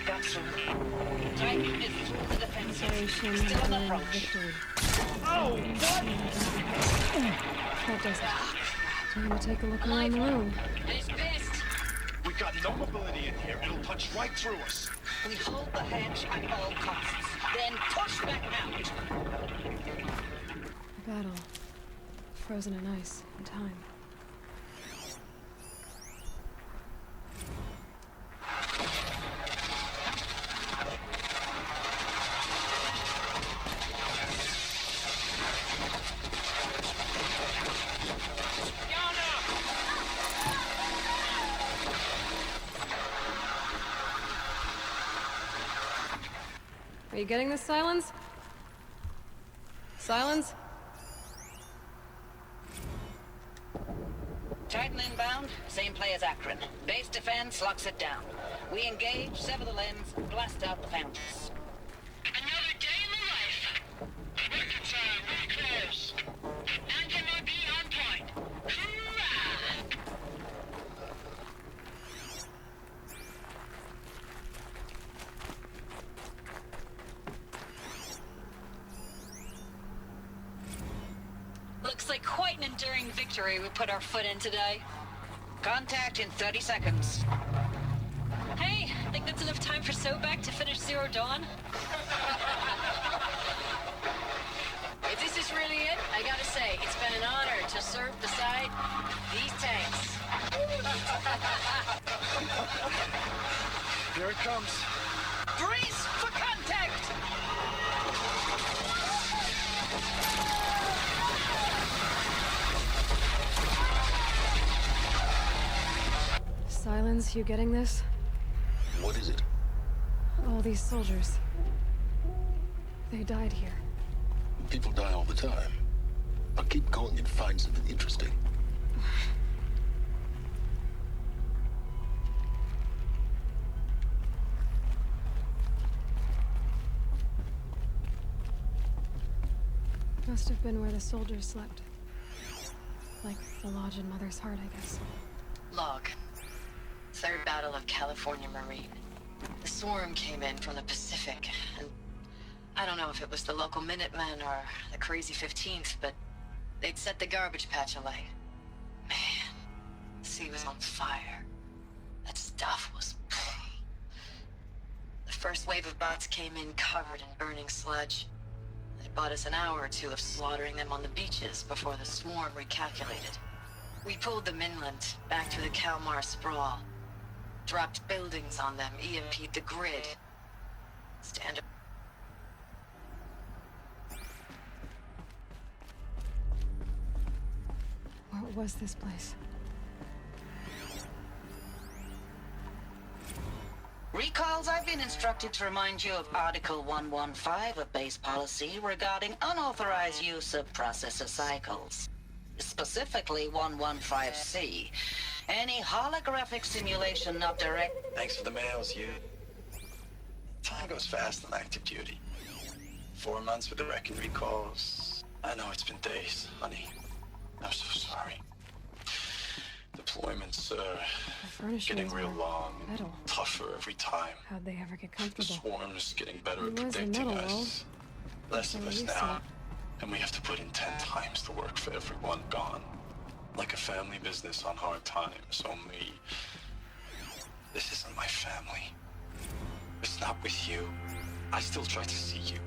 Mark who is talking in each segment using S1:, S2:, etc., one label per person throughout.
S1: got through. Titan is through the defensive. Still on approach.
S2: Oh, what?
S3: That does it. Time to take a look around the room.
S1: He's pissed.
S2: We got no mobility in here. It'll punch right through us.
S1: We hold the hedge at all costs. Then push back out.
S3: A battle. Frozen in ice and time. Are you getting this, Silence? Silence?
S1: Titan inbound, same play as Akron. Base defense locks it down. We engage, sever the limbs, blast out the fountains.
S4: Another day in the life. Record time, really close. Anti-MOB on point. Hoorah!
S5: Looks like quite an enduring victory we put our foot in today.
S1: Contact in 30 seconds.
S5: Hey, think that's enough time for Sobek to finish Zero Dawn?
S6: If this is really it, I gotta say, it's been an honor to serve beside these tanks.
S2: Here it comes.
S1: Brace for contact!
S3: Silence, you getting this?
S7: What is it?
S3: All these soldiers. They died here.
S7: People die all the time. But keep going and find something interesting.
S3: Must have been where the soldiers slept. Like the lodge in Mother's Heart, I guess.
S6: Log. Third Battle of California Marine. The swarm came in from the Pacific, and I don't know if it was the local Minutemen or the crazy 15th, but they'd set the garbage patch alight. Man, the sea was on fire. That stuff was... The first wave of bots came in covered in burning sludge. It bought us an hour or two of slaughtering them on the beaches before the swarm recalculated. We pulled them inland, back through the Kalmar sprawl. Dropped buildings on them, EMP'd the grid. Stand up.
S3: What was this place?
S1: Recalls, I've been instructed to remind you of Article 115 of base policy regarding unauthorized use of processor cycles. Specifically 115C. Any holographic simulation of direct...
S8: Thanks for the mails, you. Time goes fast on active duty. 4 months with the wreck and recalls. I know it's been days, honey. I'm so sorry. Deployments, getting real long and
S3: metal.
S8: tougher every time.
S3: How'd they ever get
S8: The
S3: comfortable?
S8: swarm's getting better
S3: It
S8: at
S3: was a
S8: predicting
S3: metal
S8: us. Less of
S3: So
S8: us
S3: you
S8: now.
S3: said.
S8: And we have to put in 10 times the work for everyone gone. Like a family business on hard times, only... This isn't my family. It's not with you. I still try to see you.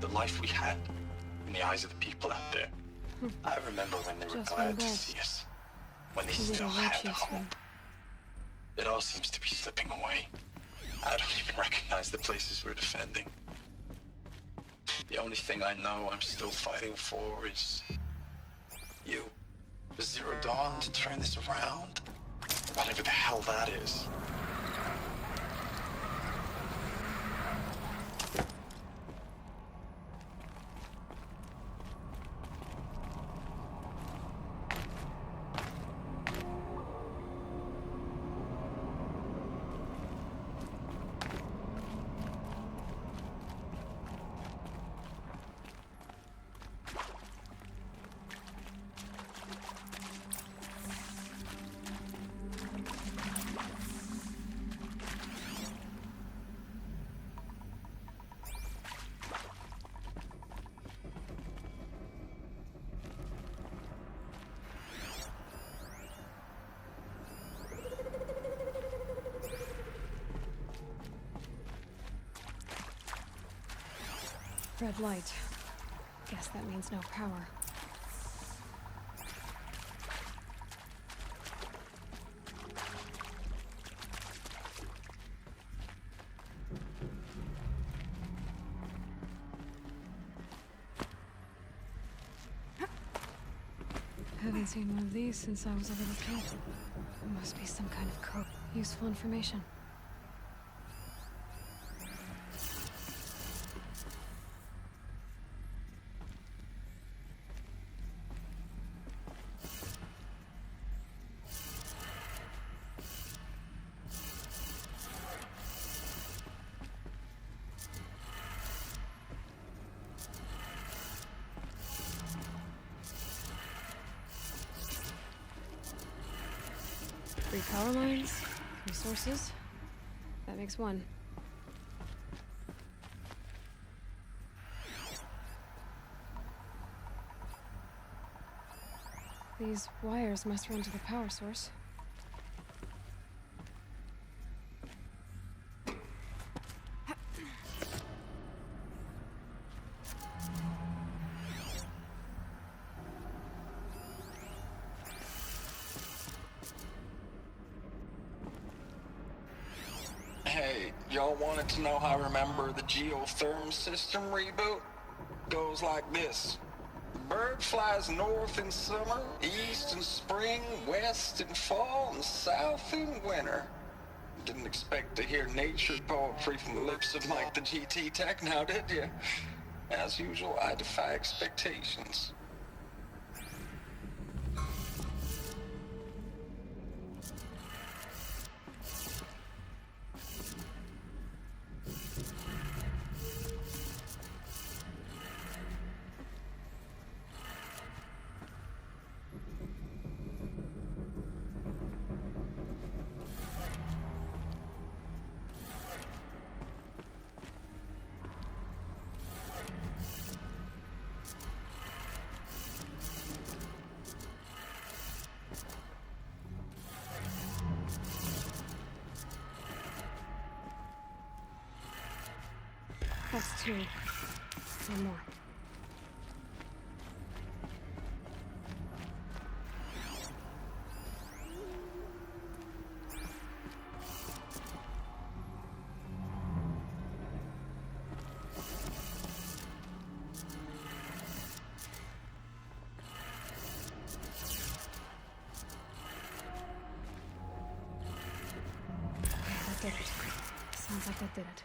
S8: The life we had in the eyes of the people out there. I remember when they were
S3: Just
S8: glad
S3: one
S8: to
S3: breath.
S8: see us. When they
S3: A little
S8: still
S3: red
S8: had
S3: chief's
S8: hope.
S3: one.
S8: It all seems to be slipping away. I don't even recognize the places we're defending. The only thing I know I'm still fighting for is... you. The Zero Dawn to turn this around. Whatever the hell that is.
S3: Red light. Guess that means no power. Haven't seen one of these since I was a little kid. It must be some kind of code. Useful information. Three power lines, three sources. That makes one. These wires must run to the power source.
S8: Hey, y'all wanted to know how I remember the geotherm system reboot? Goes like this. Bird flies north in summer, east in spring, west in fall, and south in winter. Didn't expect to hear nature poetry from the lips of Mike the GT Tech now, did you? As usual, I defy expectations. That's two. One more. That did it. Sounds like that did it.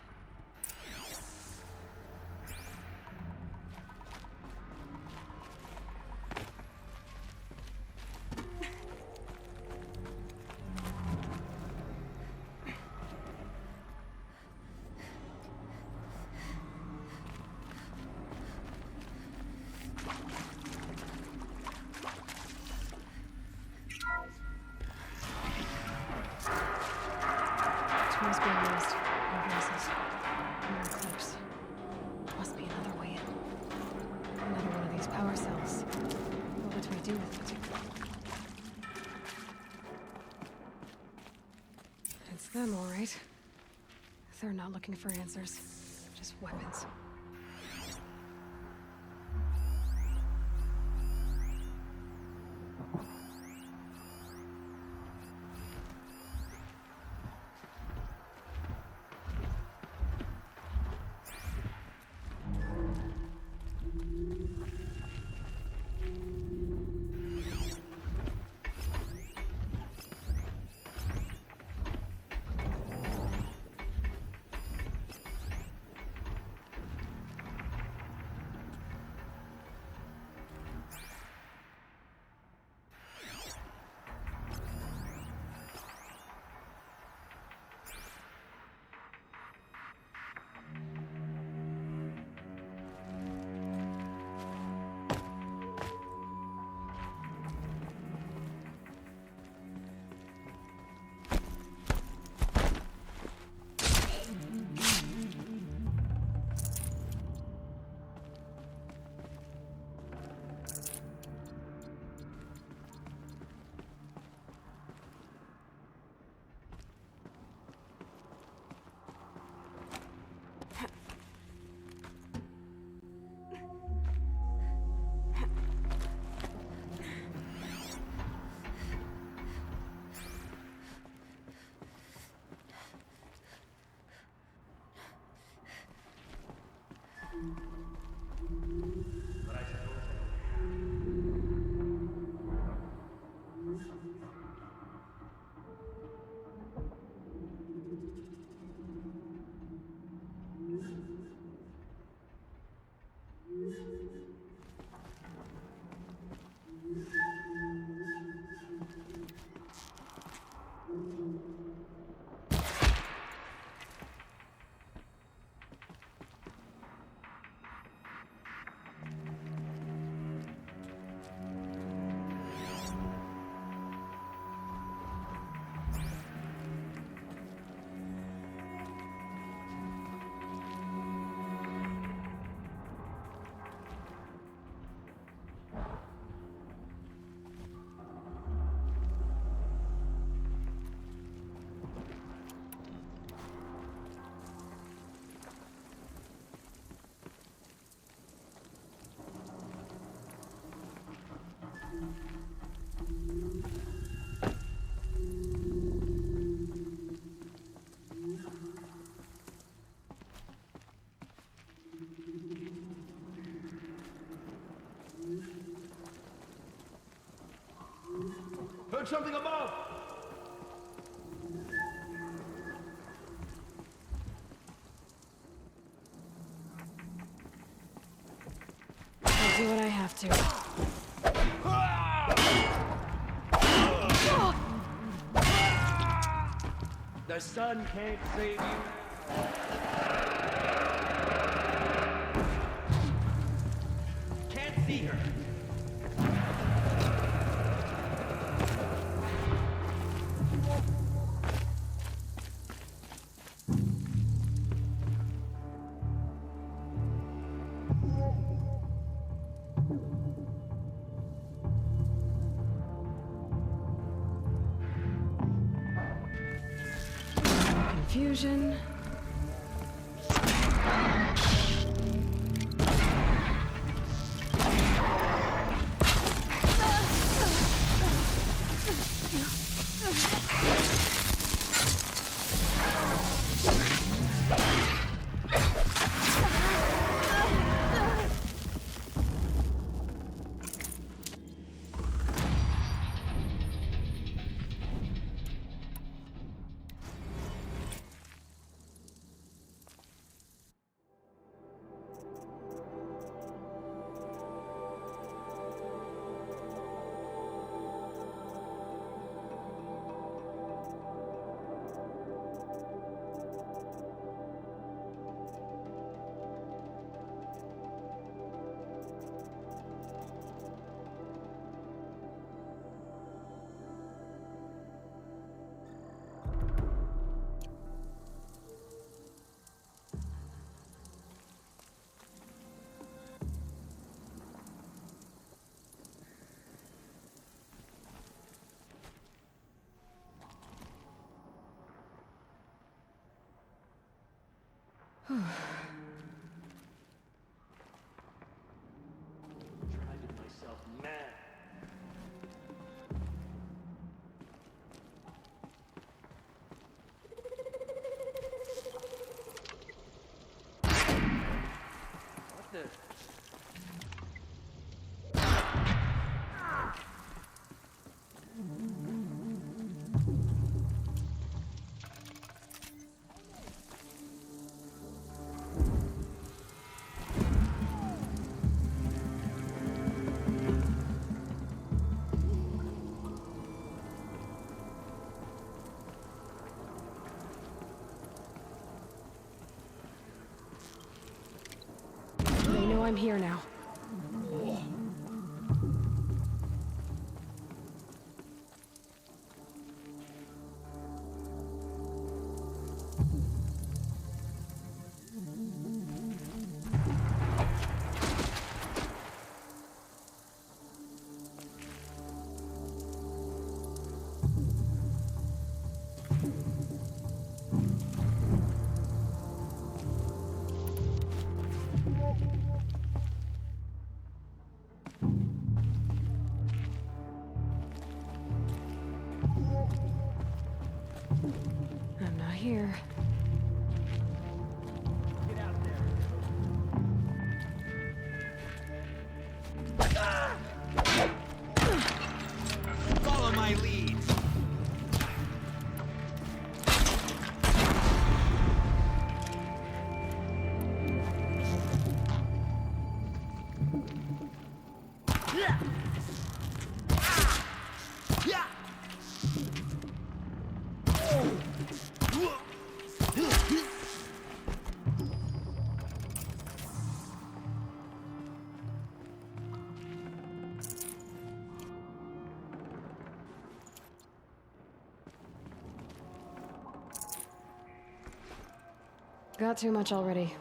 S8: Tools being used. No voices. More clips. Must be another way in. Another one of these power cells. What would we do with it? It's them, all right. They're not looking for answers. Just weapons.
S2: Heard something above!
S3: I'll do what I have to.
S9: The sun can't save you. Can't see her.
S3: Confusion.
S9: Driving myself mad. What the?
S3: They know I'm here now. I'm not here.
S9: Get out there.
S3: Got too much already.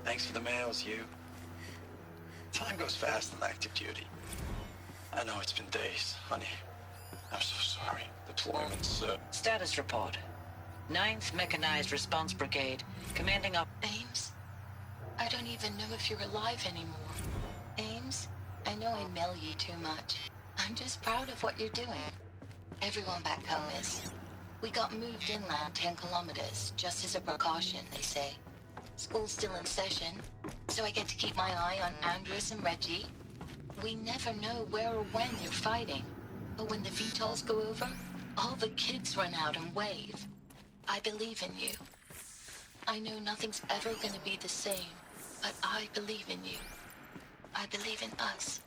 S8: Thanks for the mails, you. Time goes fast in active duty. I know it's been days, honey. I'm so sorry. Deployments,
S1: Status report. 9th Mechanized Response Brigade, commanding up...
S6: Ames? I don't even know if you're alive anymore. Ames, I know I mail you too much. I'm just proud of what you're doing. Everyone back home is. We got moved inland 10 kilometers, just as a precaution, they say. School's still in session, so I get to keep my eye on Andres and Reggie. We never know where or when you're fighting, but when the VTOLs go over, all the kids run out and wave. I believe in you. I know nothing's ever gonna be the same, but I believe in you. I believe in us.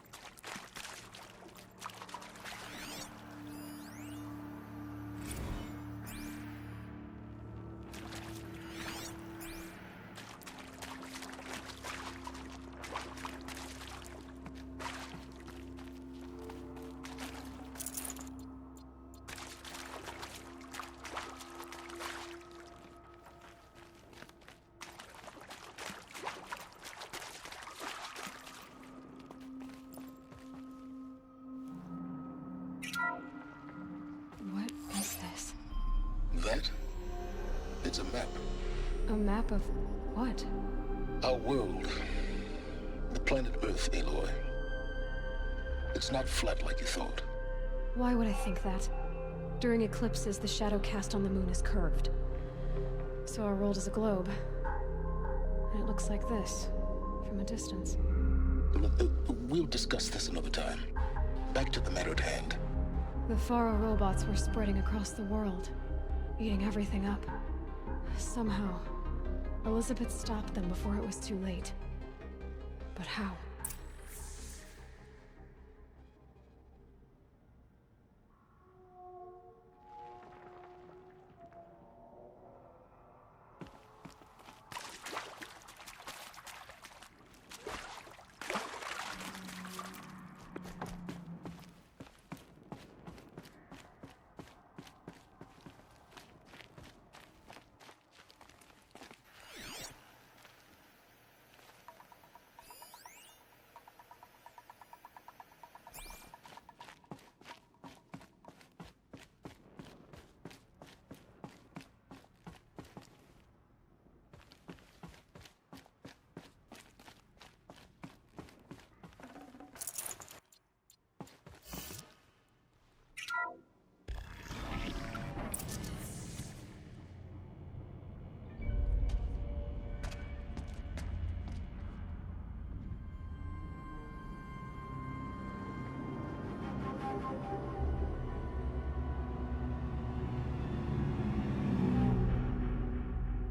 S3: What is this?
S7: That? It's a map.
S3: A map of what?
S7: Our world. The planet Earth, Aloy. It's not flat like you thought.
S3: Why would I think that? During eclipses, the shadow cast on the moon is curved. So our world is a globe. And it looks like this, from a distance.
S7: We'll discuss this another time. Back to the matter at hand.
S3: The Faro robots were spreading across the world, eating everything up. Somehow, Elizabeth stopped them before it was too late. But how?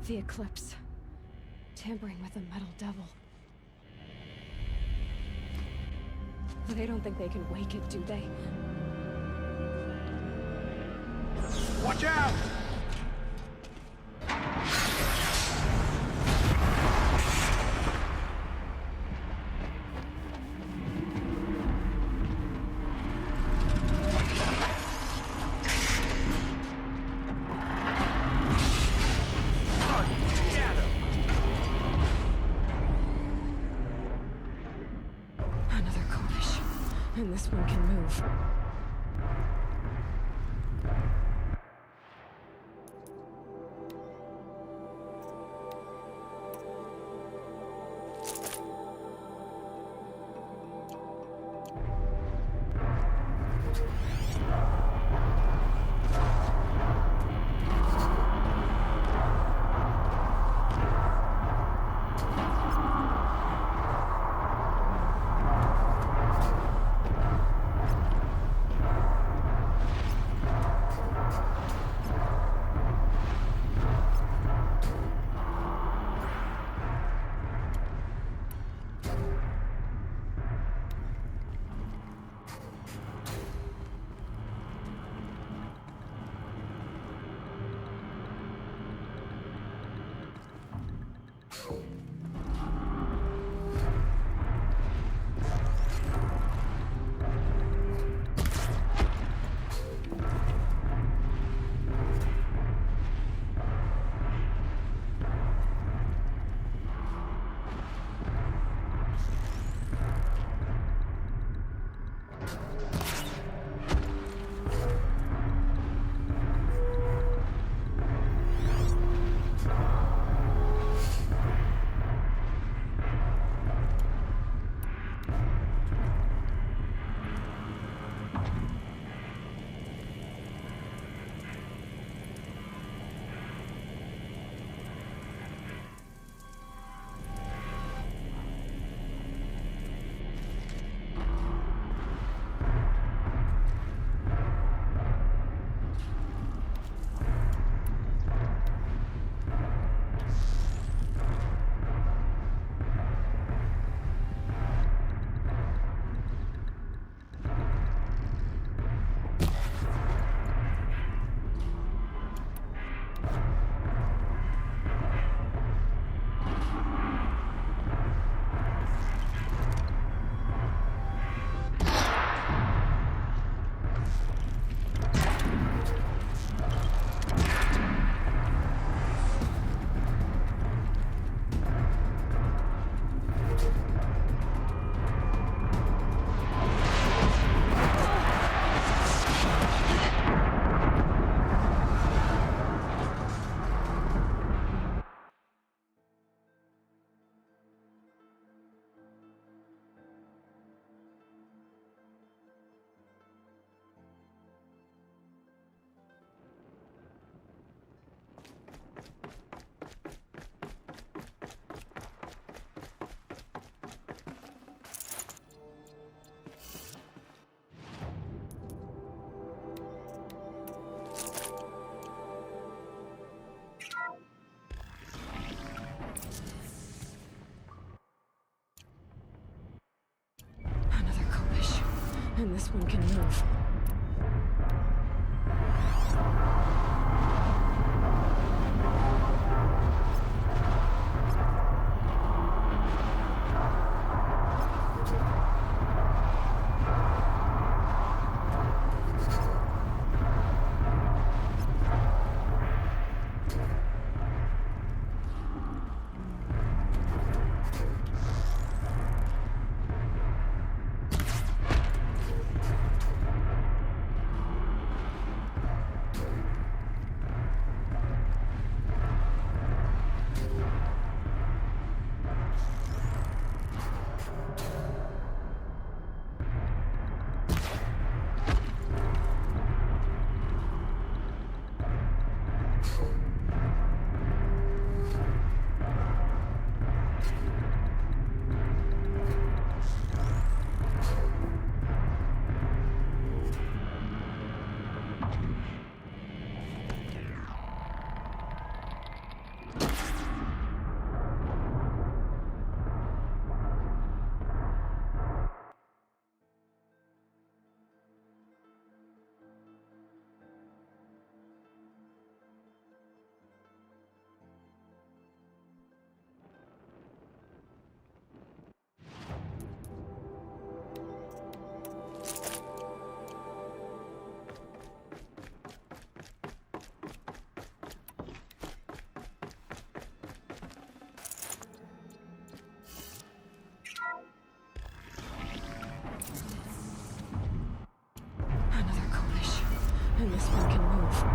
S3: The eclipse. Tampering with the metal devil. They don't think they can wake it, do they?
S2: Watch out!
S3: And this one can move. And this one can move. this one can move.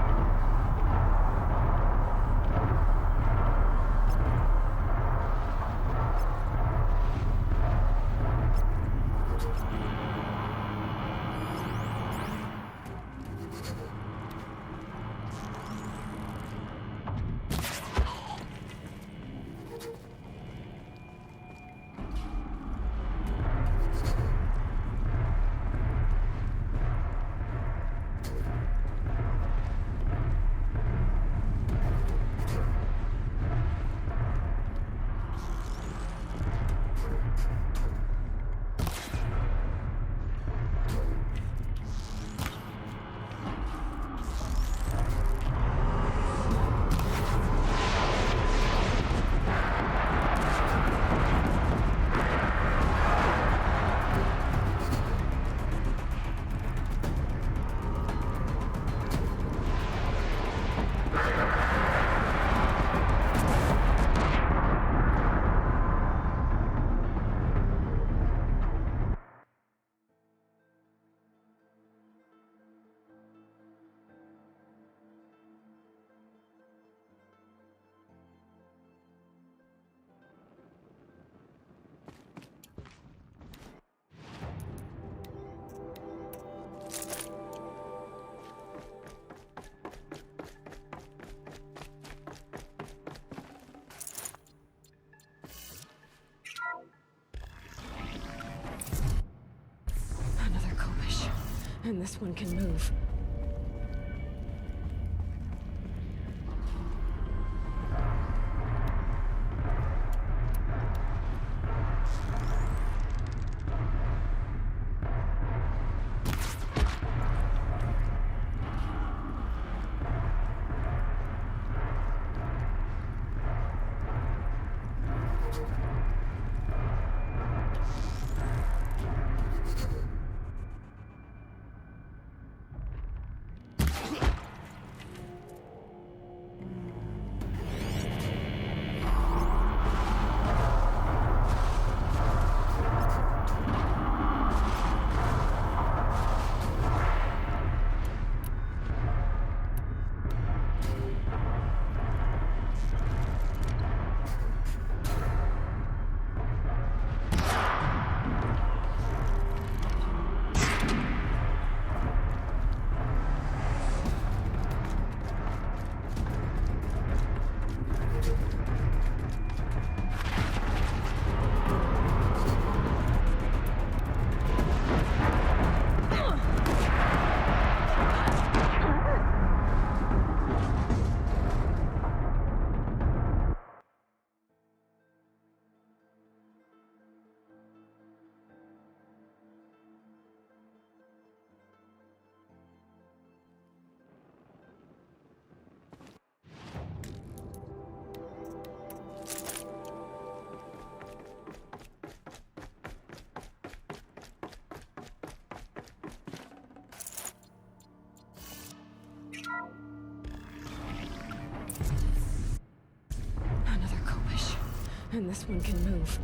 S3: Another Kobish. And this one can move. Another Kobish. And this one can move.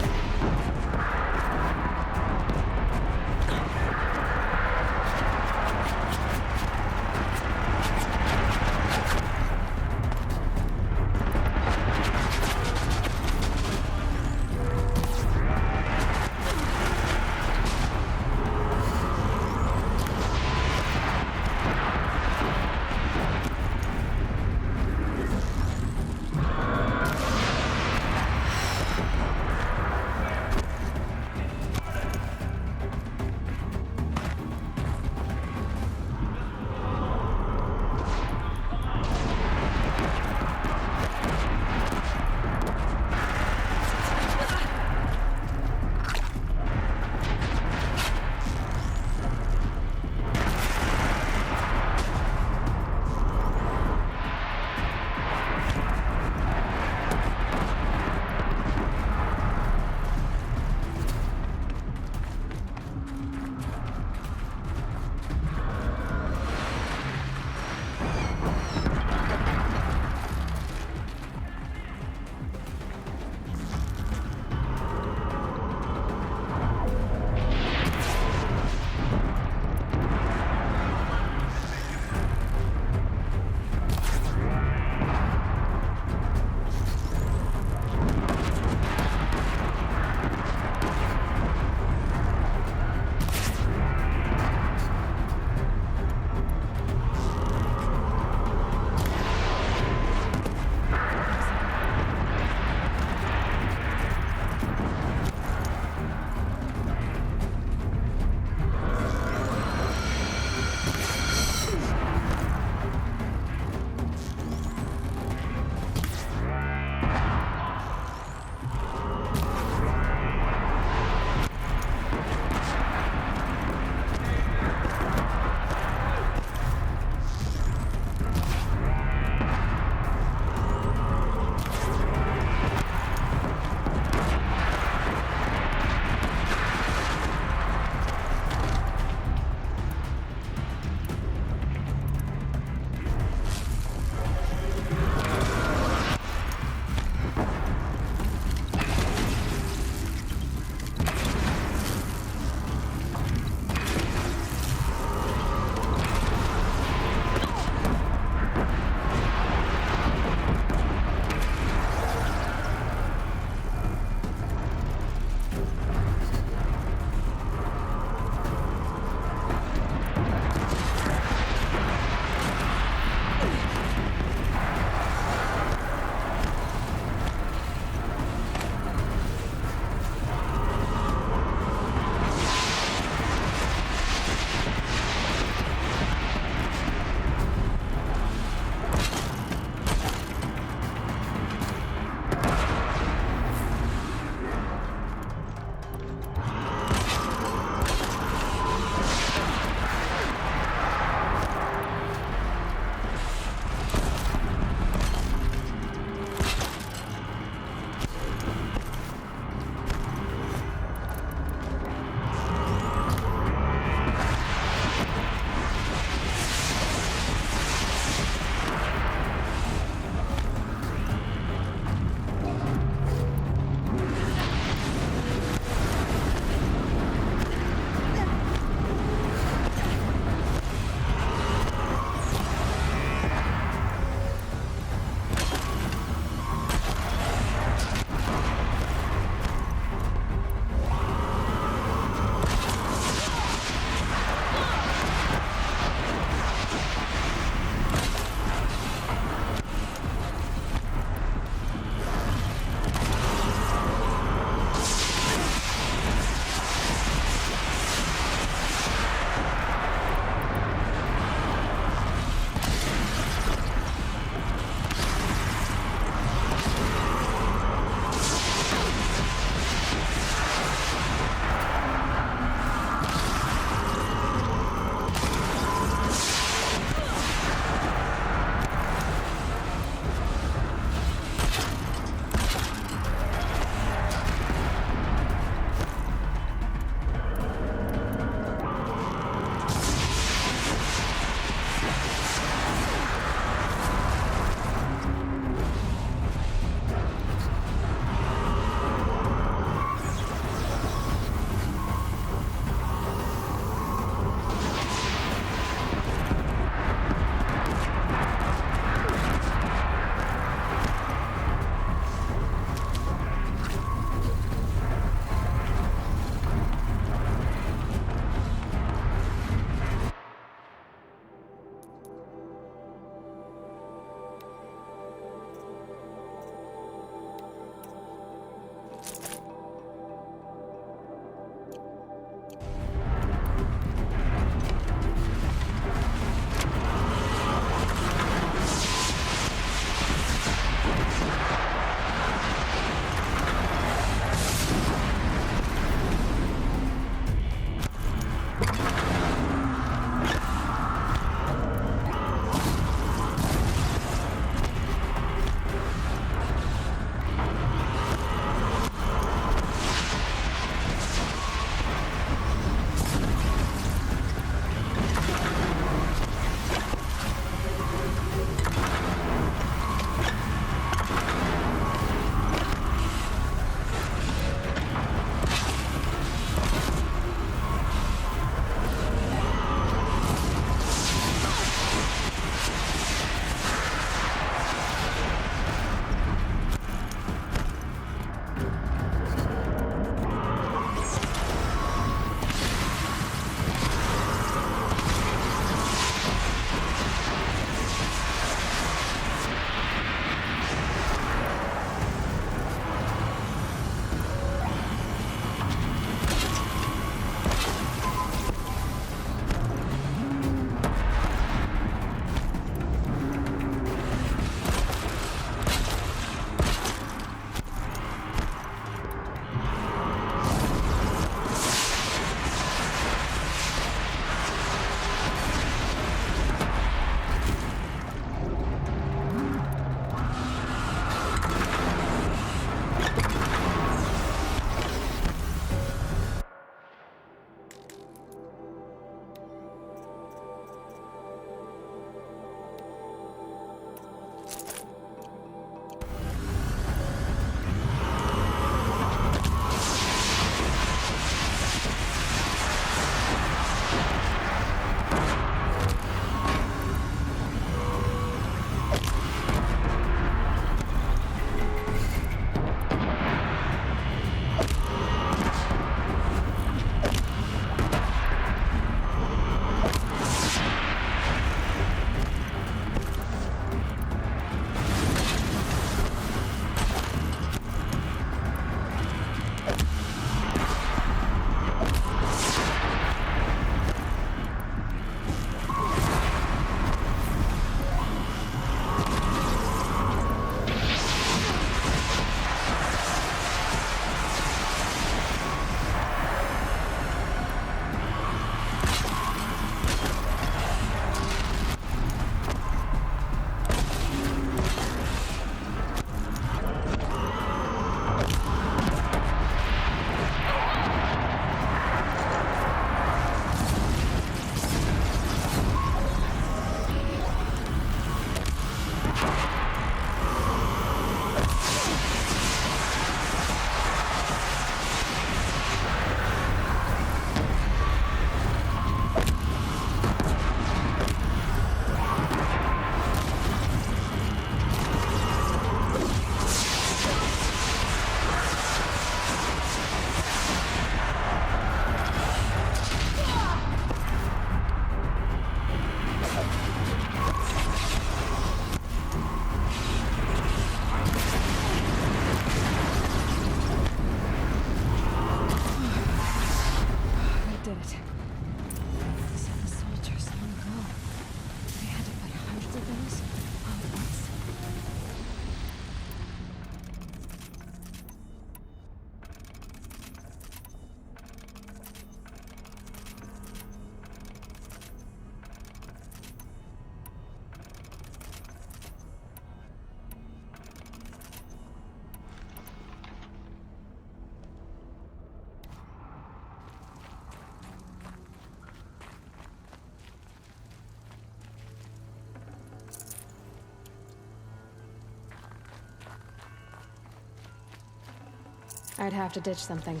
S3: I'd have to ditch something.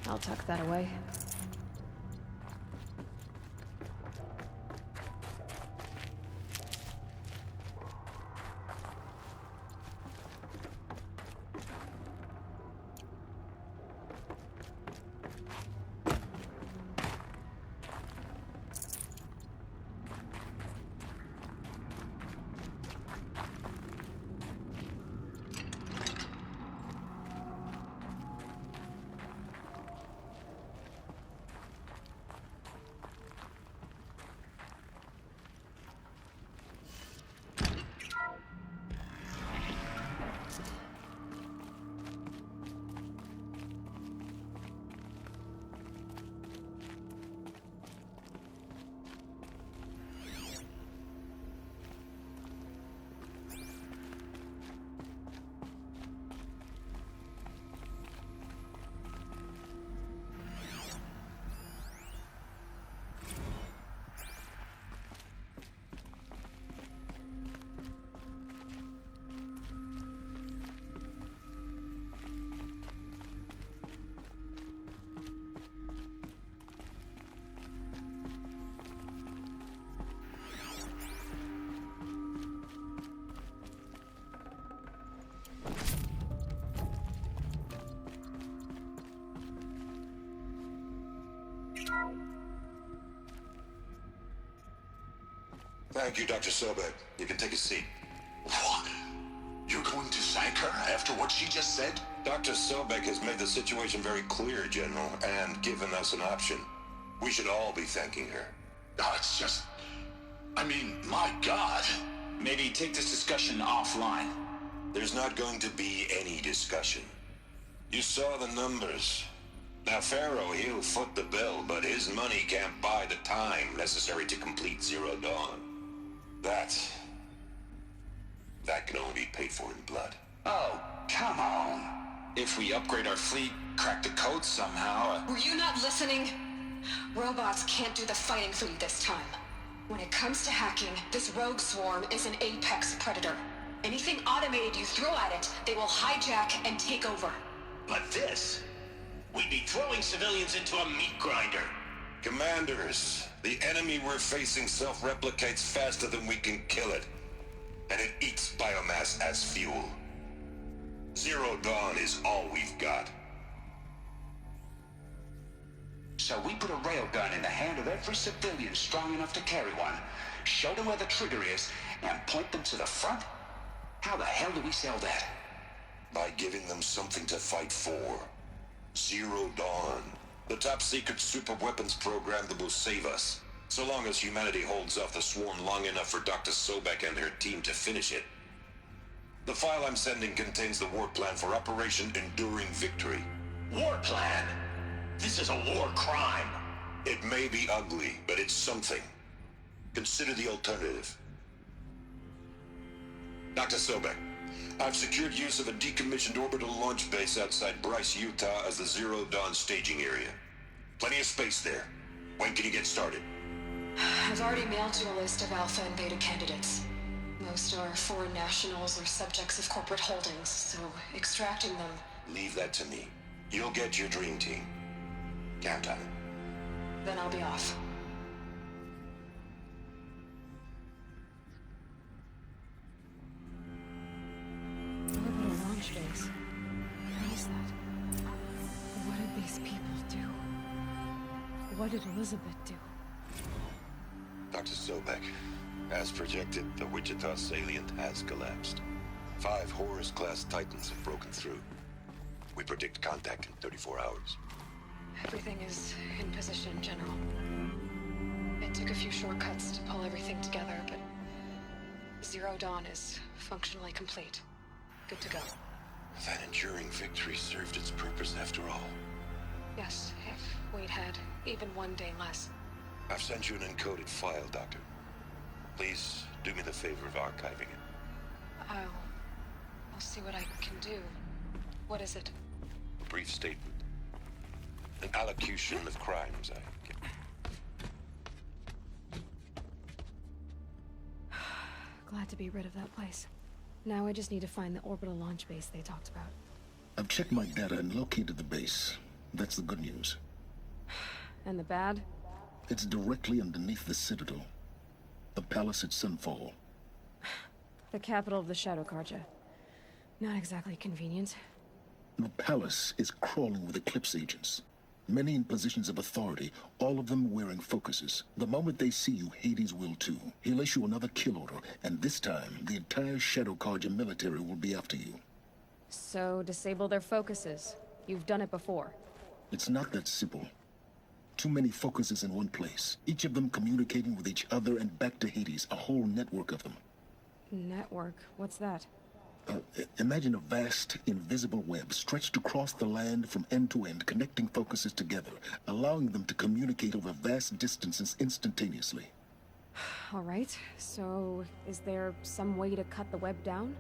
S3: I'll tuck that away.
S7: Thank you, Dr. Sobek. You can take a seat.
S2: What? You're going to thank her after what she just said?
S7: Dr. Sobek has made the situation very clear, General, and given us an option. We should all be thanking her.
S2: No, it's just... I mean, my God.
S10: Maybe take this discussion offline.
S7: There's not going to be any discussion. You saw the numbers. Now, Pharaoh, he'll foot the bill, but his money can't buy the time necessary to complete Zero Dawn. That can only be paid for in blood.
S10: Oh, come on. If we upgrade our fleet, crack the code somehow...
S3: Were you not listening? Robots can't do the fighting for you this time. When it comes to hacking, this rogue swarm is an apex predator. Anything automated you throw at it, they will hijack and take over.
S10: But this... We'd be throwing civilians into a meat grinder.
S7: Commanders, the enemy we're facing self-replicates faster than we can kill it. And it eats biomass as fuel. Zero Dawn is all we've got.
S10: So we put a railgun in the hand of every civilian strong enough to carry one, show them where the trigger is, and point them to the front? How the hell do we sell that?
S7: By giving them something to fight for. Zero Dawn. The top-secret super-weapons program that will save us. So long as humanity holds off the swarm long enough for Dr. Sobek and her team to finish it. The file I'm sending contains the war plan for Operation Enduring Victory.
S10: War plan? This is a war crime.
S7: It may be ugly, but it's something. Consider the alternative. Dr. Sobek, I've secured use of a decommissioned orbital launch base outside Bryce, Utah as the Zero Dawn staging area. Plenty of space there. When can you get started?
S3: I've already mailed you a list of Alpha and Beta candidates. Most are foreign nationals or subjects of corporate holdings, so extracting them...
S7: Leave that to me. You'll get your dream team. Count on it.
S3: Then I'll be off. Orbital launch base. What is that? What did these people do?
S5: What did Elizabeth do?
S7: Dr. Sobek, as projected, the Wichita salient has collapsed. 5 Horus-class Titans have broken through. We predict contact in 34 hours.
S3: Everything is in position, General. It took a few shortcuts to pull everything together, but Zero Dawn is functionally complete. Good to go.
S7: That enduring victory served its purpose after all.
S3: Yes, if we'd had even one day less.
S7: I've sent you an encoded file, Doctor. Please do me the favor of archiving it.
S3: I'll see what I can do. What is it?
S7: A brief statement. An allocution of crimes I get.
S5: Glad to be rid of that place. Now I just need to find the orbital launch base they talked about.
S11: I've checked my data and located the base. That's the good news.
S5: And the bad?
S11: It's directly underneath the Citadel. The palace at Sunfall.
S5: The capital of the Shadow Carja. Not exactly convenient.
S11: The palace is crawling with Eclipse agents. Many in positions of authority, all of them wearing focuses. The moment they see you, Hades will too. He'll issue another kill order, and this time, the entire Shadow Carja military will be after you.
S5: So, disable their focuses. You've done it before.
S11: It's not that simple. Too many focuses in one place, each of them communicating with each other and back to Hades, a whole network of them.
S5: Network? What's that?
S11: Imagine a vast, invisible web stretched across the land from end to end, connecting focuses together, allowing them to communicate over vast distances instantaneously.
S5: All right, so is there some way to cut the web down?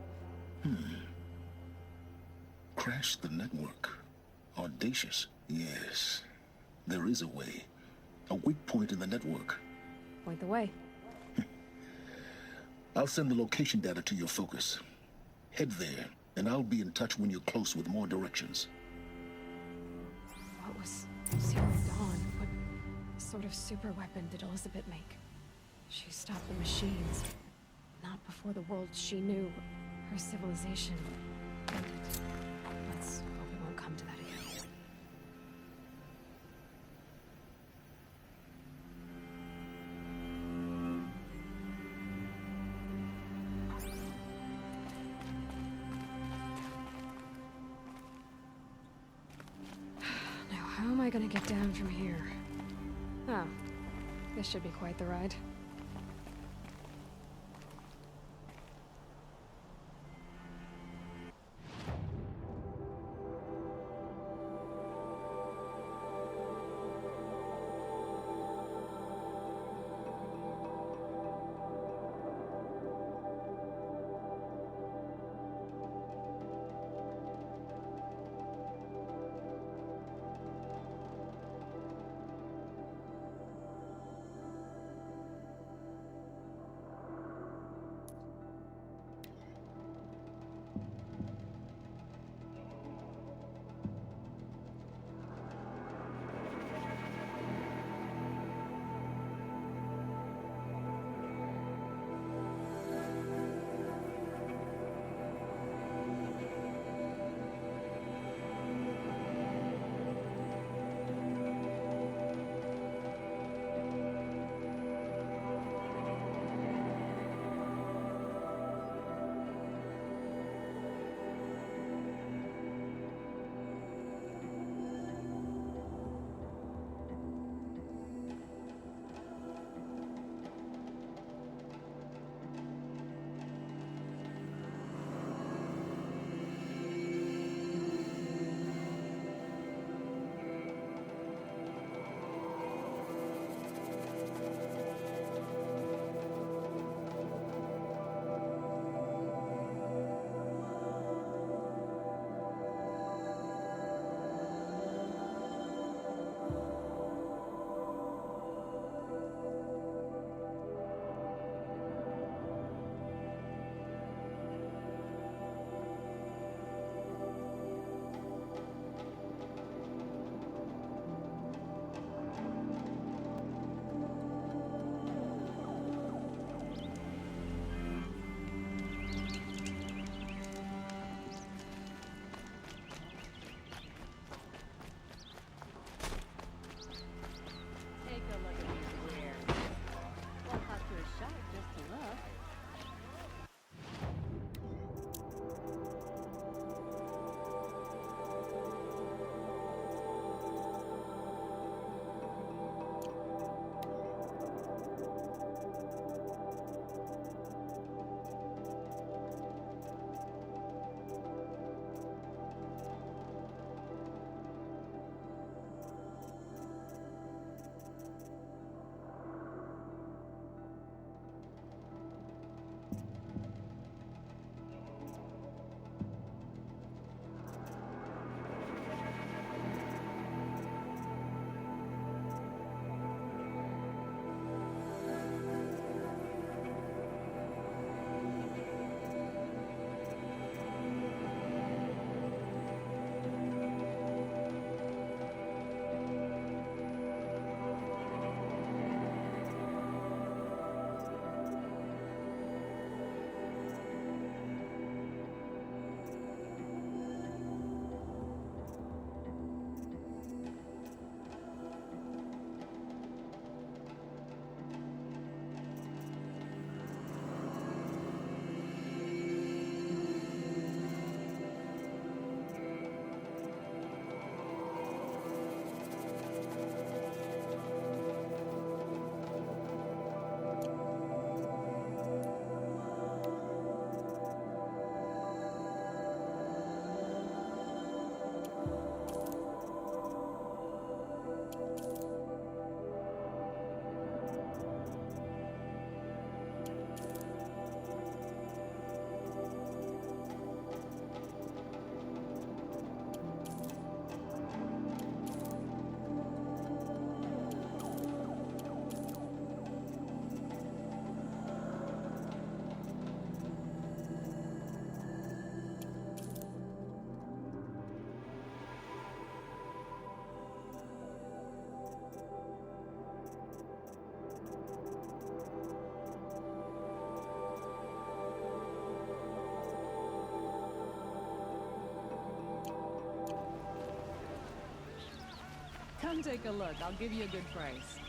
S11: Crash the network. Audacious. Yes, there is a way. A weak point in the network.
S5: Point the way.
S11: I'll send the location data to your focus. Head there, and I'll be in touch when you're close with more directions.
S5: What was Zero Dawn? What sort of super weapon did Elizabeth make? She stopped the machines. Not before the world she knew. Her civilization ended. Let's hope it won't come to that again. How am I gonna get down from here? Oh, this should be quite the ride.
S12: Come take a look. I'll give you a good price.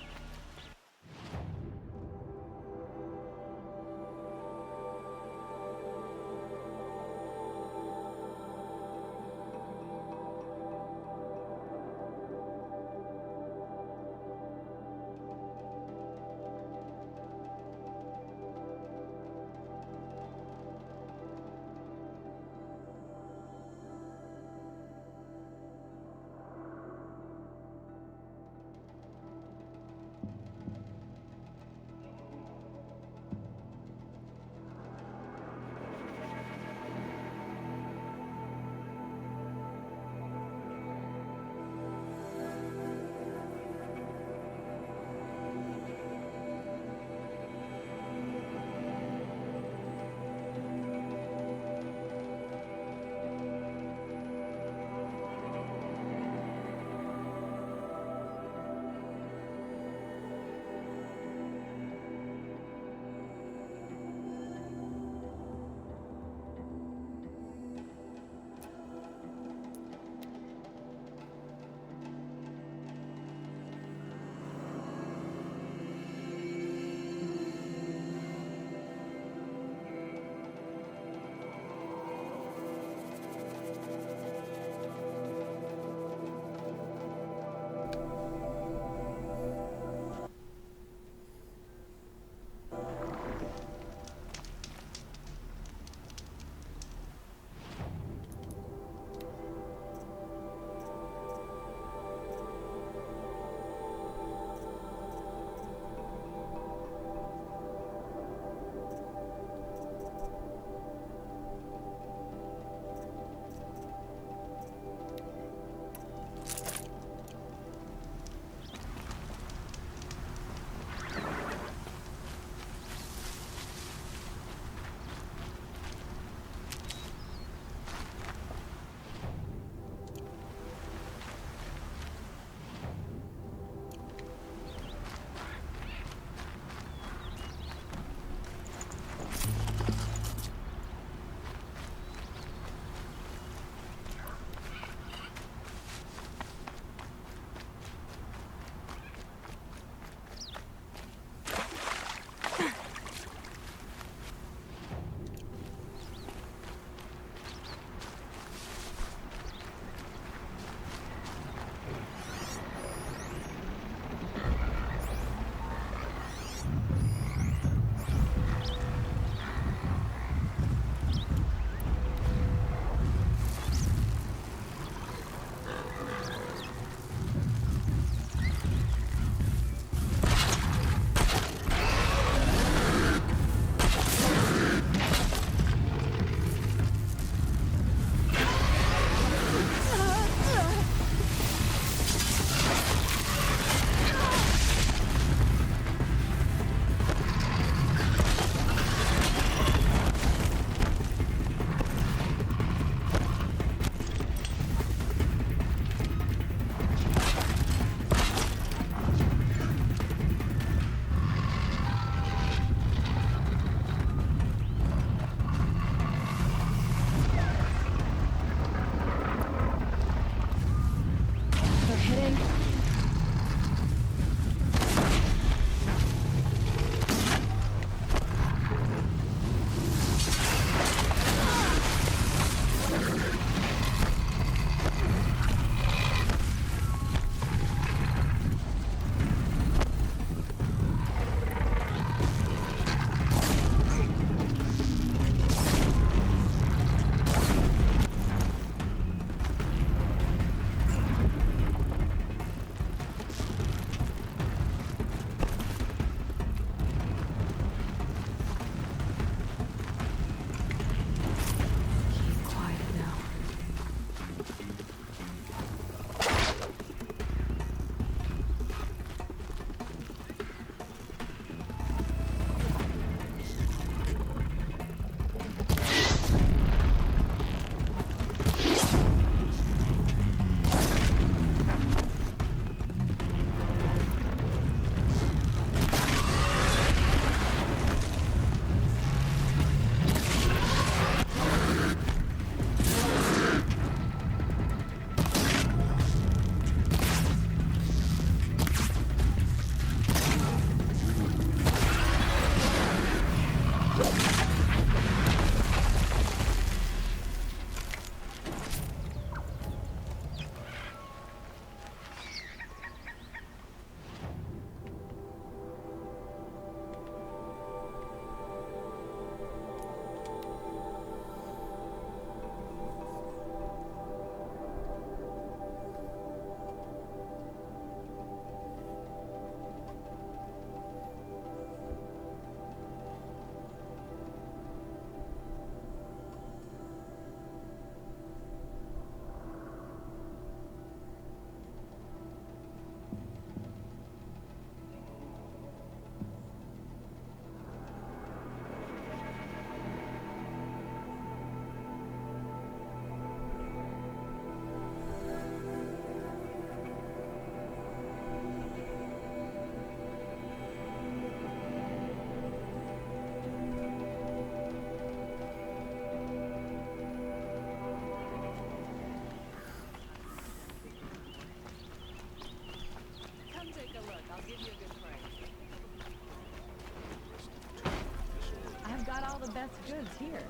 S12: goods here.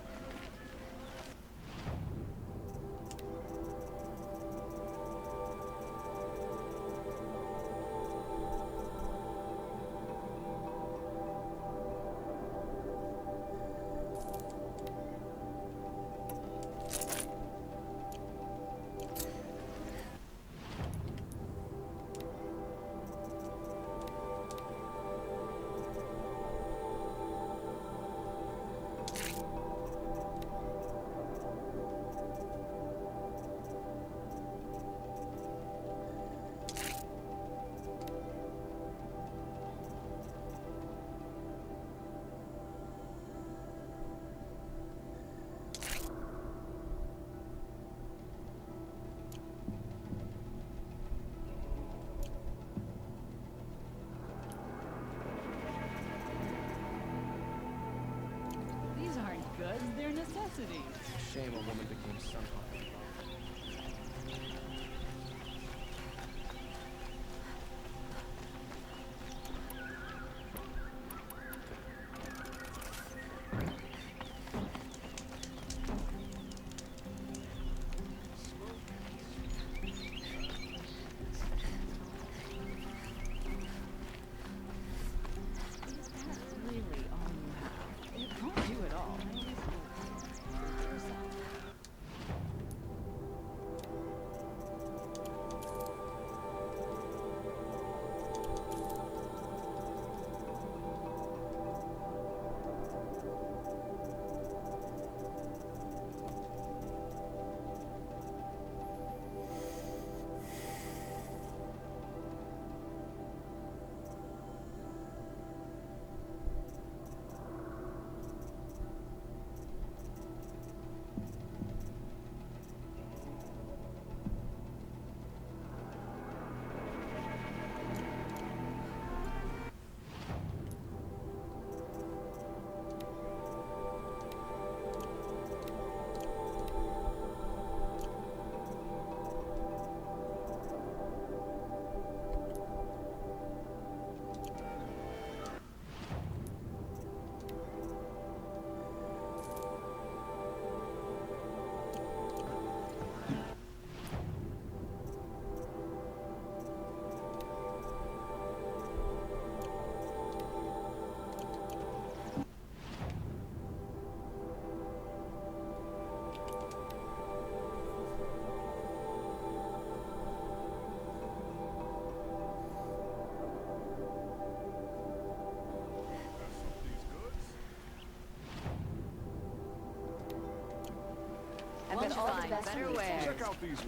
S12: These aren't goods, they're necessities.
S9: Shame a woman became somehow involved.
S12: Is that really all you have? It won't do it all. I've got all the better wares.
S9: Check out these. The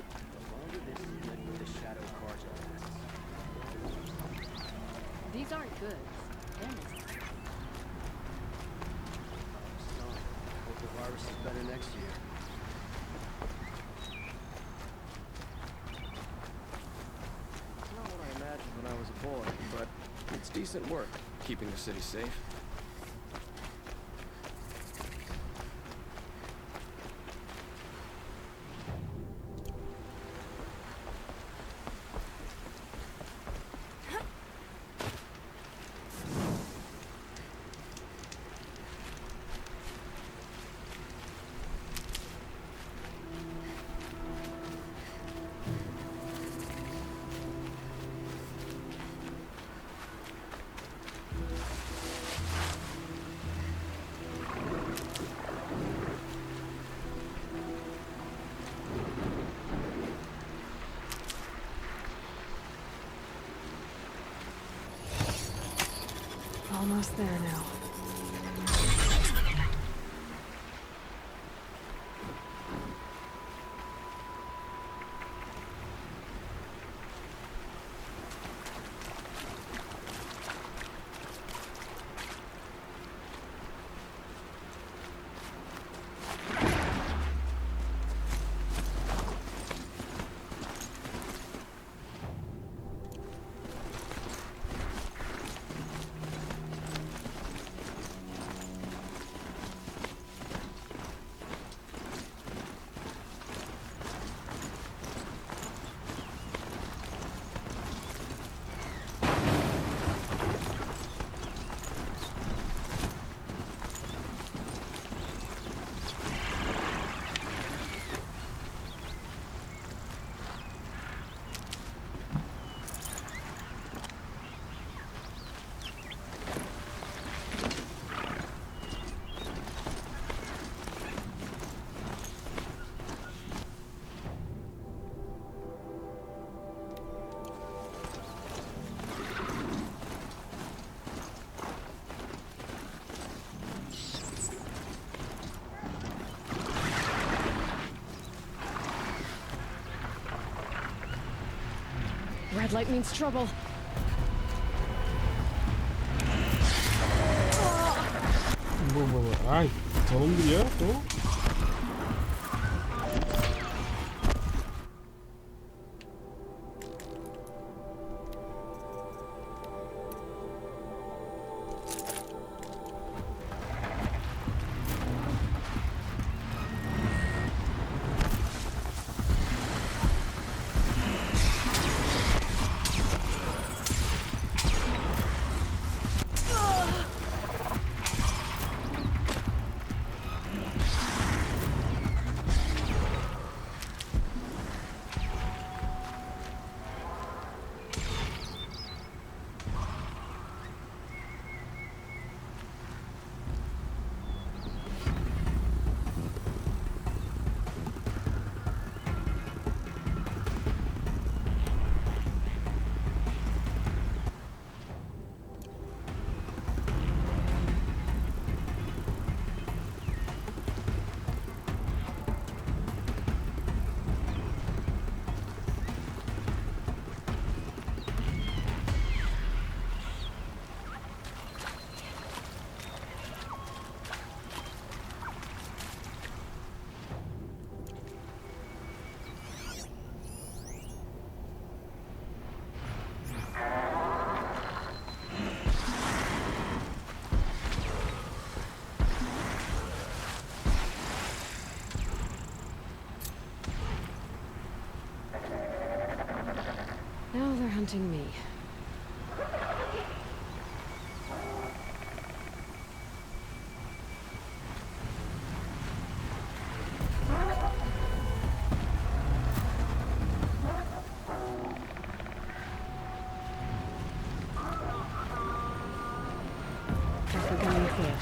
S9: longer this is good with the shadow cartel lasts.
S12: These aren't goods, they're necessities.
S9: Son, hope the virus is better next year. It's not what I imagined when I was a boy, but it's decent work, keeping the city safe.
S5: red light means trouble.
S13: 뭐. 아이, 저놈들이야 또?
S5: Now they're hunting me. Guess we're going clear.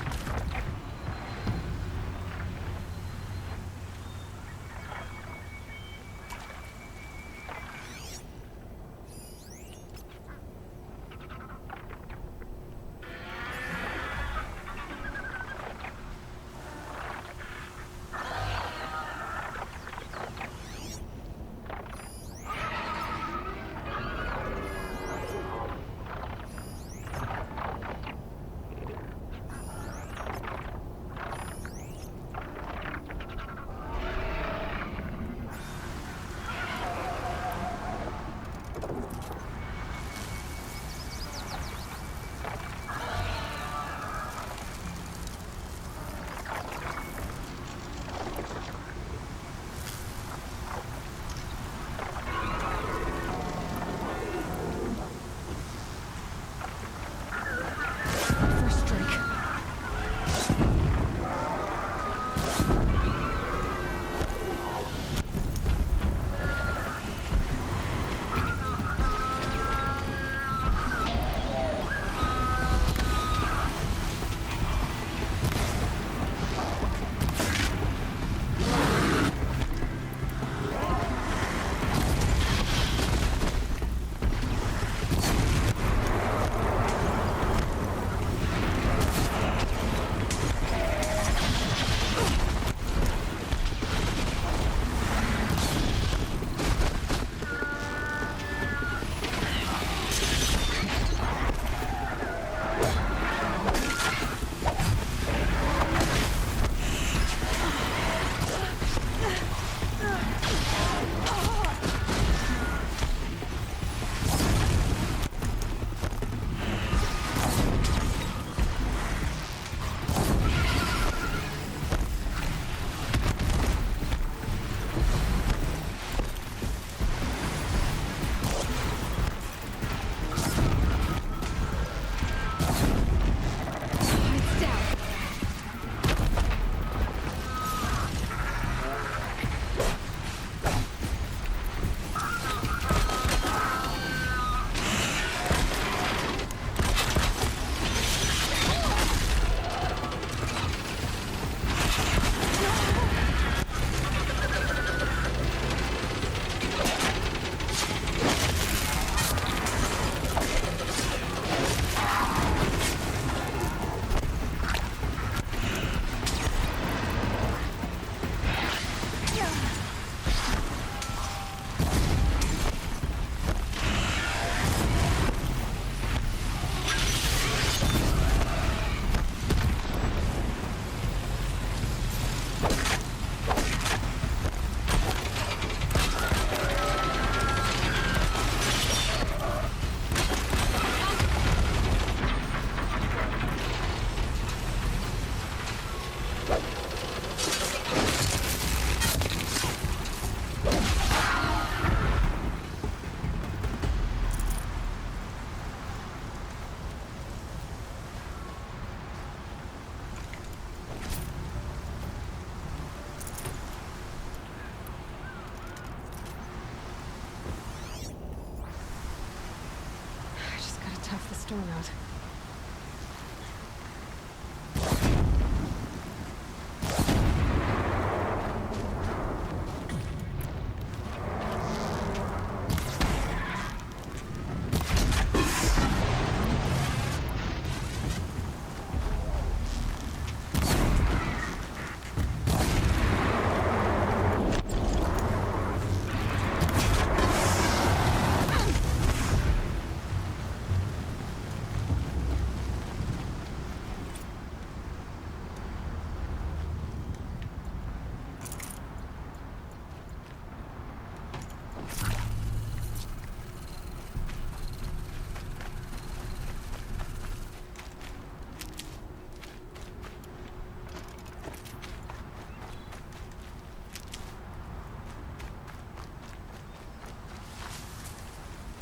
S5: not.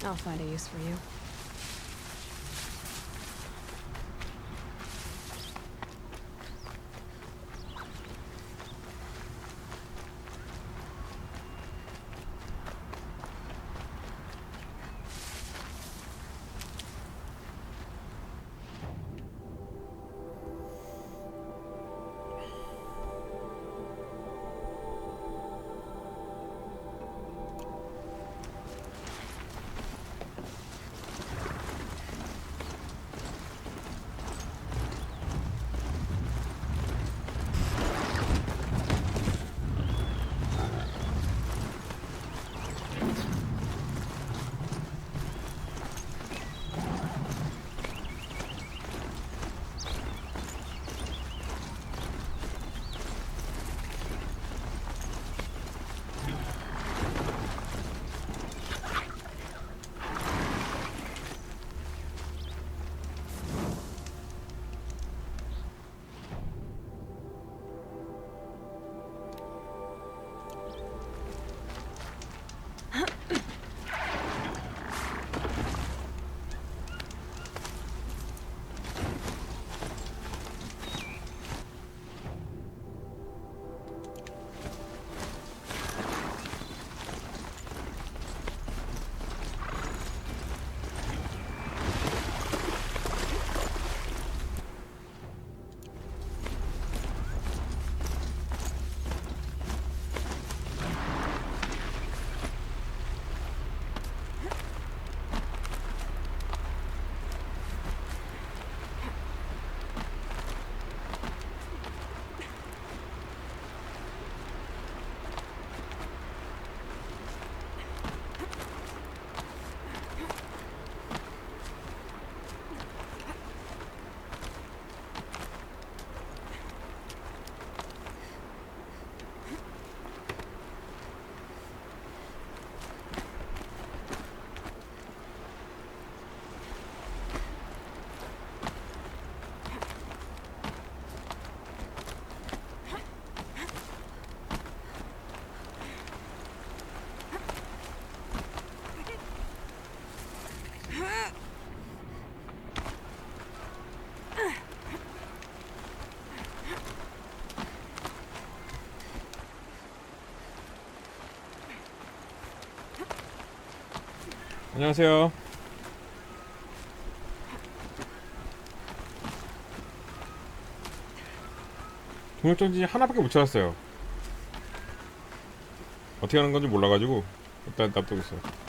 S5: I'll find a use for you.
S13: 안녕하세요. 동력정지 하나밖에 못 찾았어요. 어떻게 하는 건지 몰라가지고 일단 놔두고 있어요.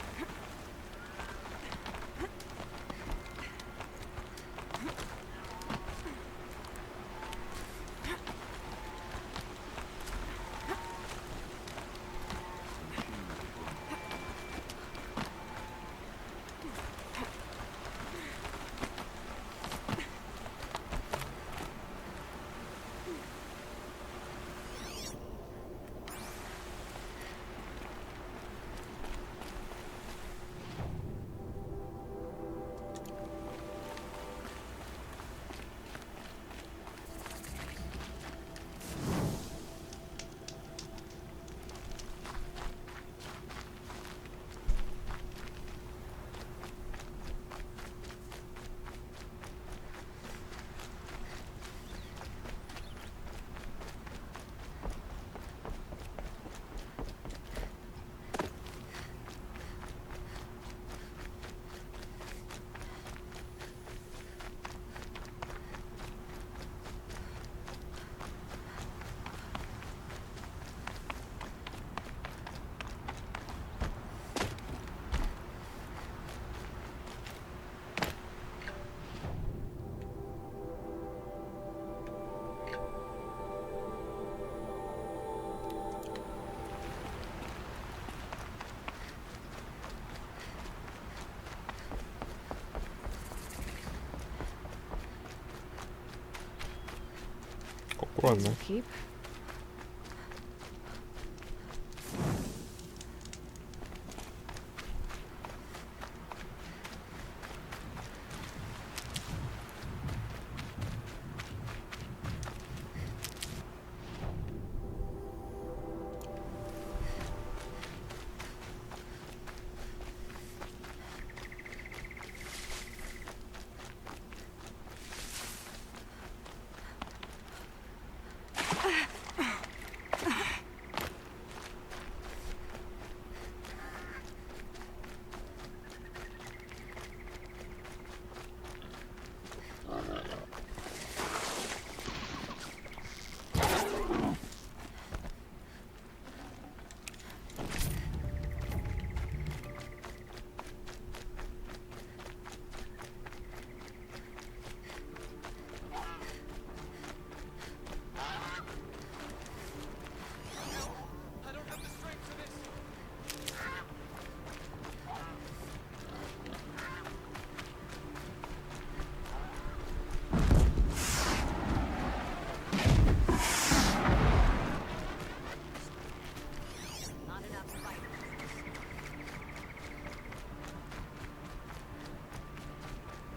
S13: 것 같네.
S5: Keep.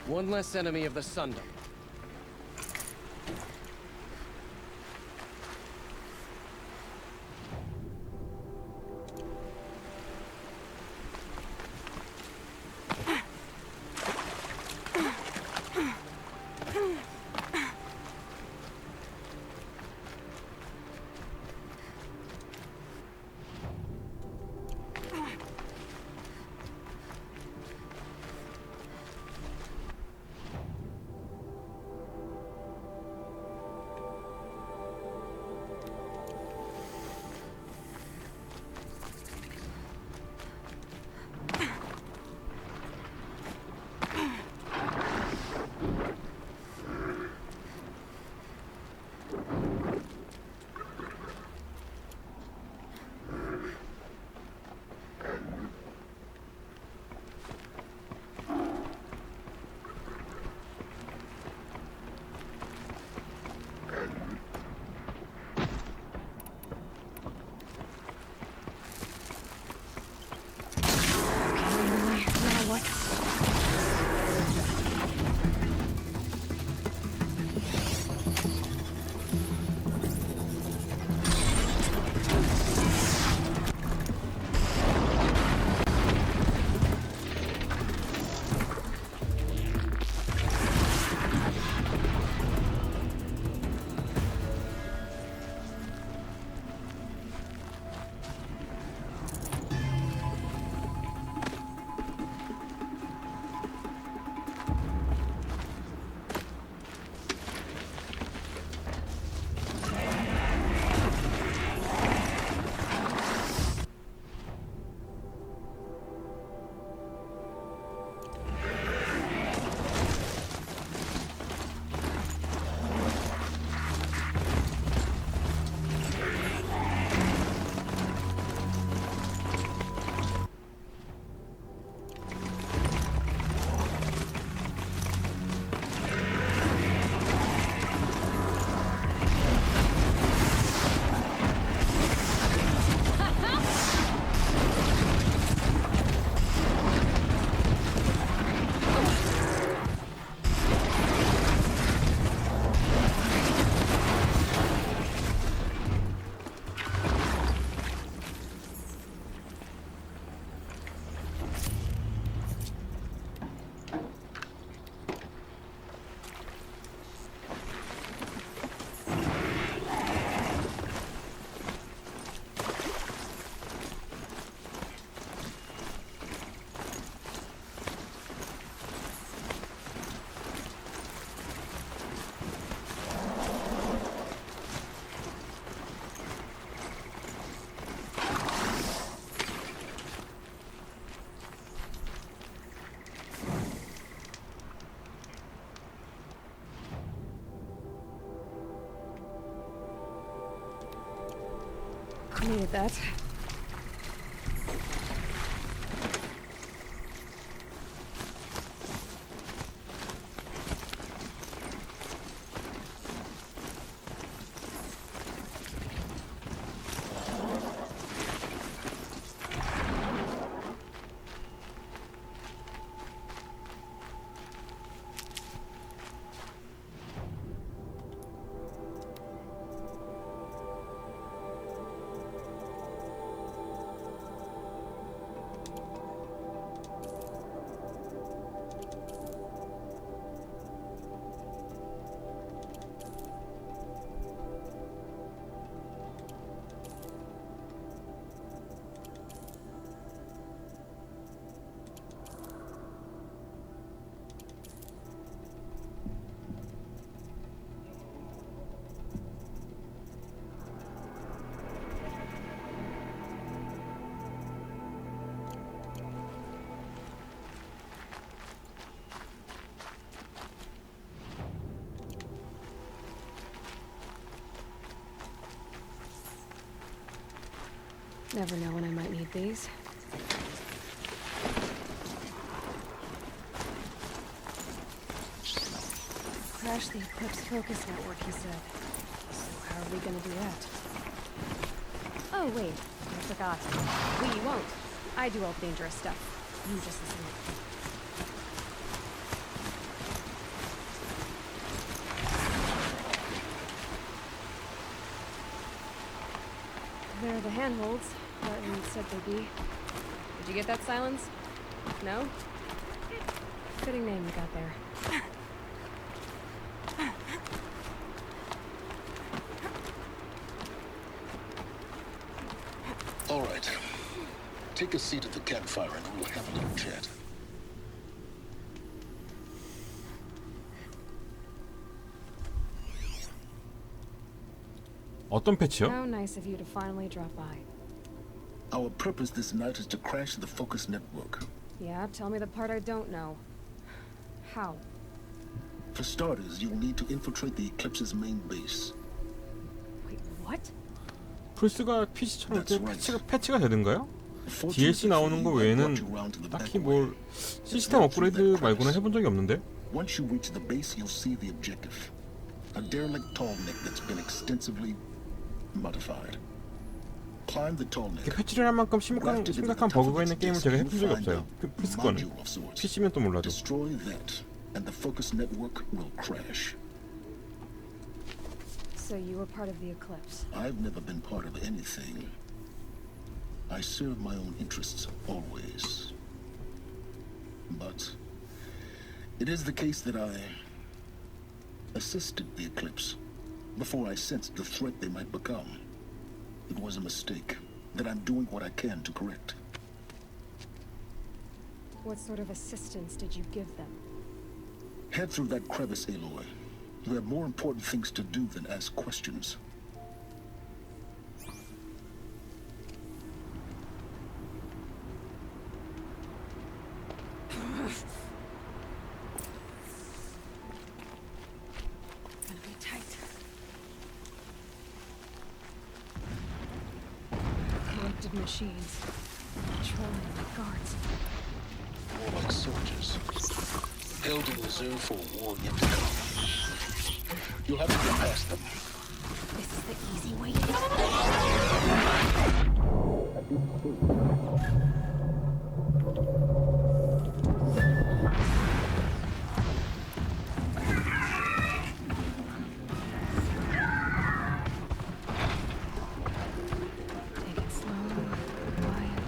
S9: One less enemy of the Sundom. Needed that.
S5: Never know when I might need these. Crash the Eclipse focus network, he said. So how are we gonna do that? Oh, wait. I forgot. We won't. I do all the dangerous stuff. You just listen. There are the handholds. Barton said they'd be. Did you get that, Silence? No? Fitting name you got there.
S11: All right. Take a seat at the campfire and we'll have a little chat.
S13: 어떤 패치요?
S5: How nice of you to finally drop by.
S11: Our purpose this night is to crash the focus network.
S5: Yeah, tell me the part I don't know. How?
S11: For starters, you'll need to infiltrate the Eclipse's main base.
S5: Wait, what?
S13: 플스가 PC처럼
S11: That's right.
S13: 패치가 되던가요? DLC
S11: Fortunately
S13: 나오는 거
S11: for you, I
S13: 외에는
S11: brought you round to the
S13: 딱히
S11: back
S13: 뭘
S11: way.
S13: 시스템 업그레이드 말고는 해본 적이 없는데?
S11: Once you reach the base, you'll see the objective. A derelict tall neck that's been extensively modified. Climb the tall neck.
S13: 이렇게 패치를 할 만큼 심각한 버그가 있는 게임을 제가 해본 적이 없어요. 플스 거는.
S11: Module of sorts.
S13: PC면 또 몰라도.
S11: Destroy that, and the focus network will crash.
S5: So you were part of the Eclipse.
S11: I've never been part of anything. I serve my own interests always. But it is the case that I assisted the Eclipse before I sensed the threat they might become. It was a mistake that I'm doing what I can to correct.
S5: What sort of assistance did you give them?
S11: Head through that crevice, Aloy. You have more important things to do than ask questions.
S5: Gonna be tight. Corrupted machines. Patrolling the guards.
S11: More like soldiers. Held in reserve for a war yet to come. You'll have to get past them.
S5: This is the easy way to Take it slow, quiet.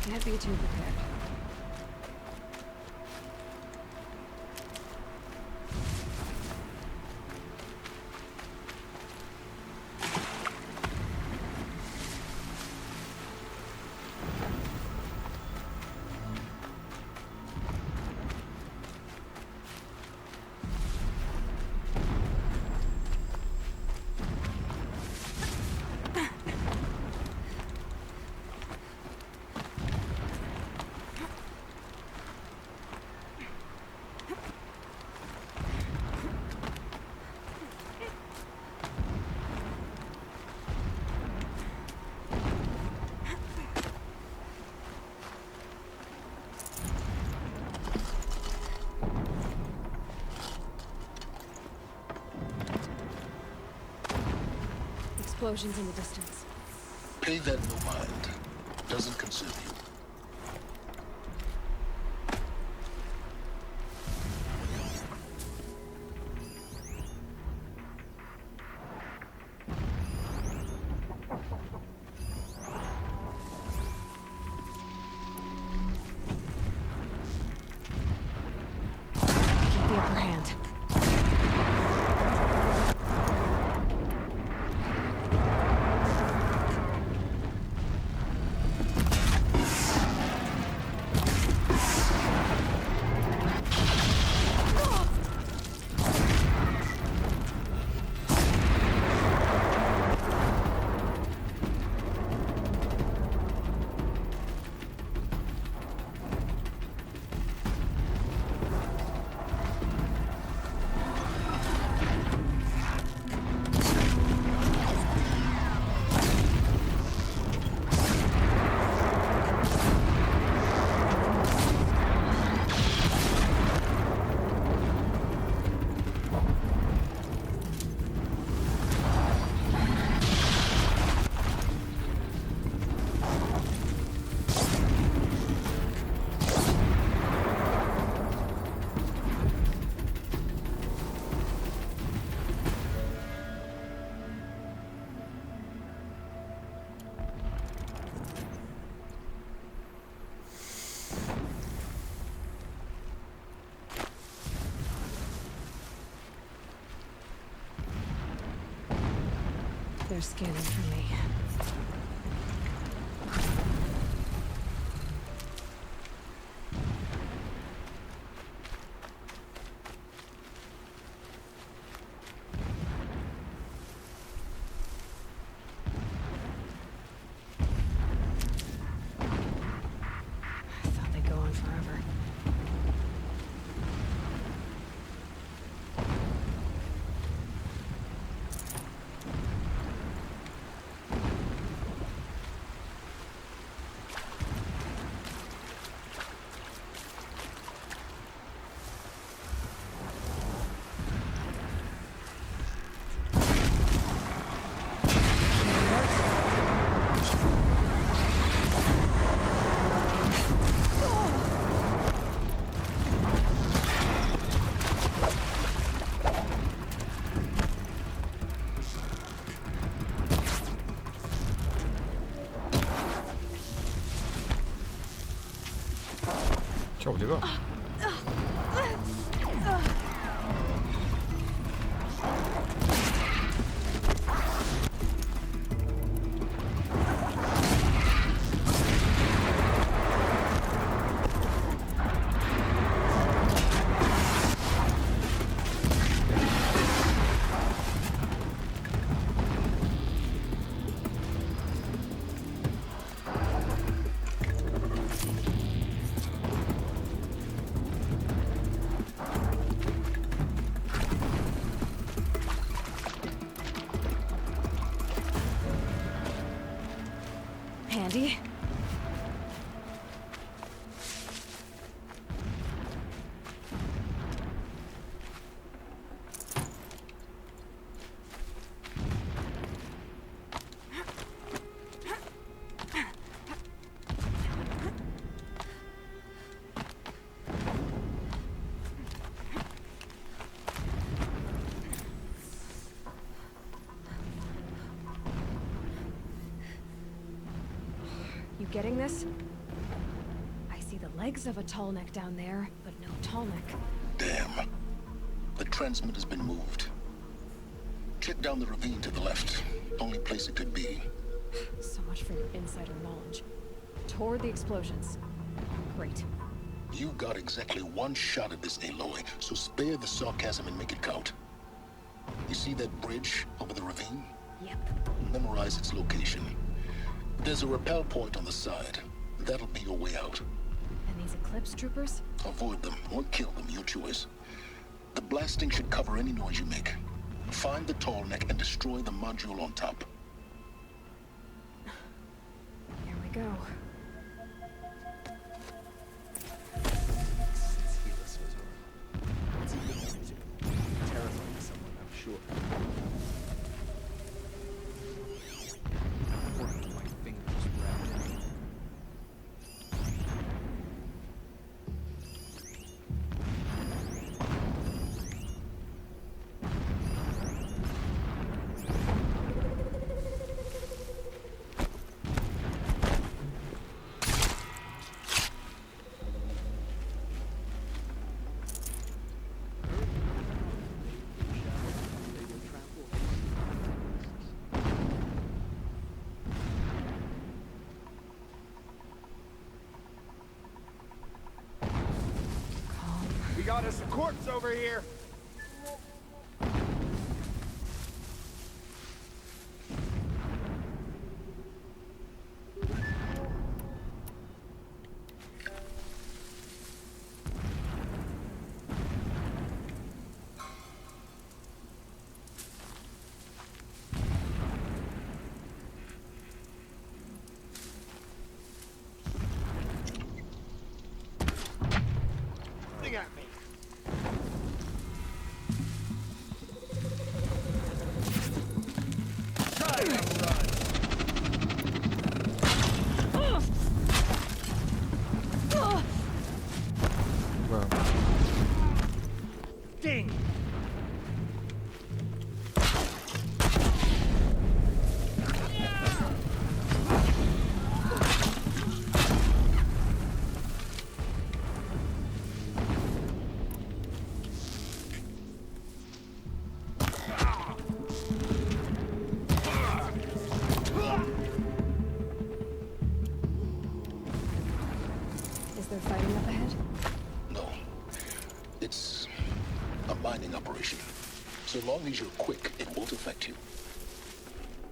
S5: Can't be too prepared. Explosions in the distance.
S11: Pay that no mind. Doesn't concern you.
S5: Keep the upper hand. They're scanning for me. I thought they'd go on forever.
S13: 저 어디가?
S5: Handy? You getting this? legs of a tall neck down there, but no tall neck.
S11: Damn. The transmitter's been moved. Check down the ravine to the left. Only place it could be.
S5: So much for your insider knowledge. Toward the explosions. Great.
S11: You got exactly one shot at this, Aloy, so spare the sarcasm and make it count. You see that bridge over the ravine?
S5: Yep.
S11: Memorize its location. There's a rappel point on the side. That'll be your way out.
S5: And these Eclipse troopers?
S11: Avoid them or kill them, your choice. The blasting should cover any noise you make. Find the tall neck and destroy the module on top.
S5: Here we go.
S9: Since Helis was around. What's he been up to? Terrifying someone, I'm sure. Working till my fingers rattle.
S13: We got us a corpse over here. Look at me. Try to run.
S14: Well,
S13: Ding.
S5: Is there fighting up ahead?
S11: No. It's a mining operation. So long as you're quick, it won't affect you.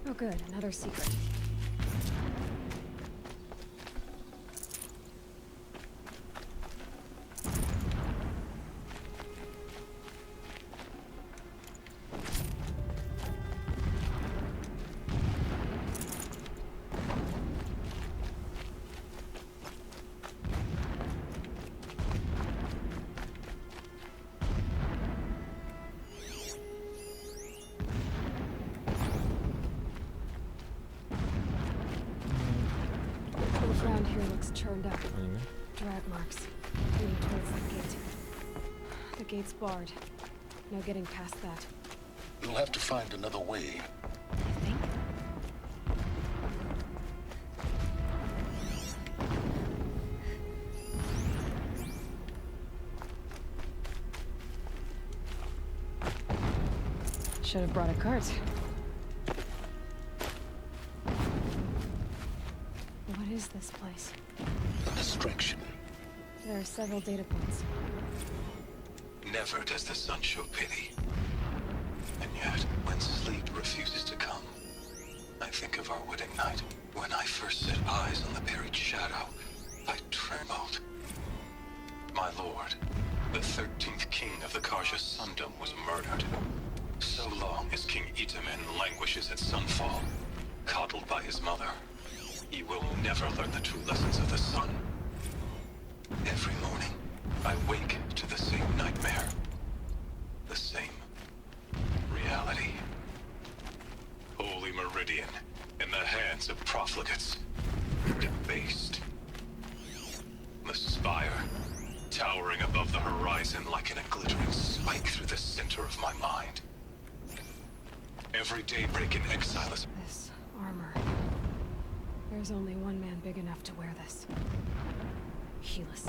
S5: Oh good, another secret. The ground here looks churned up.
S14: 아니네.
S5: Drag marks. Leading towards the gate. The gate's barred. No getting past that.
S11: You'll have to find another way.
S5: I think. Should have brought a cart. What is this place?
S11: A distraction.
S5: There are several data points.
S8: Never does the sun show pity. And yet, when sleep refuses to come, I think of our wedding night. When I first set eyes on the buried shadow, I trembled. My lord, the 13th king of the Karja Sundom was murdered. So long as King Itamen languishes at sunfall, coddled by his mother, he will never learn the true lessons of the sun. Every morning, I wake to the same nightmare. The same reality. Holy Meridian, in the hands of profligates. Debased. The spire, towering above the horizon like a glittering spike through the center of my mind. Every daybreak in exile is...
S5: This armor. There's only one man big enough to wear this. Keyless.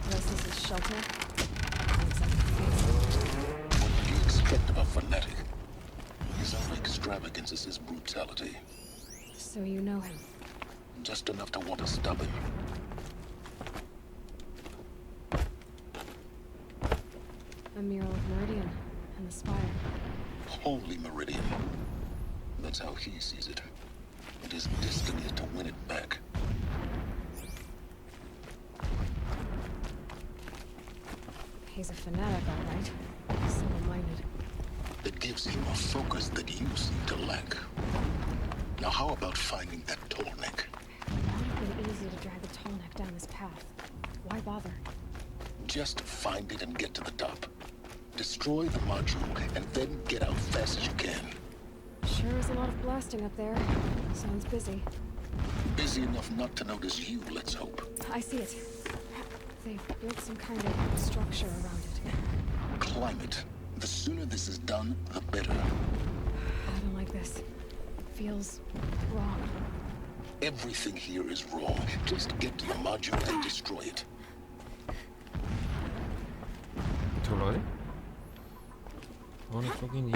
S5: This is his shelter. Looks like a face.
S11: What do you expect of a fanatic? His only extravagance is his brutality.
S5: So you know him.
S11: Just enough to want to stop him.
S5: A mural of Meridian and the spire.
S11: Holy Meridian. That's how he sees it. And his destiny is to win it back.
S5: He's a fanatic, all right. Single-minded.
S11: It gives him a focus that you seem to lack. Now how about finding that tall neck?
S5: It would have been easy to drag the tall neck down this path. Why bother?
S11: Just find it and get to the top. Destroy the module and then get out fast as you can.
S5: Sure is a lot of blasting up there. Sounds busy.
S11: Busy enough not to notice you, let's hope.
S5: I see it. They've built some kind of structure around it.
S11: Climb it. The sooner this is done, the better.
S5: I don't like this. It feels wrong.
S11: Everything here is wrong. Just get to the module and destroy it.
S13: 올라가지? 어느 쪽이니?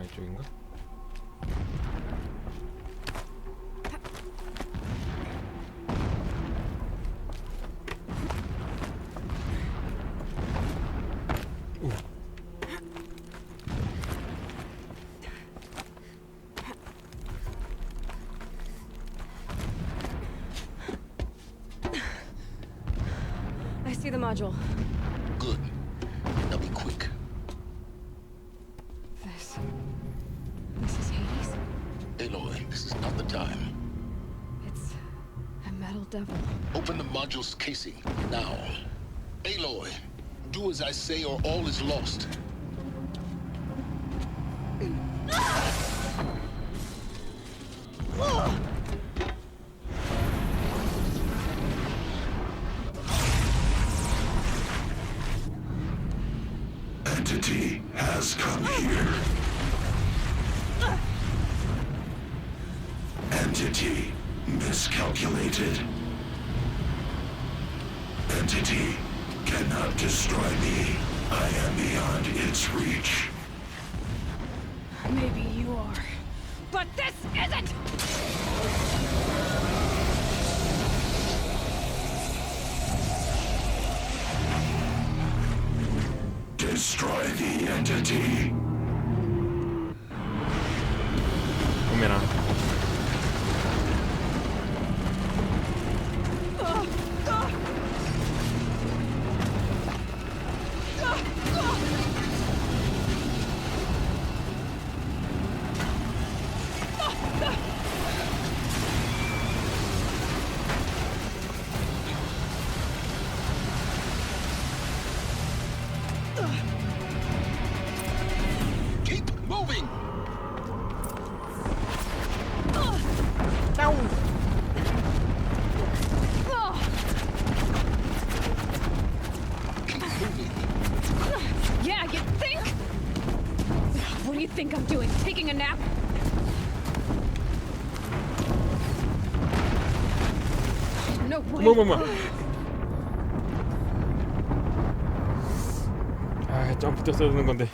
S13: 이쪽인가?
S5: I see the module.
S11: Good. Now be quick.
S5: This is Hades?
S11: Aloy, this is not the time.
S5: It's a metal devil.
S11: Open the module's casing, now. Aloy, do as I say or all is lost.
S2: Entity has come here. Entity miscalculated. Entity cannot destroy me. I am beyond its reach.
S5: Maybe you are. But this isn't!
S2: Destroy the entity.
S13: 오메라.
S11: Keep moving! Keep moving.
S5: Yeah, you think? What do you think I'm doing? Taking a nap? No way.
S13: 뭐뭐뭐. 아, 점프 뛰었어야 되는 건데.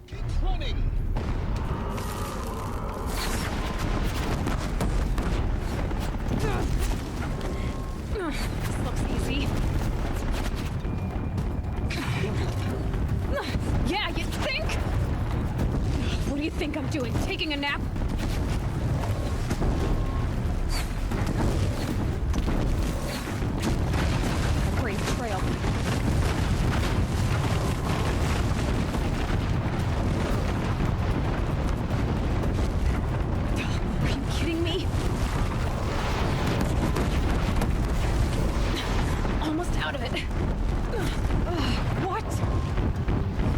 S11: Keep running!
S5: This looks easy. Yeah, you think? What do you think I'm doing? Taking a nap? A great trail. Are you kidding me? Almost out of it. What?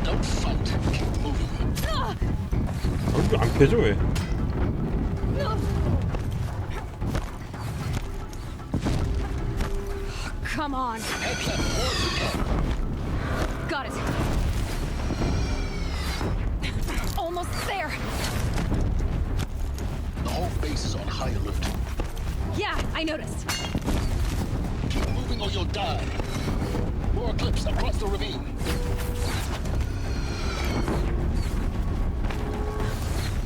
S11: Don't fight. Keep moving.
S13: 이거 안 펴져 왜?
S5: Come on. Got it. Almost there.
S11: The whole base is on high alert.
S5: Yeah, I noticed.
S11: Keep moving or you'll die. More clips across the ravine.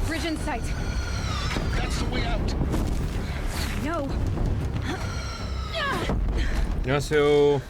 S5: Bridge in sight.
S11: That's the way out.
S5: No.
S13: 안녕하세요.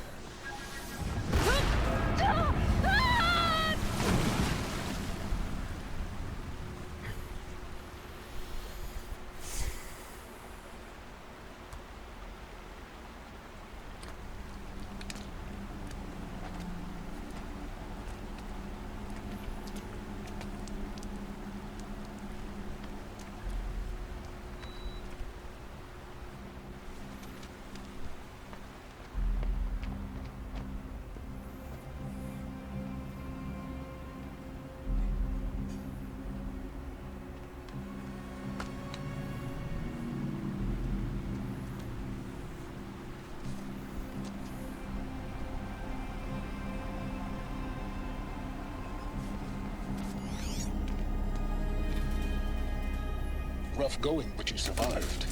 S11: Rough going, but you survived.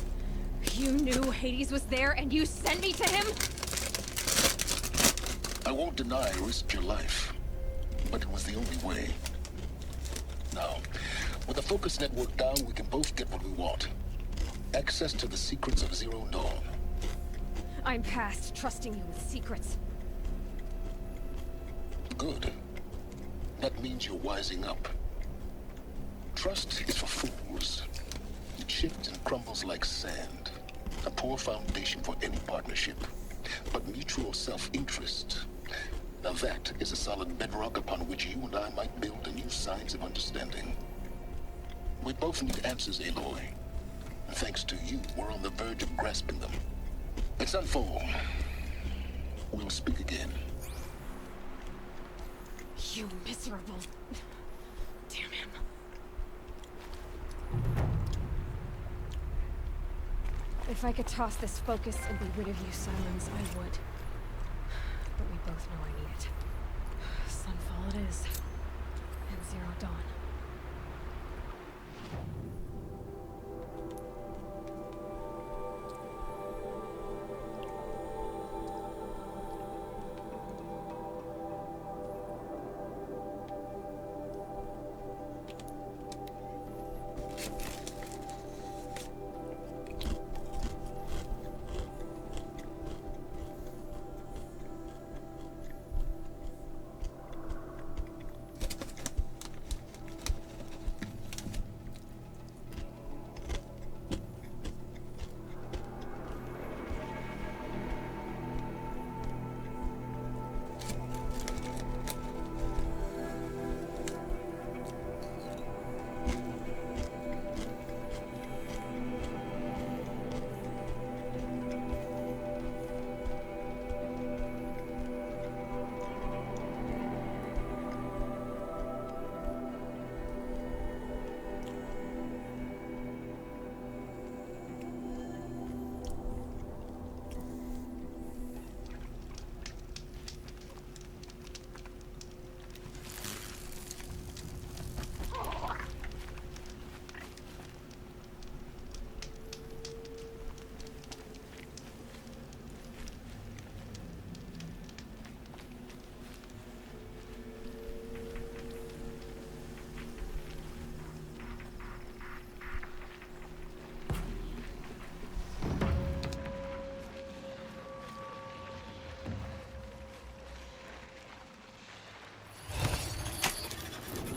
S5: You knew Hades was there and you sent me to him?
S11: I won't deny I risked your life, but it was the only way. Now, with the focus network down, we can both get what we want. Access to the secrets of Zero Dawn.
S5: I'm past trusting you with secrets.
S11: Good. That means you're wising up. Trust is for fools. It shifts and crumbles like sand. A poor foundation for any partnership. But mutual self-interest. Now that is a solid bedrock upon which you and I might build a new science of understanding. We both need answers, Aloy. And thanks to you, we're on the verge of grasping them. Let's unfold. We'll speak again.
S5: You miserable... Damn him. If I could toss this focus and be rid of you, Silence, I would. But we both know I need it. Sunfall it is. And Zero Dawn.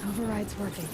S5: Override's working.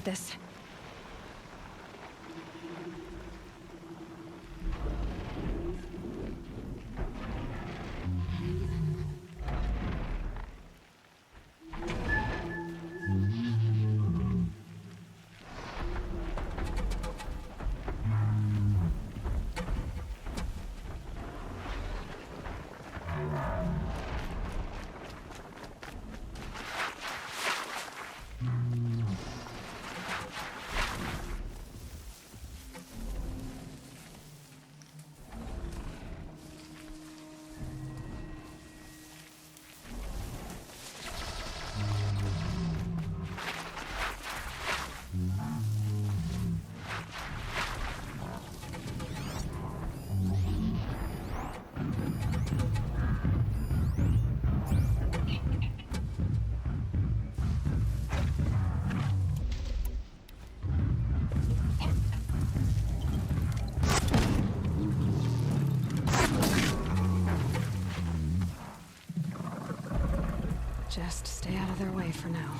S5: need this. Just stay out of their way for now.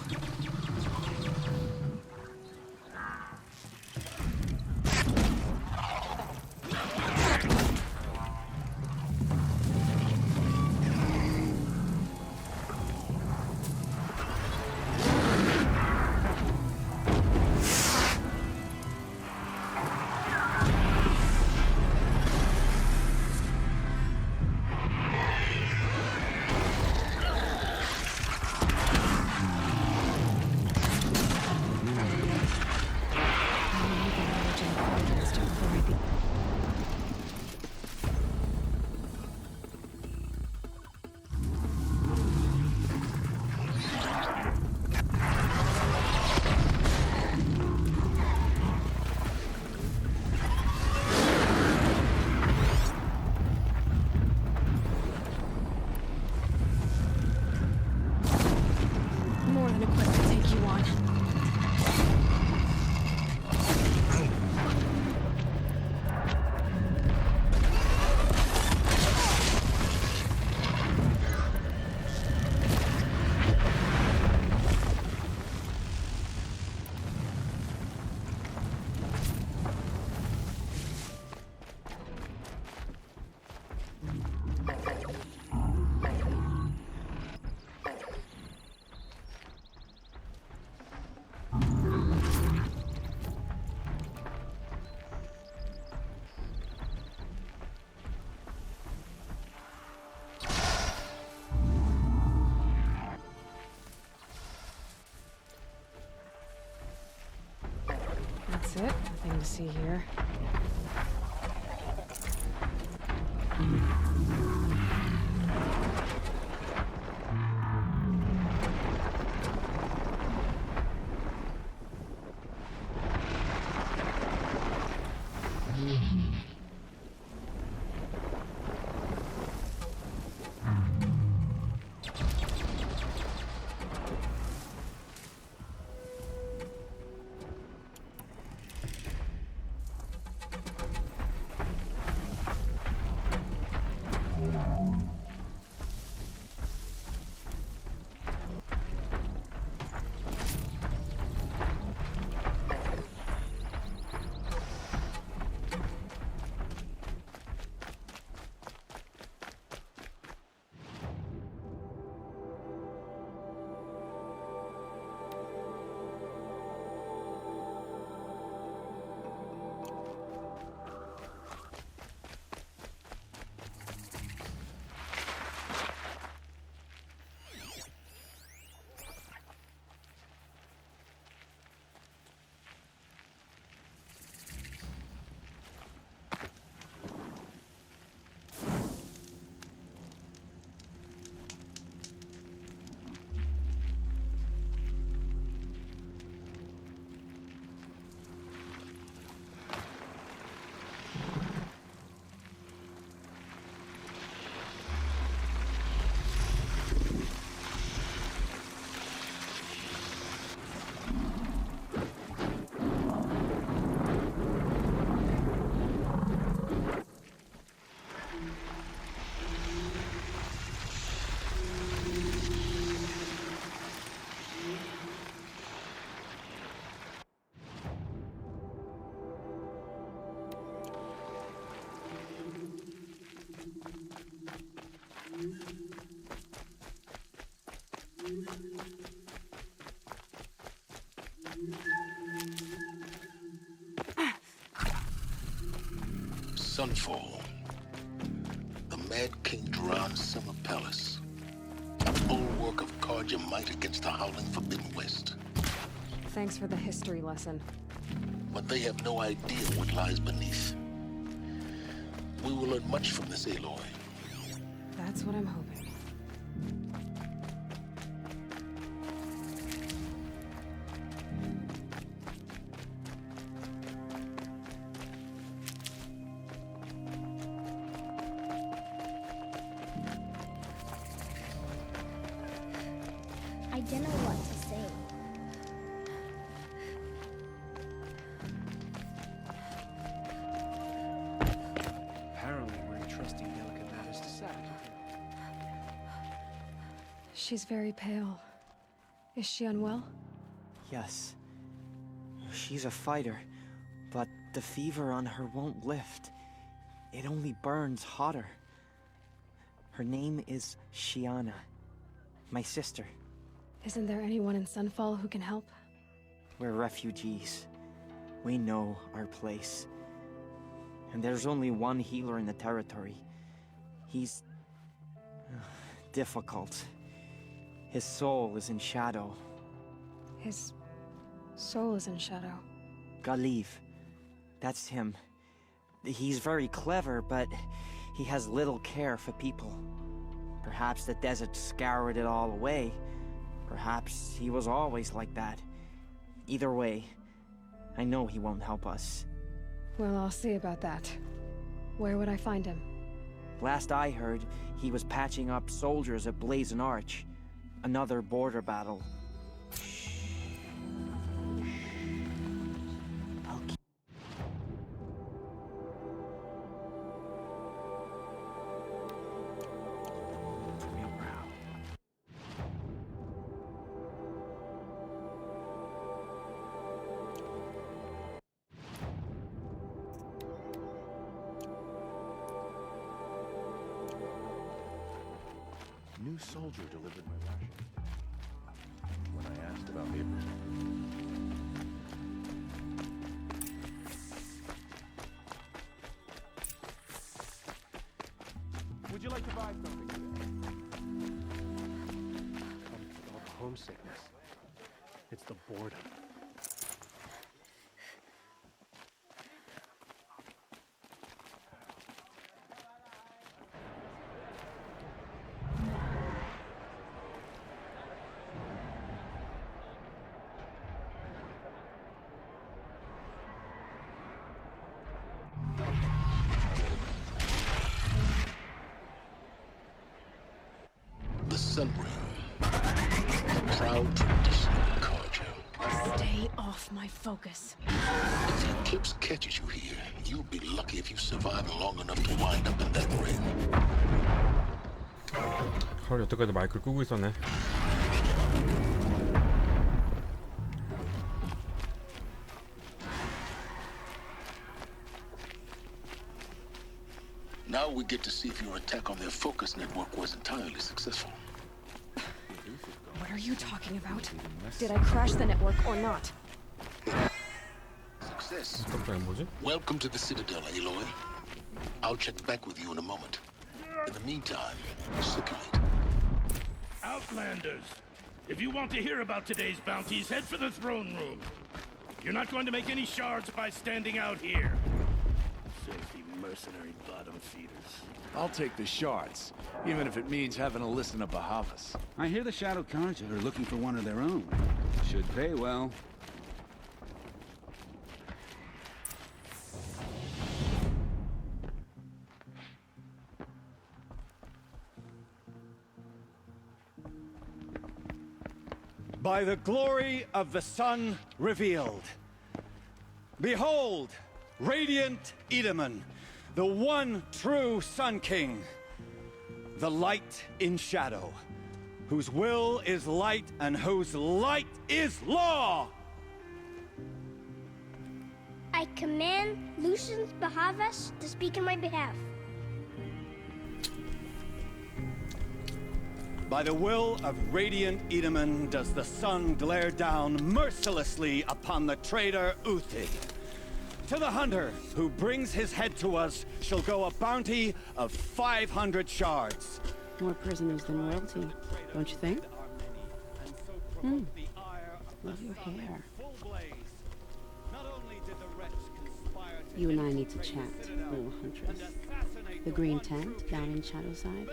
S5: More than equipped to take you on. That's it. Nothing to see here.
S11: Sunfall. The Mad King Duran's summer palace. A bulwark of Carja might against the howling Forbidden West.
S5: Thanks for the history lesson.
S11: But they have no idea what lies beneath. We will learn much from this Aloy.
S5: That's what I'm hoping.
S14: I don't know what to say.
S9: Apparently we're entrusting delicate matters to Saturn.
S5: She's very pale. Is she unwell?
S15: Yes. She's a fighter, but the fever on her won't lift. It only burns hotter. Her name is Shiana, my sister.
S5: Isn't there anyone in Sunfall who can help?
S15: We're refugees. We know our place. And there's only one healer in the territory. He's difficult. His soul is in shadow.
S5: His soul is in shadow.
S15: Galiv. That's him. He's very clever, but he has little care for people. Perhaps the desert scoured it all away. Perhaps he was always like that. Either way, I know he won't help us.
S5: Well, I'll see about that. Where would I find him?
S15: Last I heard, he was patching up soldiers at Blazon Arch. Another border battle.
S16: New soldier delivered my ration. When I asked about the... Would you like to buy something today?
S9: Comes with all the homesickness. It's the boredom.
S11: The Sunring. A proud tradition of Carja.
S5: Stay off my focus.
S11: If the eclipse catches you here, you'll be lucky if you survive long enough to wind up in that ring.
S13: 헐, 여태까지 마이크를 끄고 있었네.
S11: Now we get to see if your attack on their focus network was entirely successful.
S5: What are you talking about? Did I crash the network or not?
S11: Success.
S13: 뭐지?
S11: Welcome to the Citadel, Aloy. I'll check back with you in a moment. In the meantime, circulate.
S17: Outlanders, if you want to hear about today's bounties, head for the throne room. You're not going to make any shards by standing out here. Filthy mercenary bottom feeders.
S18: I'll take the shards, even if it means having to listen to Bahavas.
S19: I hear the Shadow Carja are looking for one of their own. Should pay well.
S20: By the glory of the sun revealed. Behold, radiant Edaman, the one true Sun King, the light in shadow, whose will is light and whose light is law!
S14: I command Lucius Bahavas to speak in my behalf.
S20: By the will of radiant Edaman does the sun glare down mercilessly upon the traitor Uthi. To the hunter who brings his head to us shall go a bounty of 500 shards.
S12: More prisoners than royalty, don't you think? Love your hair. You and I need to chat, little huntress. The green tent down in Shadowside.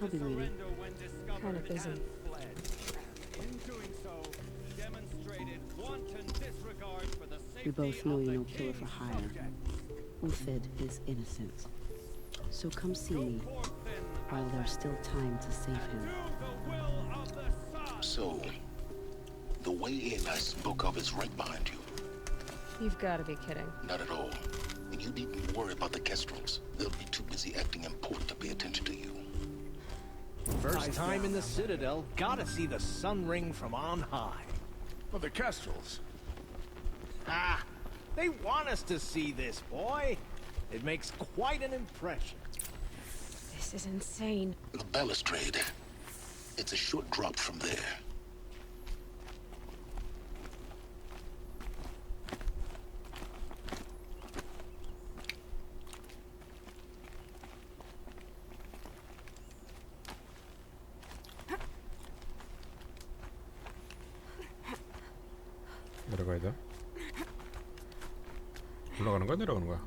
S12: I'll be waiting.
S5: Kind of busy.
S12: We both know you're no killer for hire. Ufid is innocent. So come see me while there's still time to save him.
S11: So, the way in I spoke of is right behind you.
S5: You've got to be kidding.
S11: Not at all. And you needn't worry about the Kestrels. They'll be too busy acting important to pay attention to you.
S21: First time in the Citadel, gotta see the sun ring from on high.
S18: Well, the Kestrels.
S21: Ah, they want us to see this, boy. It makes quite an impression.
S5: This is insane.
S11: The balustrade. It's a short drop from there.
S13: 내려가야 돼? 올라가는 거야? 내려가는 거야?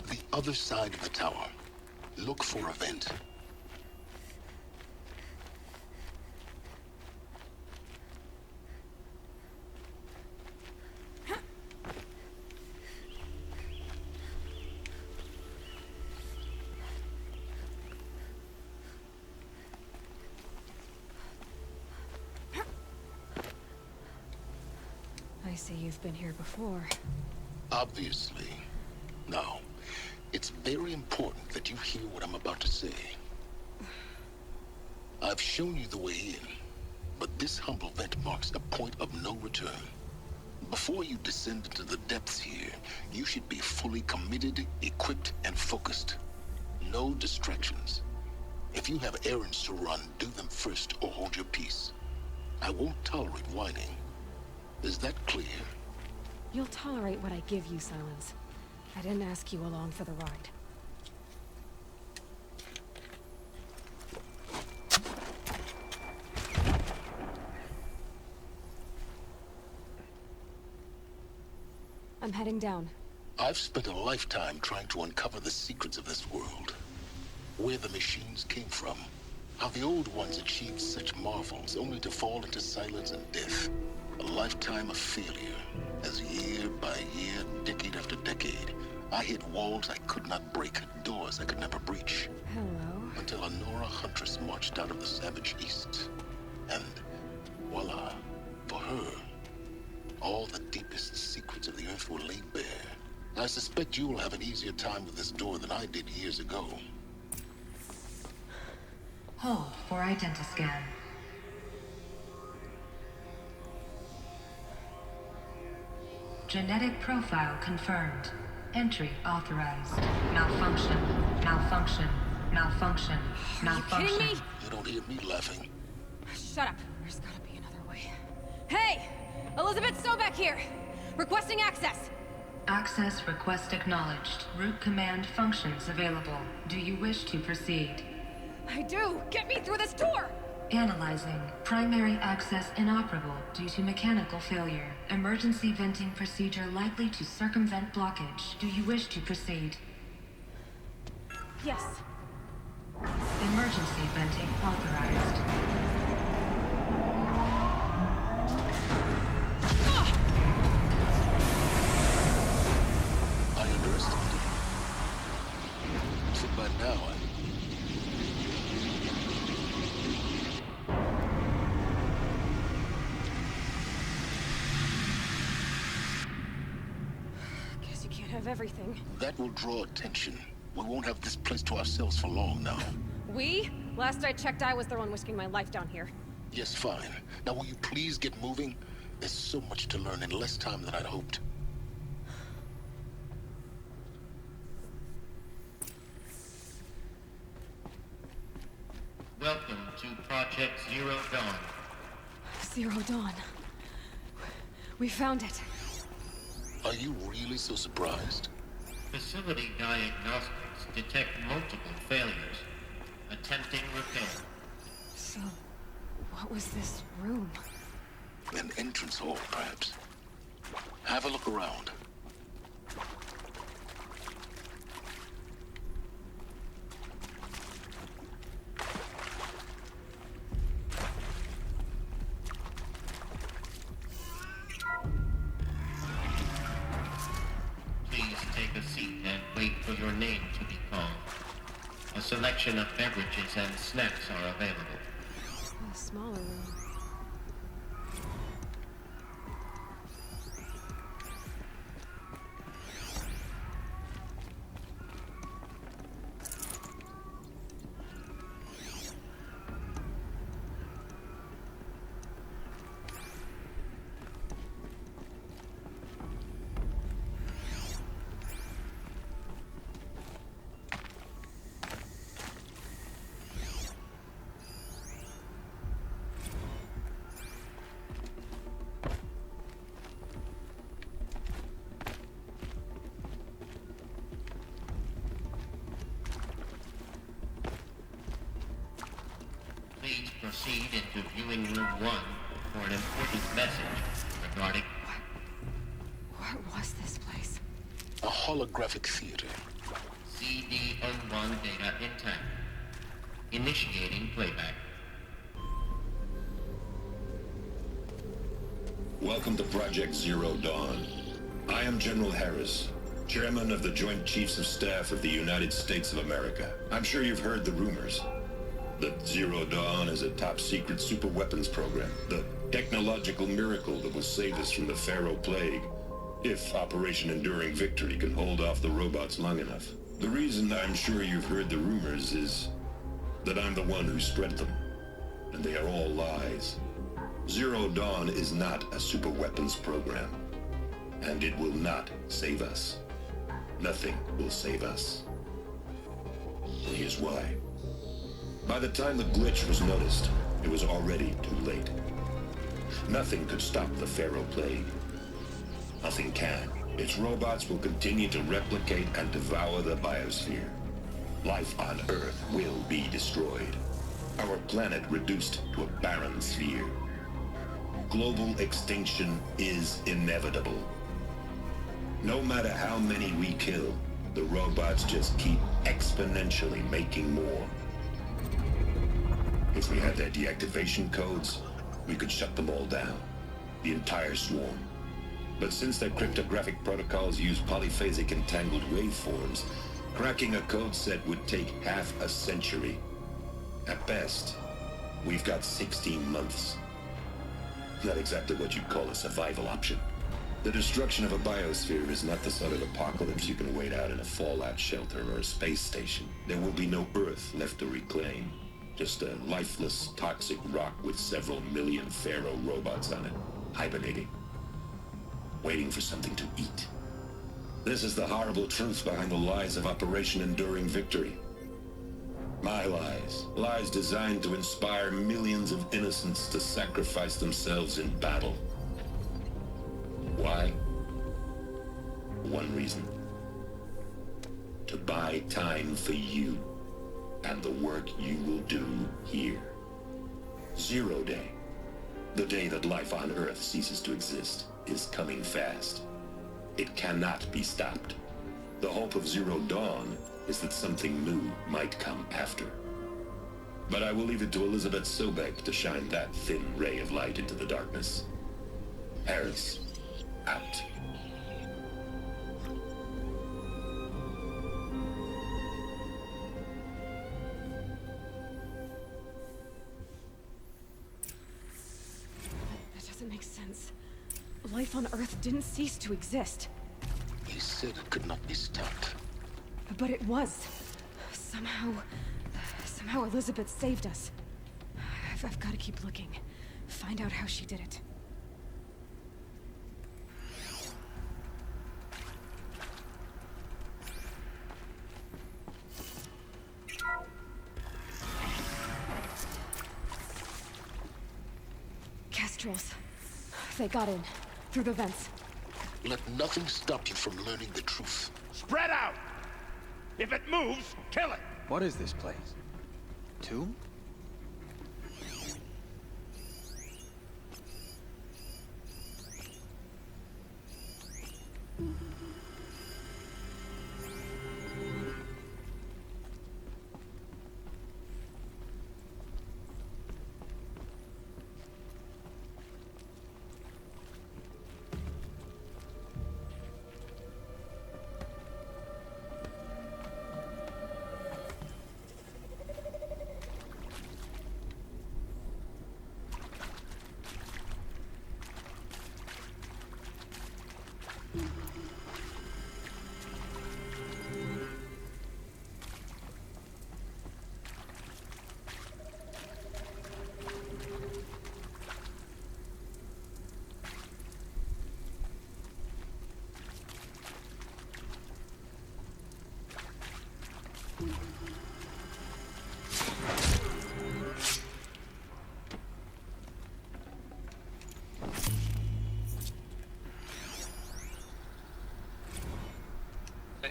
S11: The other side of the tower. Look for a vent.
S5: I see you've been here before.
S11: Obviously. Now, it's very important that you hear what I'm about to say. I've shown you the way in, but this humble vent marks a point of no return. Before you descend into the depths here, you should be fully committed, equipped, and focused. No distractions. If you have errands to run, do them first or hold your peace. I won't tolerate whining. Is that clear?
S5: You'll tolerate what I give you, Silence. I didn't ask you along for the ride. I'm heading down.
S11: I've spent a lifetime trying to uncover the secrets of this world. Where the machines came from. How the old ones achieved such marvels only to fall into silence and death. A lifetime of failure, as year by year, decade after decade, I hit walls I could not break, doors I could never breach.
S5: Hello.
S11: Until a Nora huntress marched out of the savage east. And voila, for her, all the deepest secrets of the earth were laid bare. I suspect you will have an easier time with this door than I did years ago.
S22: Hold for identiscan. Genetic profile confirmed. Entry authorized. Malfunction. Malfunction. Malfunction. Malfunction.
S5: Are you kidding me?
S11: You don't hear me laughing.
S5: Shut up. There's gotta be another way. Hey! Elizabeth Sobek here! Requesting access!
S22: Access request acknowledged. Root command functions available. Do you wish to proceed?
S5: I do! Get me through this door!
S22: Analyzing. Primary access inoperable due to mechanical failure. Emergency venting procedure likely to circumvent blockage. Do you wish to proceed?
S5: Yes.
S22: Emergency venting authorized.
S11: I underestimated you. So by now,
S5: Guess you can't have everything.
S11: that will draw attention. We won't have this place to ourselves for long now.
S5: We? Last I checked, I was the one risking my life down here.
S11: Yes, fine. Now will you please get moving? There's so much to learn in less time than I'd hoped.
S1: Welcome to Project Zero Dawn.
S5: Zero Dawn. We found it.
S11: Are you really so surprised?
S1: Facility diagnostics detect multiple failures. Attempting repair.
S5: So, what was this room?
S11: An entrance hall, perhaps. Have a look around.
S1: Please take a seat and wait for your name to be called. A selection of beverages and snacks are available.
S5: A smaller room.
S1: Please proceed into viewing room 1 for an important message regarding...
S5: What was this place?
S11: A holographic theater.
S1: CD01 data intact. Initiating playback.
S7: Welcome to Project Zero Dawn. I am General Harris, Chairman of the Joint Chiefs of Staff of the United States of America. I'm sure you've heard the rumors that Zero Dawn is a top-secret superweapons program, the technological miracle that will save us from the Pharaoh Plague, if Operation Enduring Victory can hold off the robots long enough. The reason I'm sure you've heard the rumors is that I'm the one who spread them, and they are all lies. Zero Dawn is not a superweapons program, and it will not save us. Nothing will save us. And here's why. By the time the glitch was noticed, it was already too late. Nothing could stop the Pharaoh Plague. Nothing can. Its robots will continue to replicate and devour the biosphere. Life on Earth will be destroyed. Our planet reduced to a barren sphere. Global extinction is inevitable. No matter how many we kill, the robots just keep exponentially making more. If we had their deactivation codes, we could shut them all down. The entire swarm. But since their cryptographic protocols use polyphasic entangled waveforms, cracking a code set would take half a century. At best, we've got 16 months. Not exactly what you'd call a survival option. The destruction of a biosphere is not the sort of apocalypse you can wait out in a fallout shelter or a space station. There will be no Earth left to reclaim. Just a lifeless, toxic rock with several million Pharaoh robots on it, hibernating, waiting for something to eat. This is the horrible truth behind the lies of Operation Enduring Victory. My lies. Lies designed to inspire millions of innocents to sacrifice themselves in battle. Why? One reason. To buy time for you and the work you will do here. Zero Day, the day that life on Earth ceases to exist, is coming fast. It cannot be stopped. The hope of Zero Dawn is that something new might come after. But I will leave it to Elizabeth Sobek to shine that thin ray of light into the darkness. Harris, out.
S5: That doesn't make sense. Life on Earth didn't cease to exist.
S11: You said it could not be stopped.
S5: But it was. Somehow Elizabeth saved us. I've got to keep looking. Find out how she did it. Kestrels. They got in. Through the vents.
S11: Let nothing stop you from learning the truth.
S17: Spread out! If it moves, kill it!
S9: What is this place? Tomb?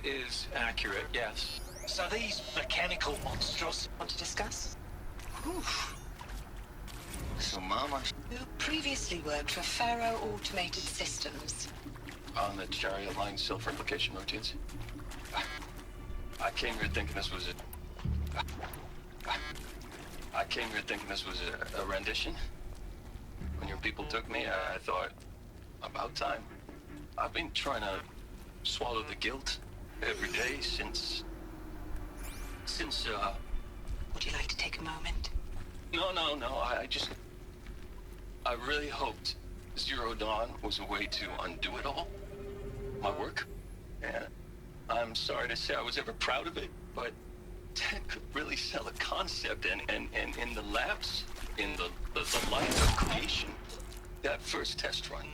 S8: Is accurate, yes.
S10: So these mechanical monsters want to discuss?
S4: Oof. So, Mama... You previously worked for Faro Automated Systems.
S8: On the chariot line self-replication routines. I came here thinking this was a rendition. When your people took me, I thought, about time. I've been trying to swallow the guilt every day since,
S4: Would you like to take a moment?
S8: No, I really hoped Zero Dawn was a way to undo it all. My work. And I'm sorry to say I was ever proud of it, but Ted could really sell a concept, and in the labs, in the light of creation, that first test run,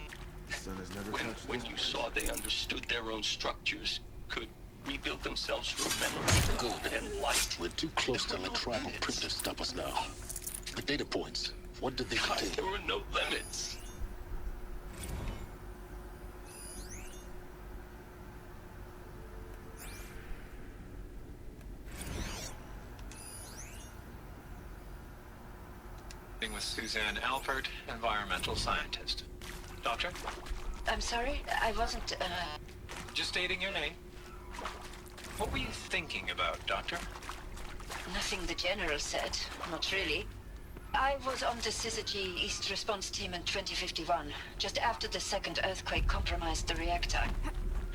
S8: when you saw they understood their own structures, could rebuild themselves from memory, good and light.
S11: We're too close to electronic print to stop us now. The data points, what did they contain?
S8: There were no limits.
S6: With Suzanne Alpert, environmental scientist. Doctor?
S4: I'm sorry, I wasn't,
S6: Just stating your name. What were you thinking about, Doctor?
S4: Nothing the General said. Not really. I was on the Syzygy East Response Team in 2051, just after the second earthquake compromised the reactor.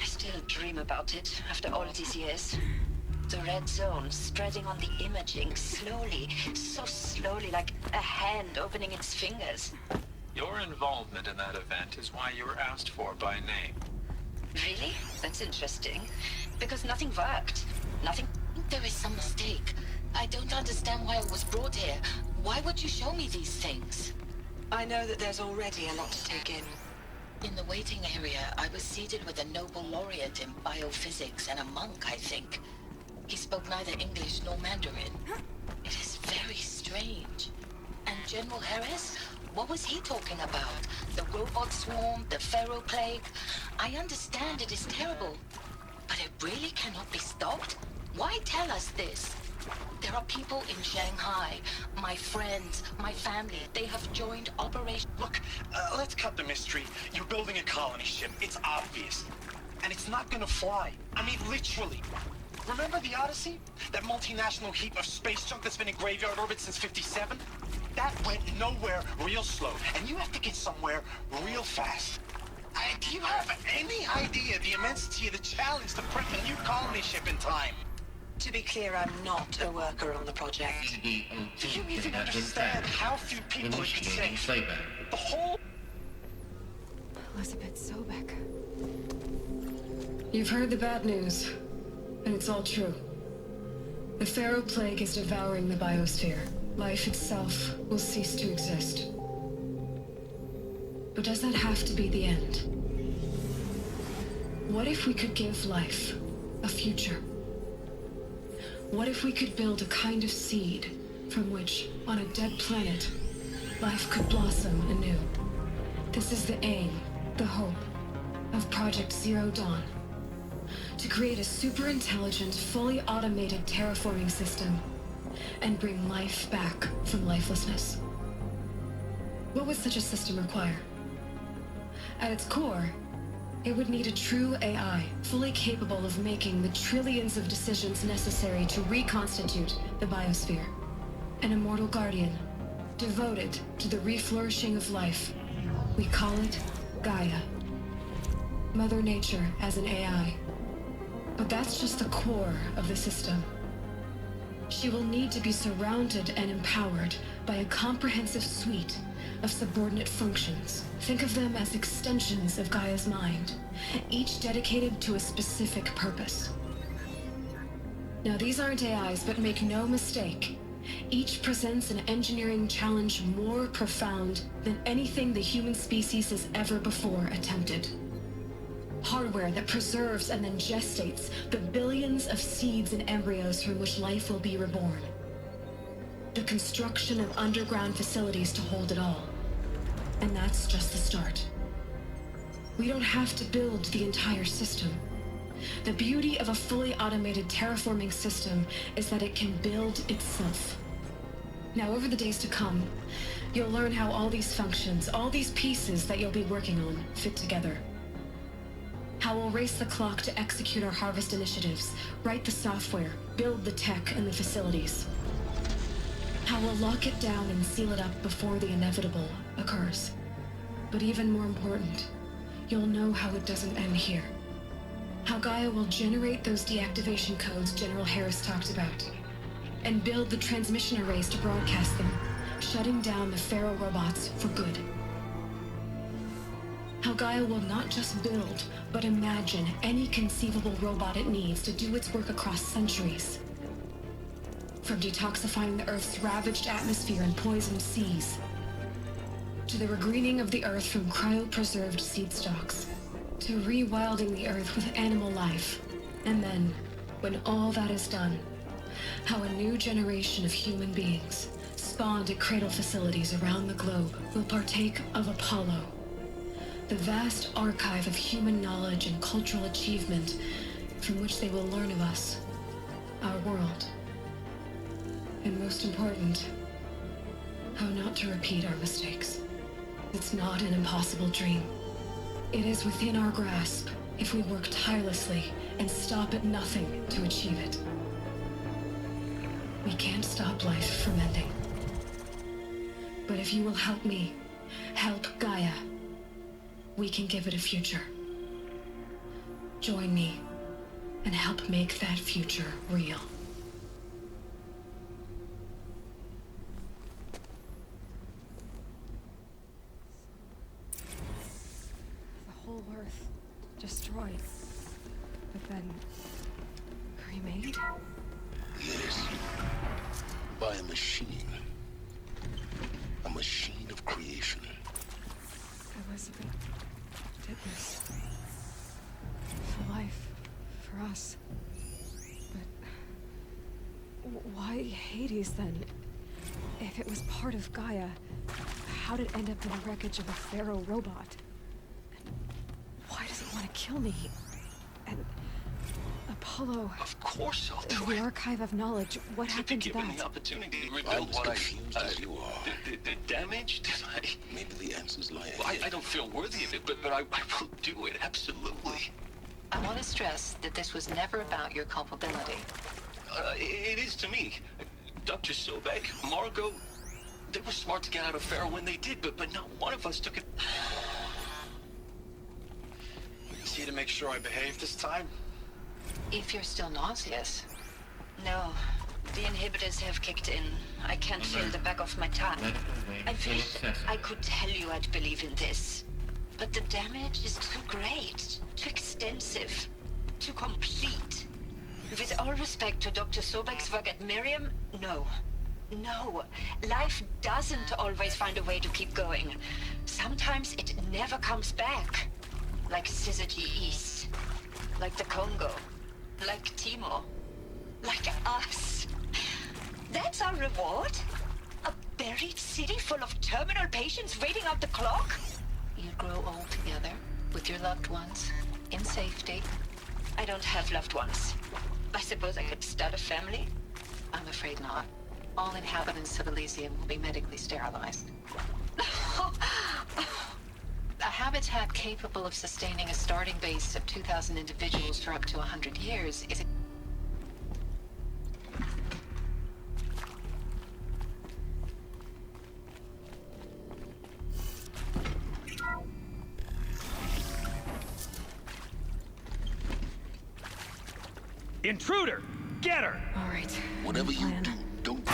S4: I still dream about it, after all these years. The red zone spreading on the imaging, slowly, so slowly, like a hand opening its fingers.
S6: Your involvement in that event is why you were asked for by name.
S4: Really? That's interesting. Because nothing worked. Nothing.
S23: There is some mistake. I don't understand why I was brought here. Why would you show me these things?
S4: I know that there's already a lot to take in.
S23: In the waiting area, I was seated with a Nobel laureate in biophysics and a monk, I think. He spoke neither English nor Mandarin. It is very strange. And General Harris? What was he talking about? The robot swarm, the Pharaoh plague? I understand it is terrible. But it really cannot be stopped? Why tell us this? There are people in Shanghai, my friends, my family. They have joined Operation...
S10: Look, let's cut the mystery. You're building a colony ship. It's obvious. And it's not gonna fly. I mean, literally. Remember the Odyssey? That multinational heap of space junk that's been in graveyard orbit since '57? That went nowhere real slow. And you have to get somewhere real fast. Do you have any idea the immensity of the challenge to prep a new colony ship in time?
S4: To be clear, I'm not a worker on the project.
S10: Do you even understand how few people would be safe? The whole...
S5: Elizabeth Sobek.
S24: You've heard the bad news, and it's all true. The Pharaoh plague is devouring the biosphere. Life itself will cease to exist. But does that have to be the end? What if we could give life a future? What if we could build a kind of seed from which, on a dead planet, life could blossom anew? This is the aim, the hope, of Project Zero Dawn. To create a super-intelligent, fully automated terraforming system and bring life back from lifelessness. What would such a system require? At its core, it would need a true AI, fully capable of making the trillions of decisions necessary to reconstitute the biosphere. An immortal guardian, devoted to the reflourishing of life. We call it Gaia. Mother Nature as an AI. But that's just the core of the system. She will need to be surrounded and empowered by a comprehensive suite of subordinate functions. Think of them as extensions of Gaia's mind, each dedicated to a specific purpose. Now, these aren't AIs, but make no mistake, each presents an engineering challenge more profound than anything the human species has ever before attempted. Hardware that preserves and then gestates the billions of seeds and embryos from which life will be reborn. The construction of underground facilities to hold it all. And that's just the start. We don't have to build the entire system. The beauty of a fully automated terraforming system is that it can build itself. Now, over the days to come, you'll learn how all these functions, all these pieces that you'll be working on, fit together. How we'll race the clock to execute our harvest initiatives, write the software, build the tech and the facilities. How we'll lock it down and seal it up before the inevitable occurs. But even more important, you'll know how it doesn't end here. How Gaia will generate those deactivation codes General Harris talked about, and build the transmission arrays to broadcast them, shutting down the Pharaoh robots for good. How Gaia will not just build, but imagine any conceivable robot it needs to do its work across centuries. From detoxifying the Earth's ravaged atmosphere and poisoned seas, to the regreening of the Earth from cryopreserved seed stalks, to rewilding the Earth with animal life. And then, when all that is done, how a new generation of human beings, spawned at cradle facilities around the globe, will partake of Apollo, the vast archive of human knowledge and cultural achievement from which they will learn of us, our world. And most important, how not to repeat our mistakes. It's not an impossible dream. It is within our grasp if we work tirelessly and stop at nothing to achieve it. We can't stop life from ending. But if you will help me, help Gaia, we can give it a future. Join me and help make that future real.
S5: The whole Earth destroyed, but then remade?
S11: Yes. By a machine. A machine of creation.
S5: Elizabeth did this. For life. For us. But why Hades then? If it was part of Gaia, how did it end up in the wreckage of a Pharaoh robot? And why does it want to kill me? And Apollo...
S10: Of course I'll do
S5: the archive of knowledge. What happened to
S10: given
S5: that?
S10: the opportunity to rebuild what
S11: as you are.
S10: The damage? Did I?
S11: Maybe the answers lie
S10: Well,
S11: ahead.
S10: I don't feel worthy of it, but I will do it, absolutely.
S4: I want to stress that this was never about your culpability.
S10: It is to me. Dr. Sobek, Margot, they were smart to get out of Pharaoh when they did, but not one of us took it.
S21: Is he to make sure I behave this time?
S4: If you're still nauseous. No, the inhibitors have kicked in. I can't feel the back of my tongue. I wish I could tell you I'd believe in this. But the damage is too great, too extensive, too complete. With all respect to Dr. Sobek's work at Miriam, no. No. Life doesn't always find a way to keep going. sometimes it never comes back. Like Syzygy East. Like the Congo. Like Timor. Like us. That's our reward? A buried city full of terminal patients waiting out the clock?
S23: You grow old together, with your loved ones, in safety.
S4: I don't have loved ones. I suppose I could start a family?
S23: I'm afraid not. All inhabitants of Elysium will be medically sterilized. A habitat capable of sustaining a starting base of 2,000 individuals for up to 100 years is...
S17: Intruder! Get her!
S5: All right.
S11: Whatever you do, don't...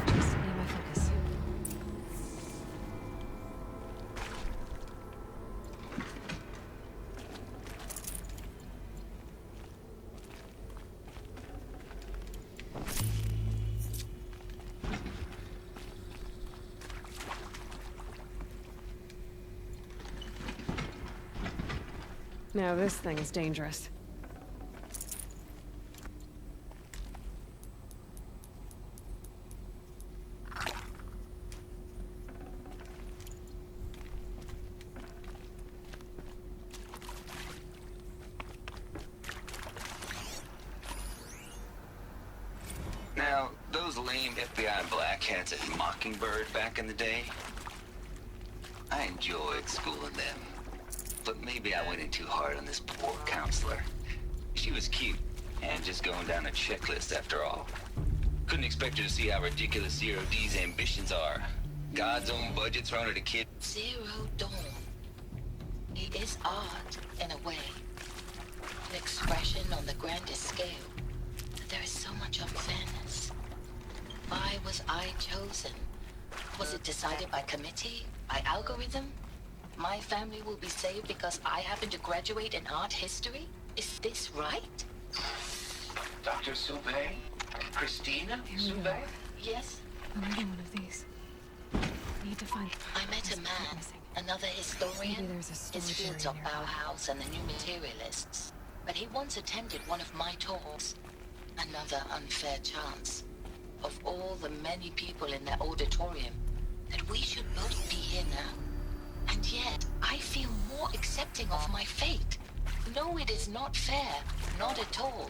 S5: Just need my focus. Now this thing is dangerous.
S2: Now, those lame FBI black hats at Mockingbird back in the day, I enjoyed schooling them. But maybe I went in too hard on this poor counselor. She was cute, and just going down a checklist after all. Couldn't expect her to see how ridiculous Zero D's ambitions are. God's own budget thrown at a kid.
S23: Zero Dawn. It is art, in a way. An expression on the grandest scale. But there is so much unfairness. Why was I chosen? Was it decided by committee? By algorithm? My family will be saved because I happen to graduate in art history? Is this right?
S2: Dr. Sauvé? Christina Sauvé?
S23: Yes?
S5: Another one of these. I need to find...
S23: I met a man, another historian.
S5: Maybe there's a storage
S23: His fields
S5: area
S23: are
S5: nearby.
S23: Bauhaus and the New Materialists. But he once attended one of my talks. Another unfair chance. Of all the many people in that auditorium, that we should both be here now. And yet, I feel more accepting of my fate. No, it is not fair. Not at all.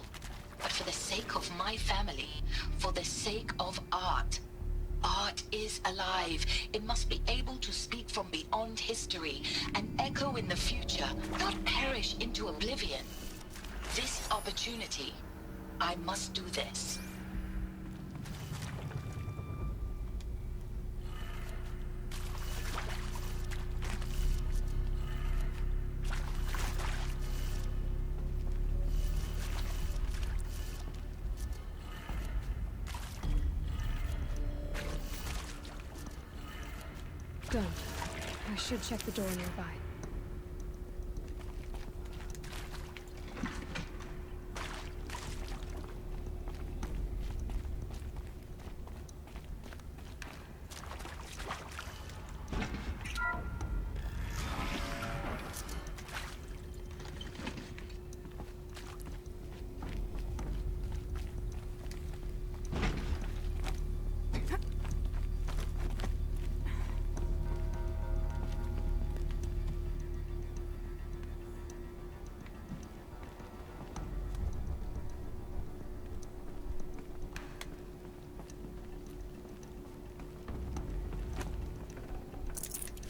S23: But for the sake of my family, for the sake of art. Art is alive. It must be able to speak from beyond history and echo in the future, not perish into oblivion. This opportunity, I must do this.
S5: Done. I should check the door nearby.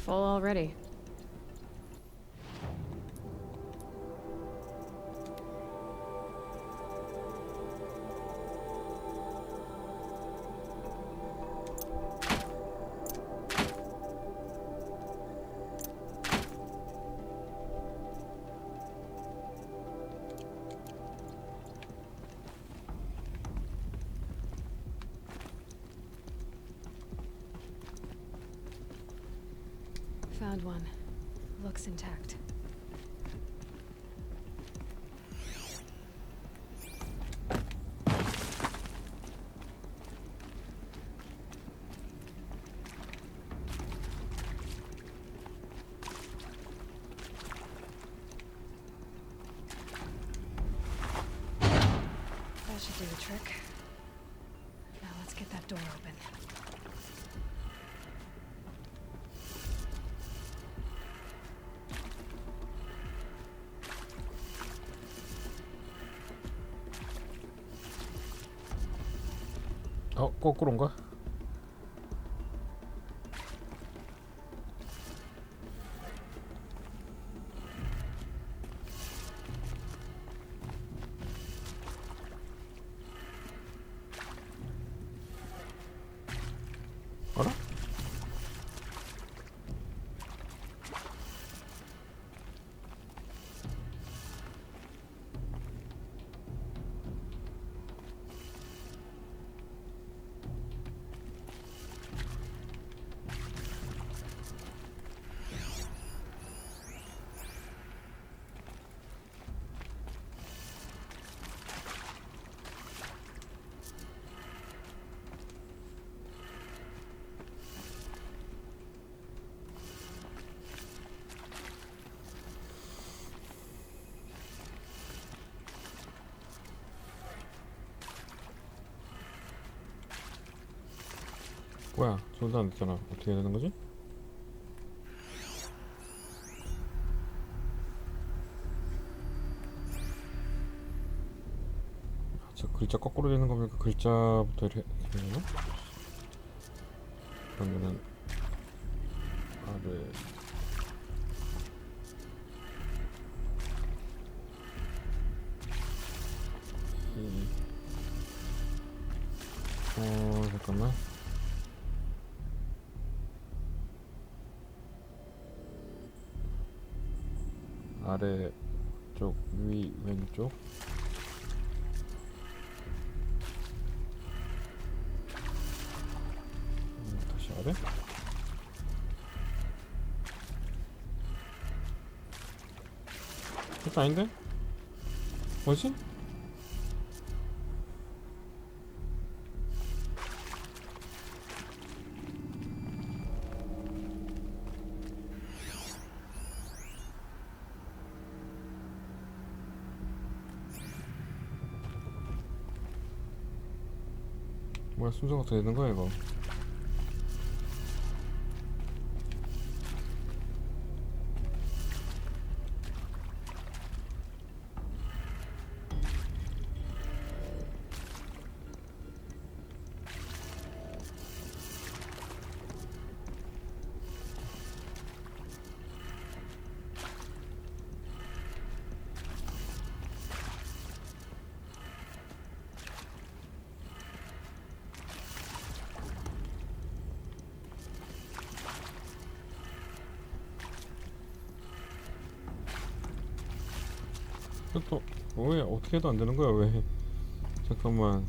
S5: Full already. Found one. Looks intact. That should do the trick. Now let's get that door open.
S13: 거꾸로인가? 어라? 뭐야, 손도 안 됐잖아. 어떻게 해야 되는 거지? 저 글자 거꾸로 되는 거니까 글자부터 이렇게 되나? 그러면은 아래 잠깐만. 아래쪽, 위, 왼쪽. 다시 아래. 이거 아닌데? 뭐지? 뭐야, 순서가 어떻게 되는 거야 이거? 또 왜 어떻게 해도 안 되는 거야 왜? 잠깐만.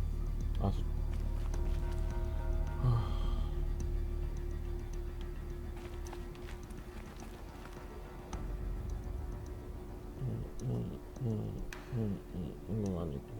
S13: 아, 이건 아니고.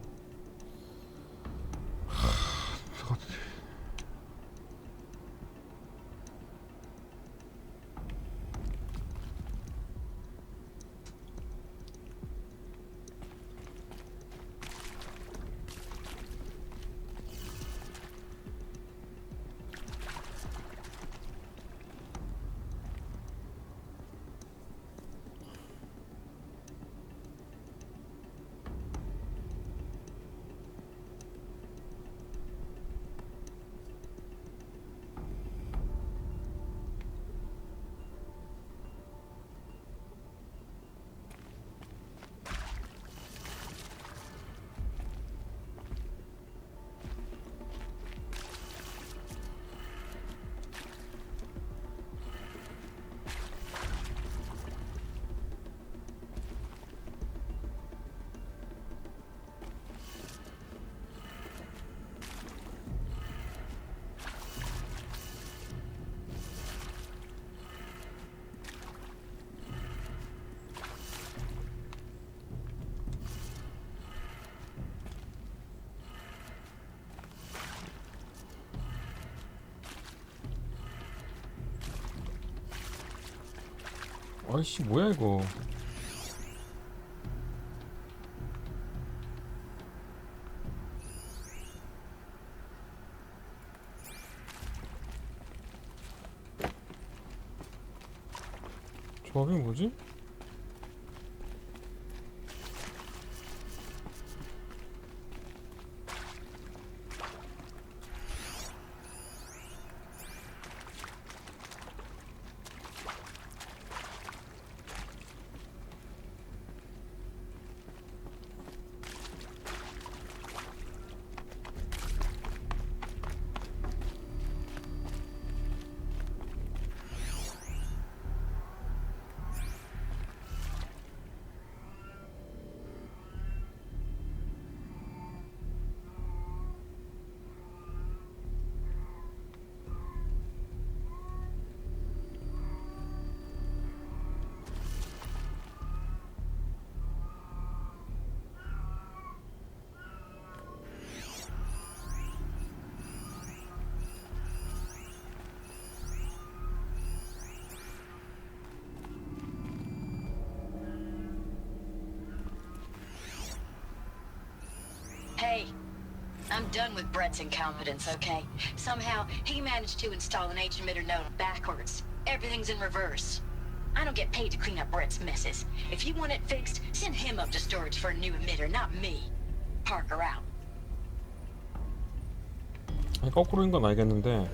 S13: 아이씨 뭐야 이거. 조합이 뭐지?
S4: Hey, I'm done with Brett's incompetence, okay? Somehow, he managed to install an H-emitter node backwards. Everything's in reverse. I don't get paid to clean up Brett's messes. If you want it fixed, send him up to storage for a new emitter, not me. Parker out.
S13: 아니 거꾸로인 건 알겠는데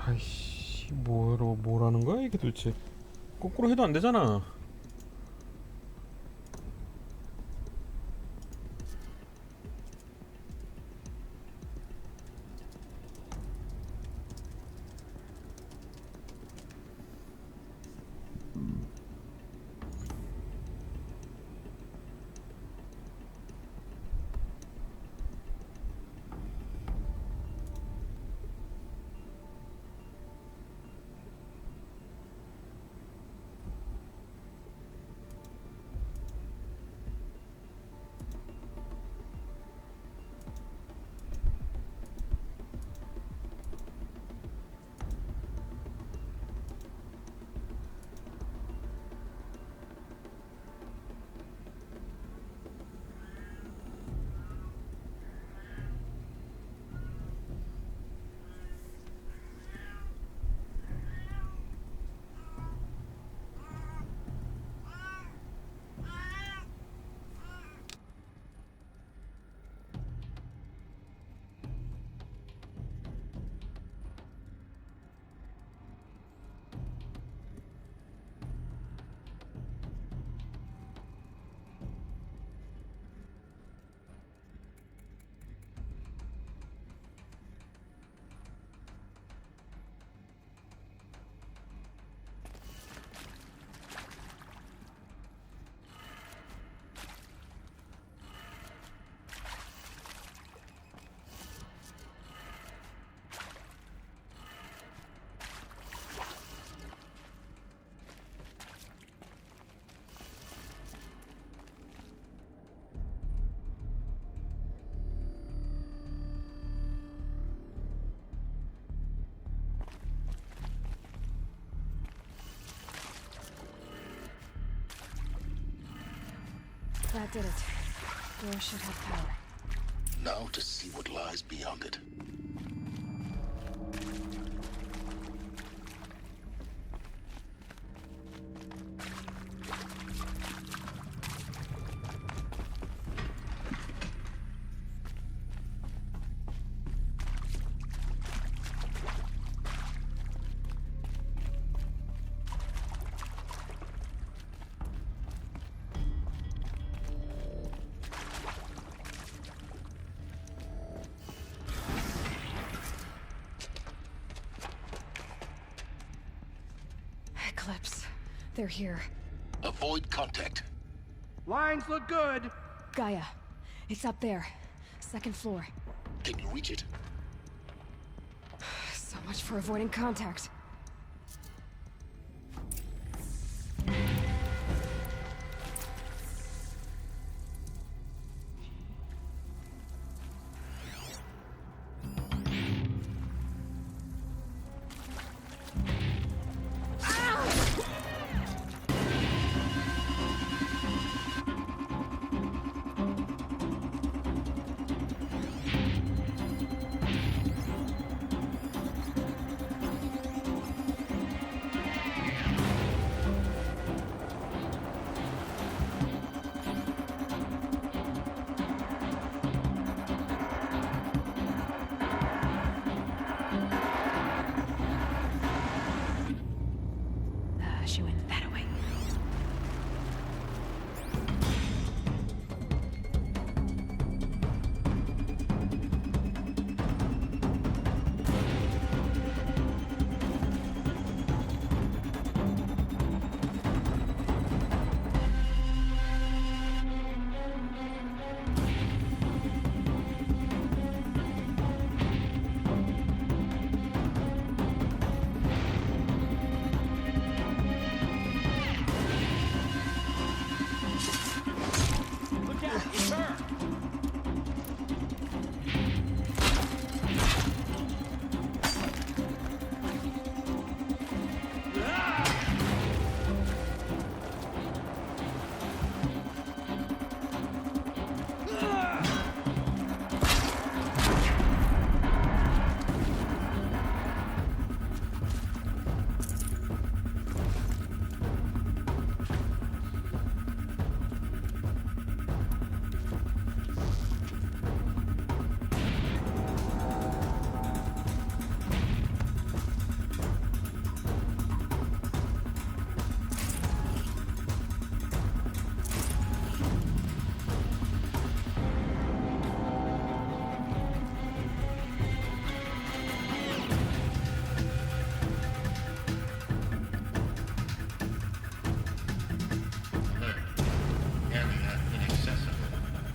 S13: 아이씨 뭐라는 거야 이게 도대체. 거꾸로 해도 안 되잖아.
S5: That did it. Door should have power.
S11: Now to see what lies beyond it.
S5: they're here.
S7: Avoid contact.
S21: Lines look good.
S5: Gaia, it's up there. Second floor.
S7: Can you reach it?
S5: So much for avoiding contact. She went that way.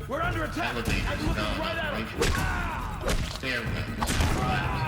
S17: We're under attack!
S1: Elevators
S17: I'm looking
S1: not
S17: right at him!
S1: operational. Stairwells collapsed.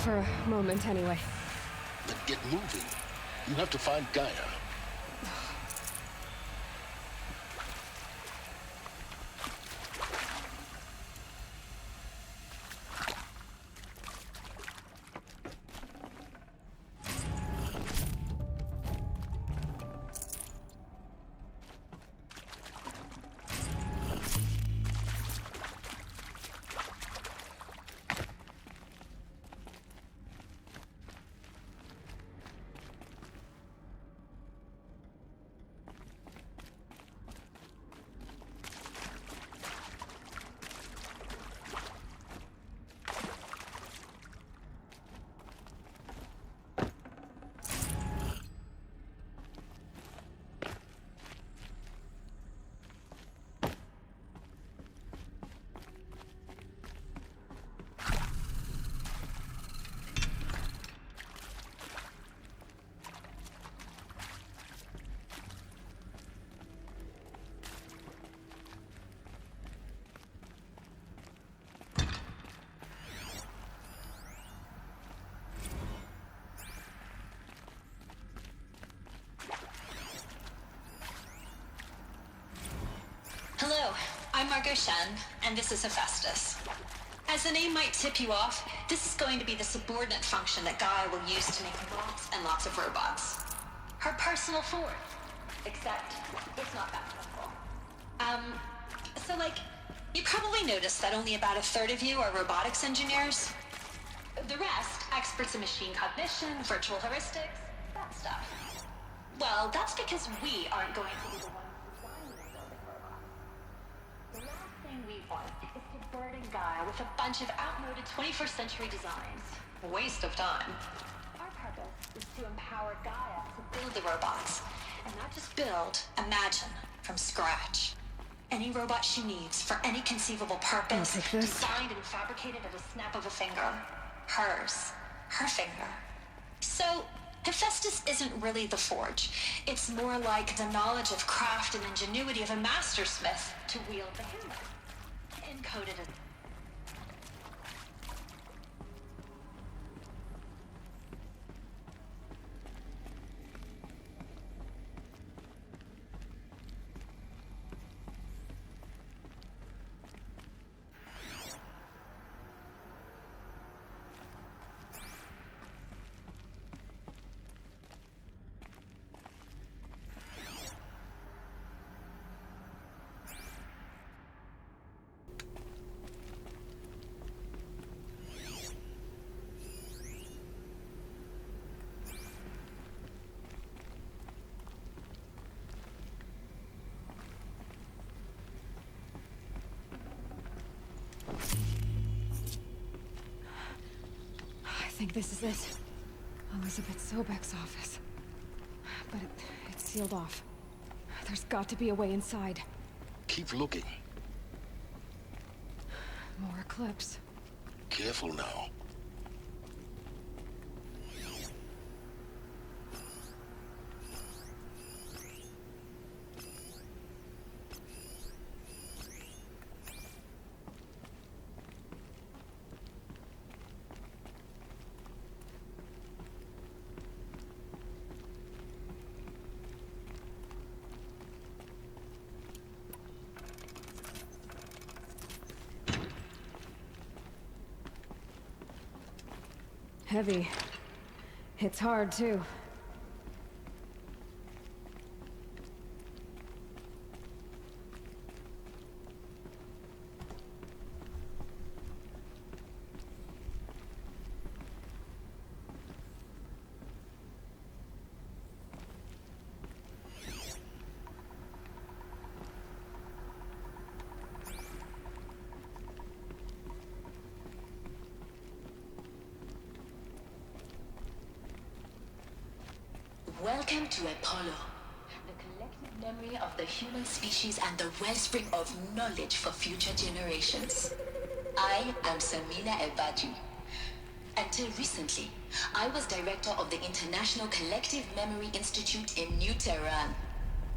S5: for a moment anyway.
S11: Then get moving. You have to find Gaia.
S3: Hello, I'm Margot Shen, and this is Hephaestus. As the name might tip you off, this is going to be the subordinate function that Gaia will use to make lots and lots of robots. Her personal Ford. Except, it's not that simple. You probably noticed that only about a third of you are robotics engineers. The rest, experts in machine cognition, virtual heuristics, that stuff. Well, that's because we aren't going to be the ones designing and building robots. The last thing we want is to burden Gaia with a bunch of outmoded 21st century designs. A waste of time. Our purpose is to empower Gaia to build the robots. And not just build, imagine, from scratch. Any robot she needs for any conceivable purpose, designed and fabricated at a snap of a finger. Hers. Her finger. So, Hephaestus isn't really the forge. It's more like the knowledge of craft and ingenuity of a mastersmith to wield the hammer. Encoded as...
S5: I think this is it. Elizabeth Sobek's office. But it's sealed off. There's got to be a way inside.
S11: Keep looking.
S5: More clips.
S11: Careful now.
S5: Heavy. Hits hard, too.
S23: Welcome to Apollo, the collective memory of the human species and the wellspring of knowledge for future generations. I am Samina Ebadi. Until recently, I was director of the International Collective Memory Institute in New Tehran.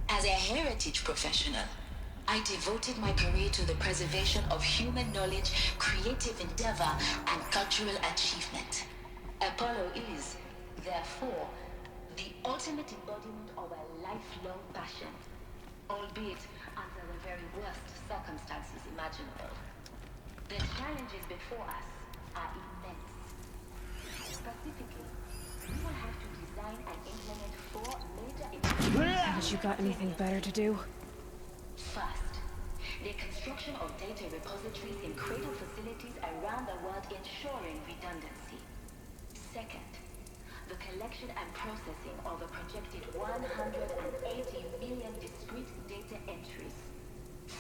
S23: As a heritage professional, I devoted my career to the preservation of human knowledge, creative endeavor, and cultural achievement.
S22: Apollo is, therefore, the ultimate embodiment of a lifelong passion, albeit under the very worst circumstances imaginable. The challenges before us are immense. Specifically, we will have to design and implement 4 major initiatives.
S5: Haven't you got anything better to do?
S22: First, the construction of data repositories in cradle facilities around the world ensuring redundancy. Second, the collection and processing of a projected 180 million discrete data entries.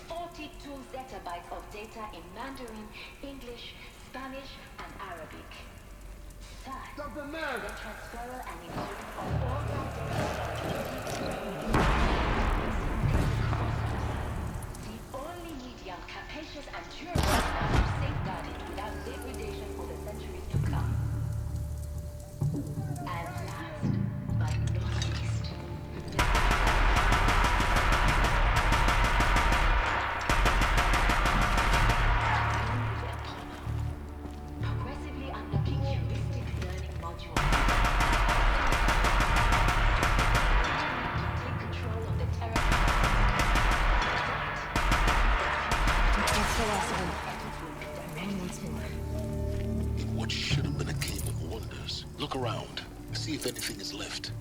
S22: 42 zettabytes of data in Mandarin, English, Spanish, and Arabic. Third, the transfer and encoding of all that data. The only medium capacious and durable enough to safeguard it without degradation for the centuries to come. And last, but not least, progressively unlocking heuristic learning modules. Take control of the terror.
S5: That's the last of them. And once more.
S11: In what should have been a cave of wonders. Look around. See if anything is left.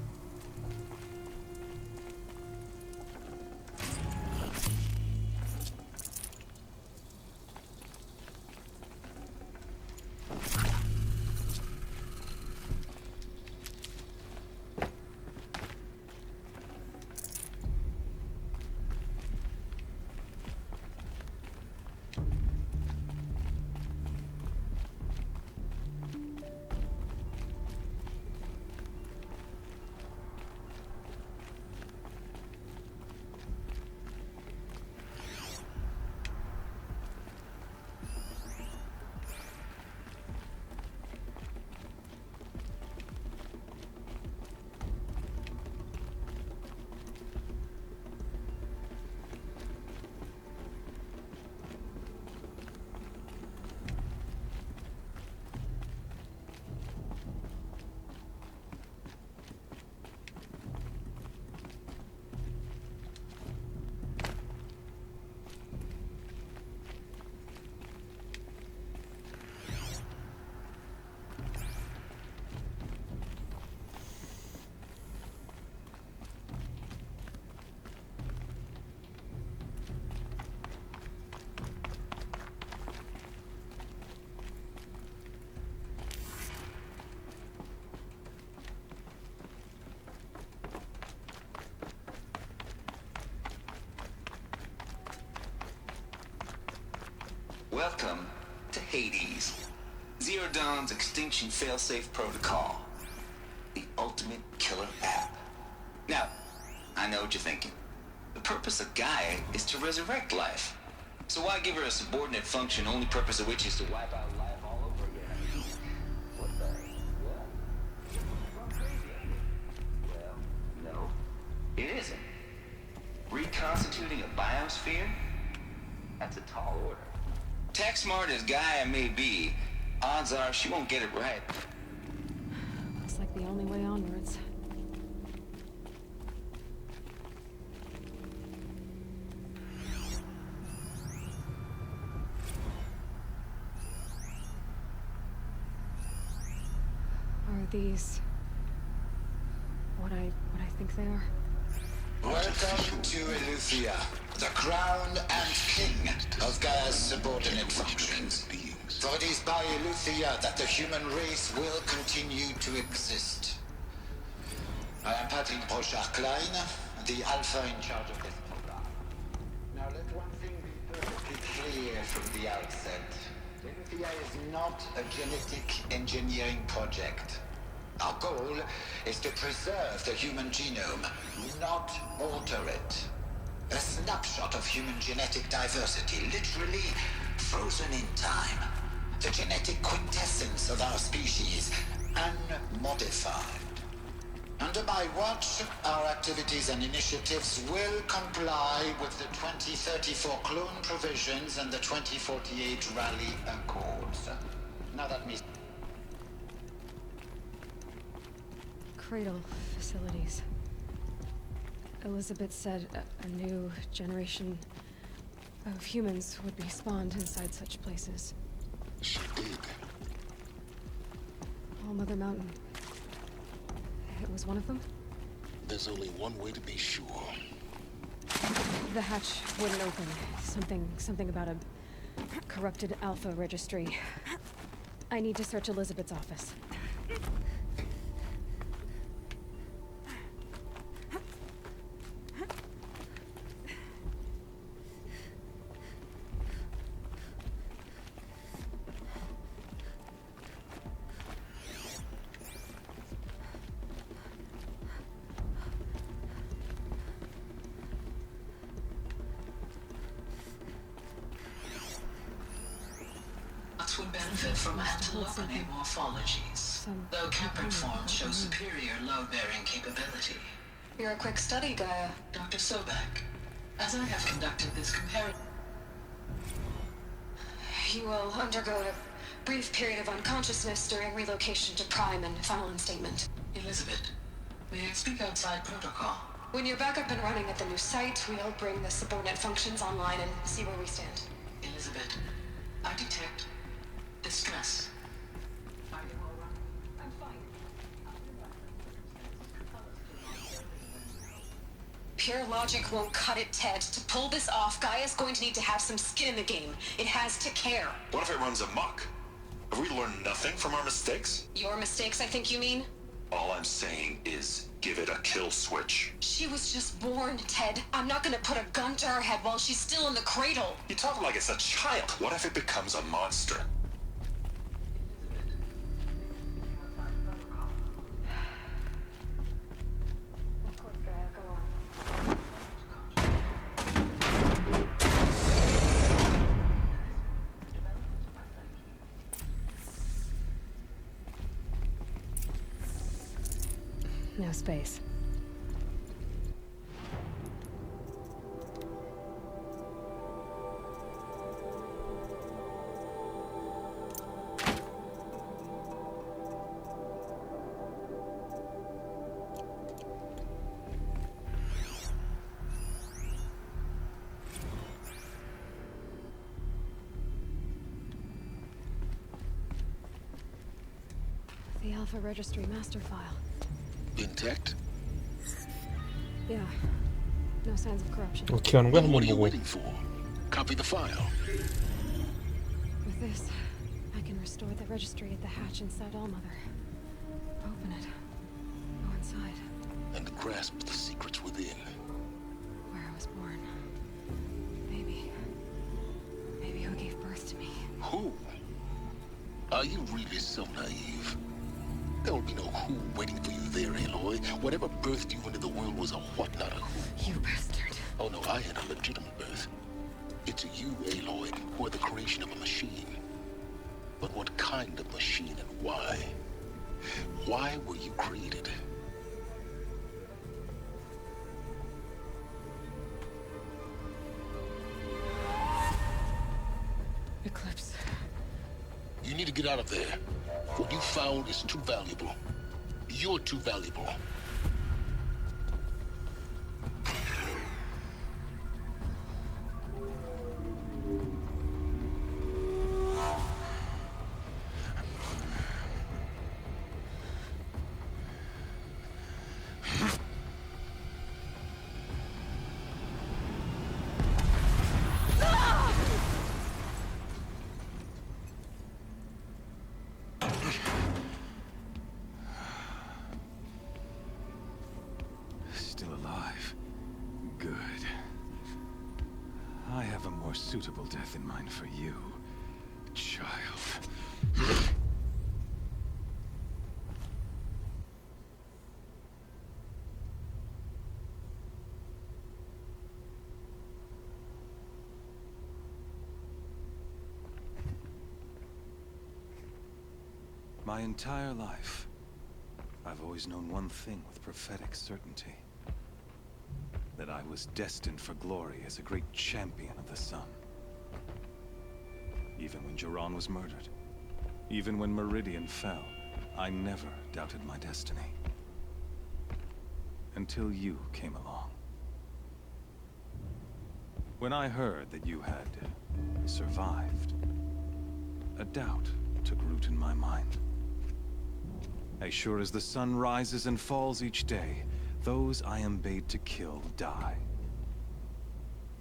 S2: Welcome to Hades, Zero Dawn's extinction failsafe protocol, the ultimate killer app. Now, I know what you're thinking. The purpose of Gaia is to resurrect life. So why give her a subordinate function, only purpose of which is to wipe out life all over again? What the what? Well, no, it isn't. Reconstituting a biosphere? That's a tall order. Tech smart as Gaia may be, odds are she won't get it right.
S5: Looks like the only way onwards. Are these what I think they are?
S14: Welcome to Eleuthia, the crown and king of Gaia's subordinate functions. For it is by Eleuthia that the human race will continue to exist. I am Patrick Brochard-Klein, the Alpha in charge of this program. Now let one thing be perfectly clear from the outset. Eleuthia is not a genetic engineering project. Our goal is to preserve the human genome, not alter it. A snapshot of human genetic diversity, literally frozen in time. The genetic quintessence of our species, unmodified. Under my watch, our activities and initiatives will comply with the 2034 clone provisions and the 2048 Rally Accords. Now that means...
S5: Cradle facilities. Elizabeth said a new generation of humans would be spawned inside such places.
S11: She did.
S5: All Mother Mountain. It was one of them?
S11: There's only one way to be sure.
S5: The hatch wouldn't open. Something about a corrupted Alpha registry. I need to search Elizabeth's office.
S23: Would benefit from antilopenate morphologies, though Capricorn shows superior load-bearing capability.
S3: You're a quick study, Gaia.
S23: Dr. Sobek, as I have conducted this comparison...
S3: You will undergo a brief period of unconsciousness during relocation to Prime and final instatement.
S23: Elizabeth, may I speak outside protocol?
S3: When you're back up and running at the new site, we'll bring the subordinate functions online and see where we stand.
S23: Elizabeth, I detect distress. Are you all right? I'm fine.
S3: Pure logic won't cut it, Ted. To pull this off, Gaia's going to need to have some skin in the game. It has to care.
S7: What if it runs amok? Have we learned nothing from our mistakes?
S3: Your mistakes, I think you mean?
S7: All I'm saying is, give it a kill switch.
S3: She was just born, Ted. I'm not gonna put a gun to her head while she's still in the cradle.
S7: You talk like it's a child. What if it becomes a monster?
S5: No space. The Alpha Registry master file.
S11: Intact?
S5: Yeah. No signs of corruption.
S13: 어떻게 하는 거야?
S11: What
S13: 한번
S11: are you
S13: 보고.
S11: waiting for? Copy the file.
S5: With this, I can restore the registry at the hatch inside Allmother. Open it. Go inside.
S11: And grasp the secrets within.
S5: Where I was born. Maybe who gave birth to me.
S11: Who? Are you really so naive? There will be no who waiting for you there, Aloy. Whatever birthed you into the world was a what, not a who.
S5: You bastard.
S11: Oh no, I had a legitimate birth. It's you, Aloy, who are the creation of a machine. But what kind of machine and why? Why were you created?
S5: Eclipse.
S11: You need to get out of there. What you found is too valuable. You're too valuable.
S18: Still alive. Good. I have a more suitable death in mind for you, child. My entire life, I've always known one thing with prophetic certainty. That I was destined for glory as a great champion of the sun. Even when Jiran was murdered, even when Meridian fell, I never doubted my destiny. until you came along. When I heard that you had survived, a doubt took root in my mind. As sure as the sun rises and falls each day, those I am bade to kill die.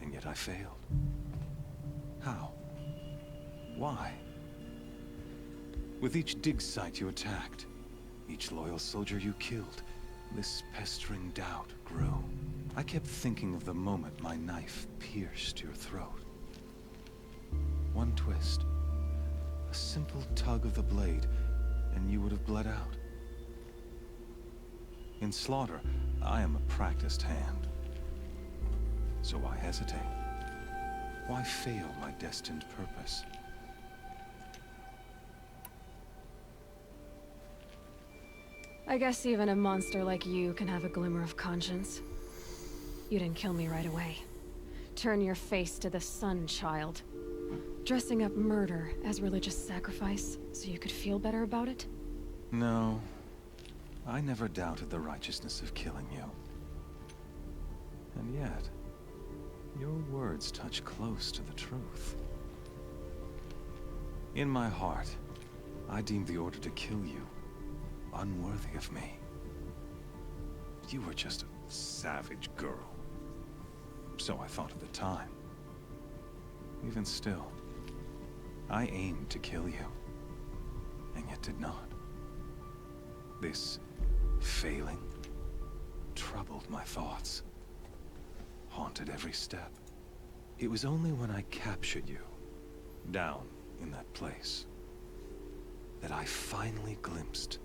S18: And yet I failed. How? Why? With each dig site you attacked, each loyal soldier you killed, this pestering doubt grew. I kept thinking of the moment my knife pierced your throat. One twist, a simple tug of the blade, and you would have bled out. In slaughter, I am a practiced hand. So why hesitate? Why fail my destined purpose?
S5: I guess even a monster like you can have a glimmer of conscience. You didn't kill me right away. Turn your face to the sun, child. Dressing up murder as religious sacrifice so you could feel better about it?
S18: No. I never doubted the righteousness of killing you. And yet, your words touch close to the truth. In my heart, I deemed the order to kill you unworthy of me. You were just a savage girl. So I thought at the time. Even still, I aimed to kill you, and yet did not. This failing troubled my thoughts, haunted every step. It was only when I captured you, down in that place, that I finally glimpsed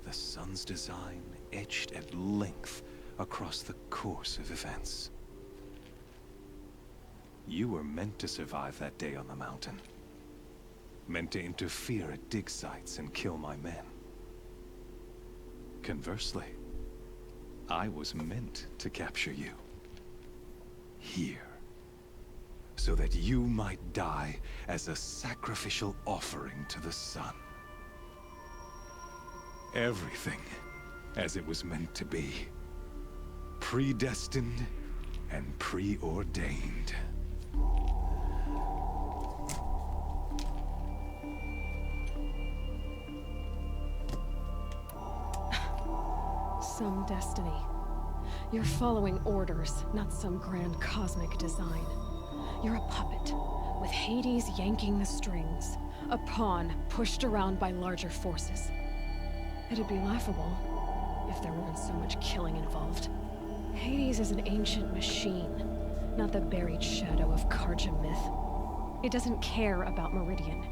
S18: the sun's design etched at length across the course of events. You were meant to survive that day on the mountain. Meant to interfere at dig sites and kill my men. Conversely, I was meant to capture you. Here. So that you might die as a sacrificial offering to the sun. Everything as it was meant to be. Predestined and preordained.
S5: Some destiny. You're following orders, not some grand cosmic design. You're a puppet, with Hades yanking the strings. A pawn pushed around by larger forces. It'd be laughable if there weren't so much killing involved. Hades is an ancient machine, not the buried shadow of Karja myth. It doesn't care about Meridian.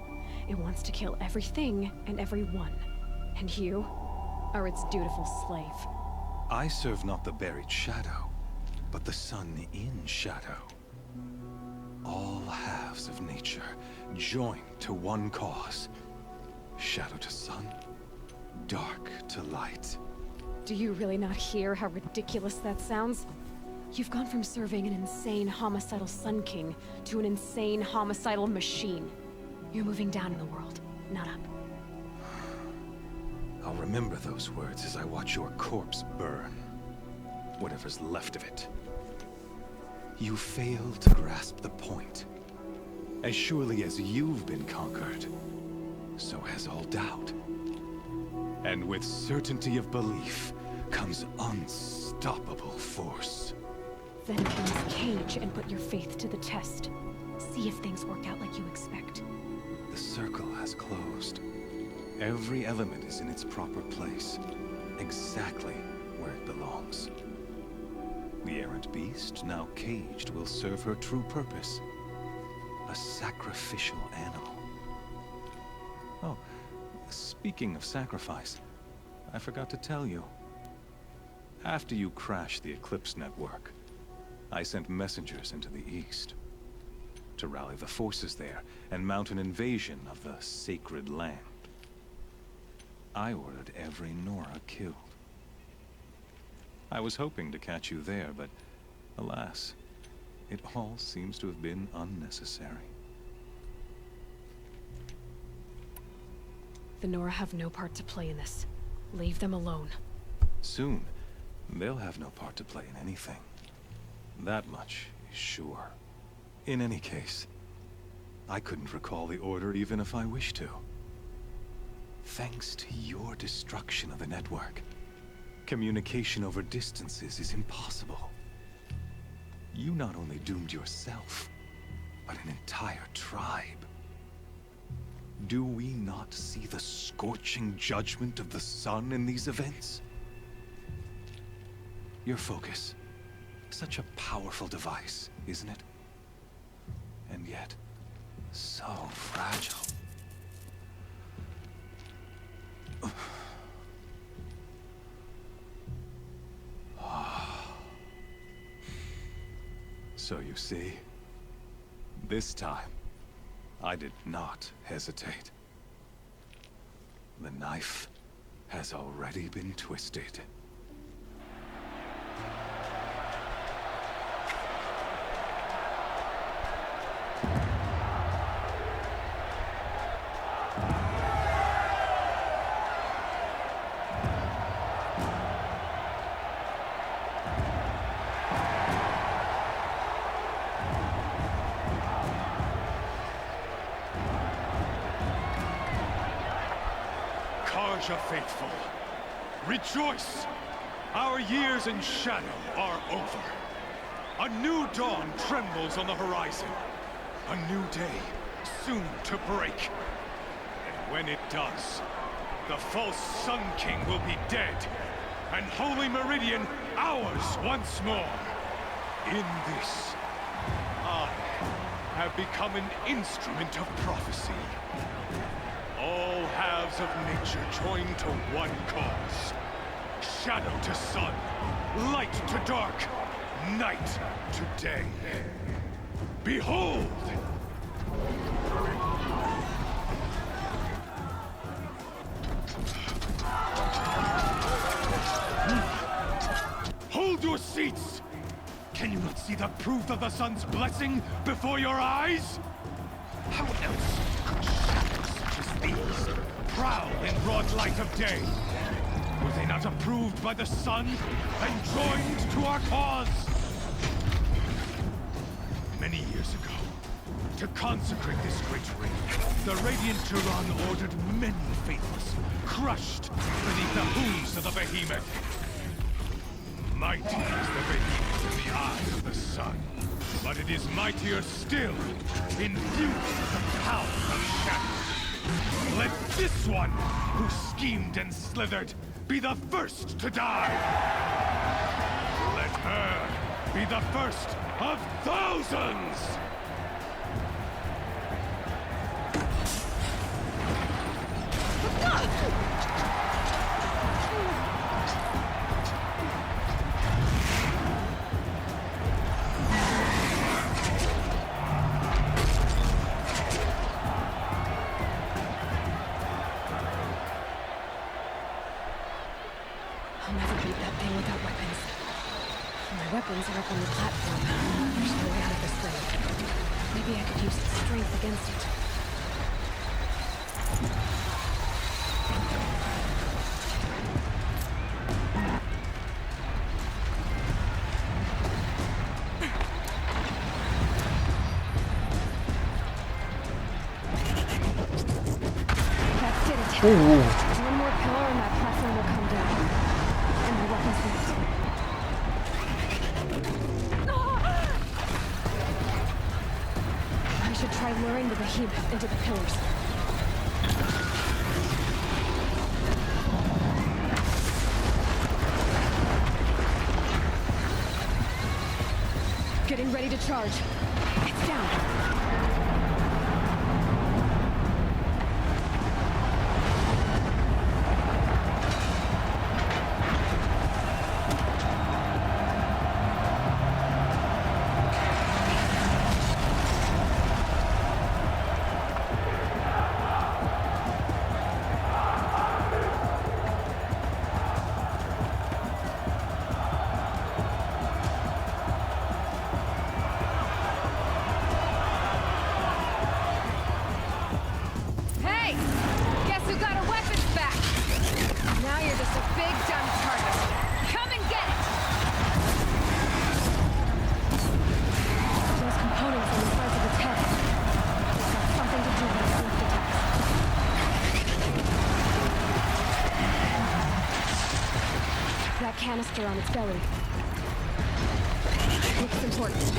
S5: It wants to kill everything and everyone. And you are its dutiful slave.
S18: I serve not the buried shadow, but the sun in shadow. All halves of nature joined to one cause. Shadow to sun, dark to light.
S5: Do you really not hear how ridiculous that sounds? You've gone from serving an insane homicidal Sun King to an insane homicidal machine. You're moving down in the world, not up.
S18: I'll remember those words as I watch your corpse burn. Whatever's left of it. You fail to grasp the point. As surely as you've been conquered, so has all doubt. And with certainty of belief comes unstoppable force.
S5: Then cleanse Cage and put your faith to the test. See if things work out like you expect.
S18: The circle has closed. Every element is in its proper place, exactly where it belongs. The errant beast, now caged, will serve her true purpose. A sacrificial animal. Oh, speaking of sacrifice, I forgot to tell you. After you crashed the Eclipse network, I sent messengers into the east to rally the forces there and mount an invasion of the sacred land. I ordered every Nora killed. I was hoping to catch you there, but alas, it all seems to have been unnecessary.
S5: The Nora have no part to play in this. Leave them alone.
S18: Soon, They'll have no part to play in anything. That much is sure. In any case, I couldn't recall the order even if I wished to. Thanks to your destruction of the network, communication over distances is impossible. You not only doomed yourself, but an entire tribe. Do we not see the scorching judgment of the sun in these events? Your focus. Such a powerful device, isn't it? And yet, so fragile. So you see, this time, I did not hesitate. The knife has already been twisted.
S15: Karja faithful, rejoice! Our years in shadow are over. A new dawn trembles on the horizon. A new day, soon to break. And when it does, the false Sun King will be dead, and Holy Meridian ours once more. In this, I have become an instrument of prophecy. All halves of nature join to one cause. Shadow to sun, light to dark, night to day. Behold! Hold your seats! Can you not see the proof of the sun's blessing before your eyes? How else could shadows such as these prowl in broad light of day? Were they not approved by the sun and joined to our cause? Many years ago, to consecrate this great ring, the Radiant Turan ordered many faithless, crushed beneath the hooves of the behemoth. Mighty is the behemoth in the eye of the sun, but it is mightier still, infused with the power of shadow. Let this one, who schemed and slithered, be the first to die! Let her be the first of thousands!
S5: I'll never beat that thing without weapons. My weapons are up on the platform. There's no way out of this thing. Maybe I could use its strength against it. That's it. One more pillar and that platform will come down. And my weapons won't. I should try luring the behemoth into the pillars. Getting ready to charge. It's down. sensor on its belly. Looks important.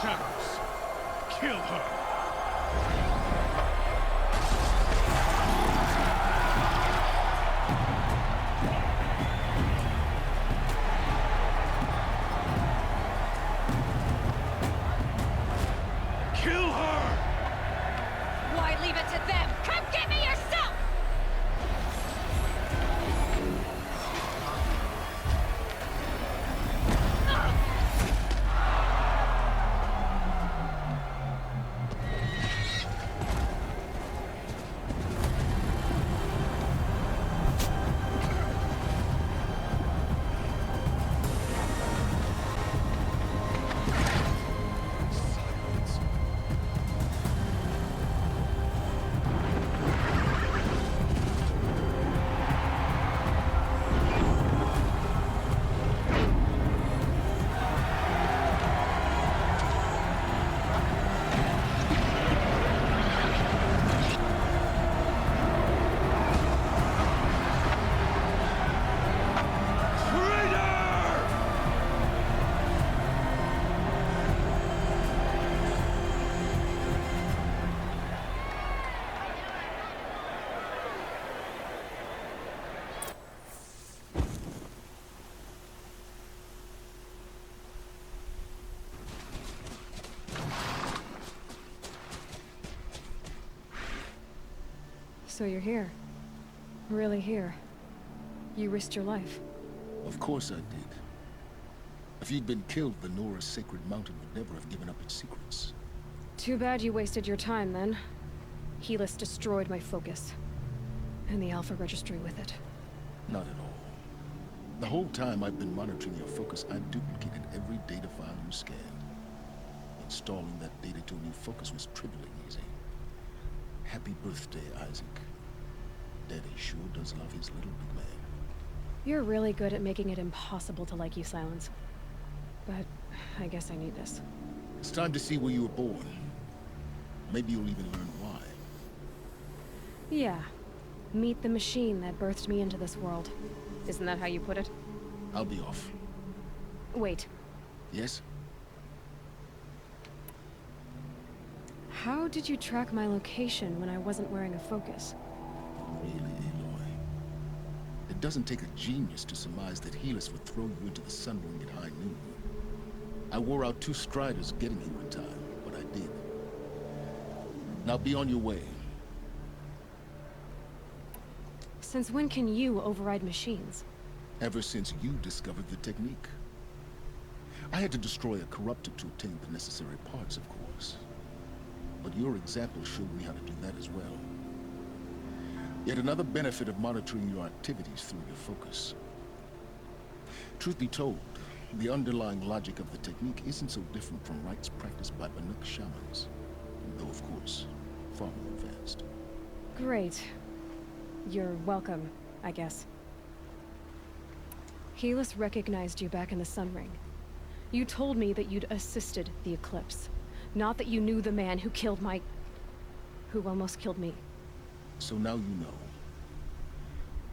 S15: Shadows. Kill her. Kill her!
S5: Why leave it to them? Come get me yourself! So you're here. Really here. You risked your life.
S11: Of course I did. If you'd been killed, the Nora's sacred mountain would never have given up its secrets.
S5: Too bad you wasted your time, then. Helis destroyed my focus. And the Alpha Registry with it.
S11: Not at all. The whole time I've been monitoring your focus, I've duplicated every data file you scanned. Installing that data to a new focus was trivially easy. Happy birthday, Isaac. Daddy sure does love his little big man.
S5: You're really good at making it impossible to like you, Silence. But I guess I need this.
S11: It's time to see where you were born. Maybe you'll even learn why.
S5: Yeah. Meet the machine that birthed me into this world. Isn't that how you put it?
S11: I'll be off.
S5: Wait.
S11: Yes?
S5: How did you track my location when I wasn't wearing a focus?
S11: Really, Aloy? It doesn't take a genius to surmise that Helis would throw you into the sun ring at high noon. I wore out 2 striders getting here in time, but I did. Now be on your way.
S5: Since when can you override machines?
S11: Ever since you discovered the technique. I had to destroy a corruptor to obtain the necessary parts, of course. But your example showed me how to do that as well. Yet another benefit of monitoring your activities through your focus. Truth be told, the underlying logic of the technique isn't so different from rites practiced by Banuk shamans, though of course, far more advanced.
S5: Great. You're welcome, I guess. Helis recognized you back in the Sun Ring. You told me that you'd assisted the Eclipse. Not that you knew the man who killed my... who almost killed me.
S11: So now you know.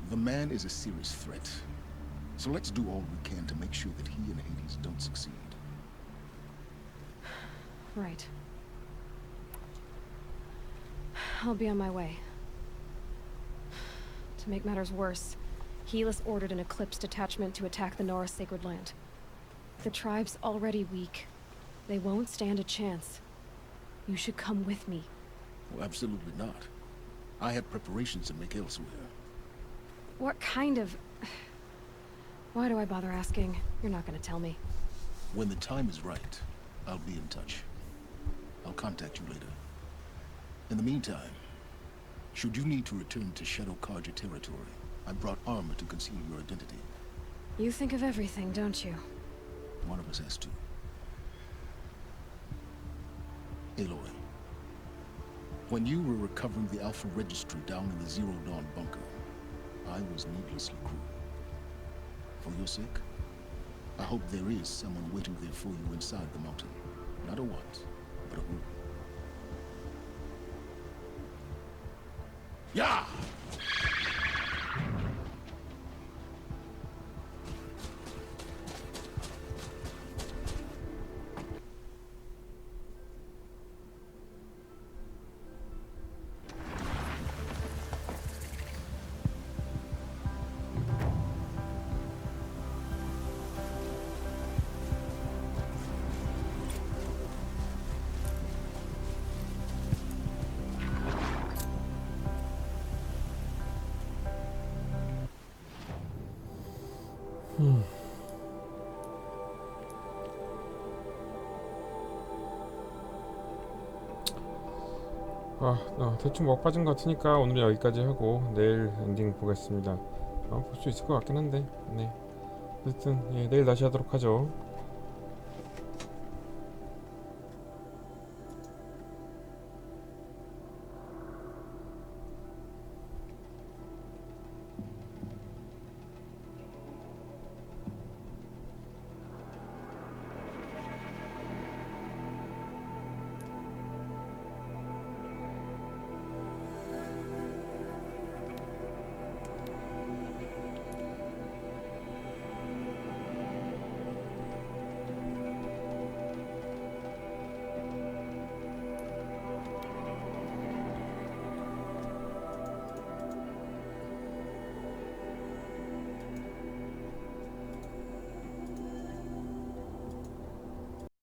S11: The man is a serious threat. So let's do all we can to make sure that he and Hades don't succeed.
S5: Right. I'll be on my way. To make matters worse, Helis ordered an Eclipse detachment to attack the Nora Sacred Land. The tribe's already weak. They won't stand a chance. You should come with me.
S11: Well, absolutely not. I have preparations to make elsewhere.
S5: What kind of... Why do I bother asking? You're not gonna tell me.
S11: When the time is right, I'll be in touch. I'll contact you later. In the meantime, should you need to return to Shadow Karja territory, I brought armor to conceal your identity.
S5: You think of everything, don't you?
S11: One of us has to. Aloy, when you were recovering the Alpha Registry down in the Zero Dawn bunker, I was needlessly cruel. For your sake, I hope there is someone waiting there for you inside the mountain. Not a what, but a who. Yeah!
S13: 대충 먹 빠진 것 같으니까 오늘은 여기까지 하고 내일 엔딩 보겠습니다. 볼 수 있을 것 같긴 한데, 네. 어쨌든 예, 내일 다시 하도록 하죠.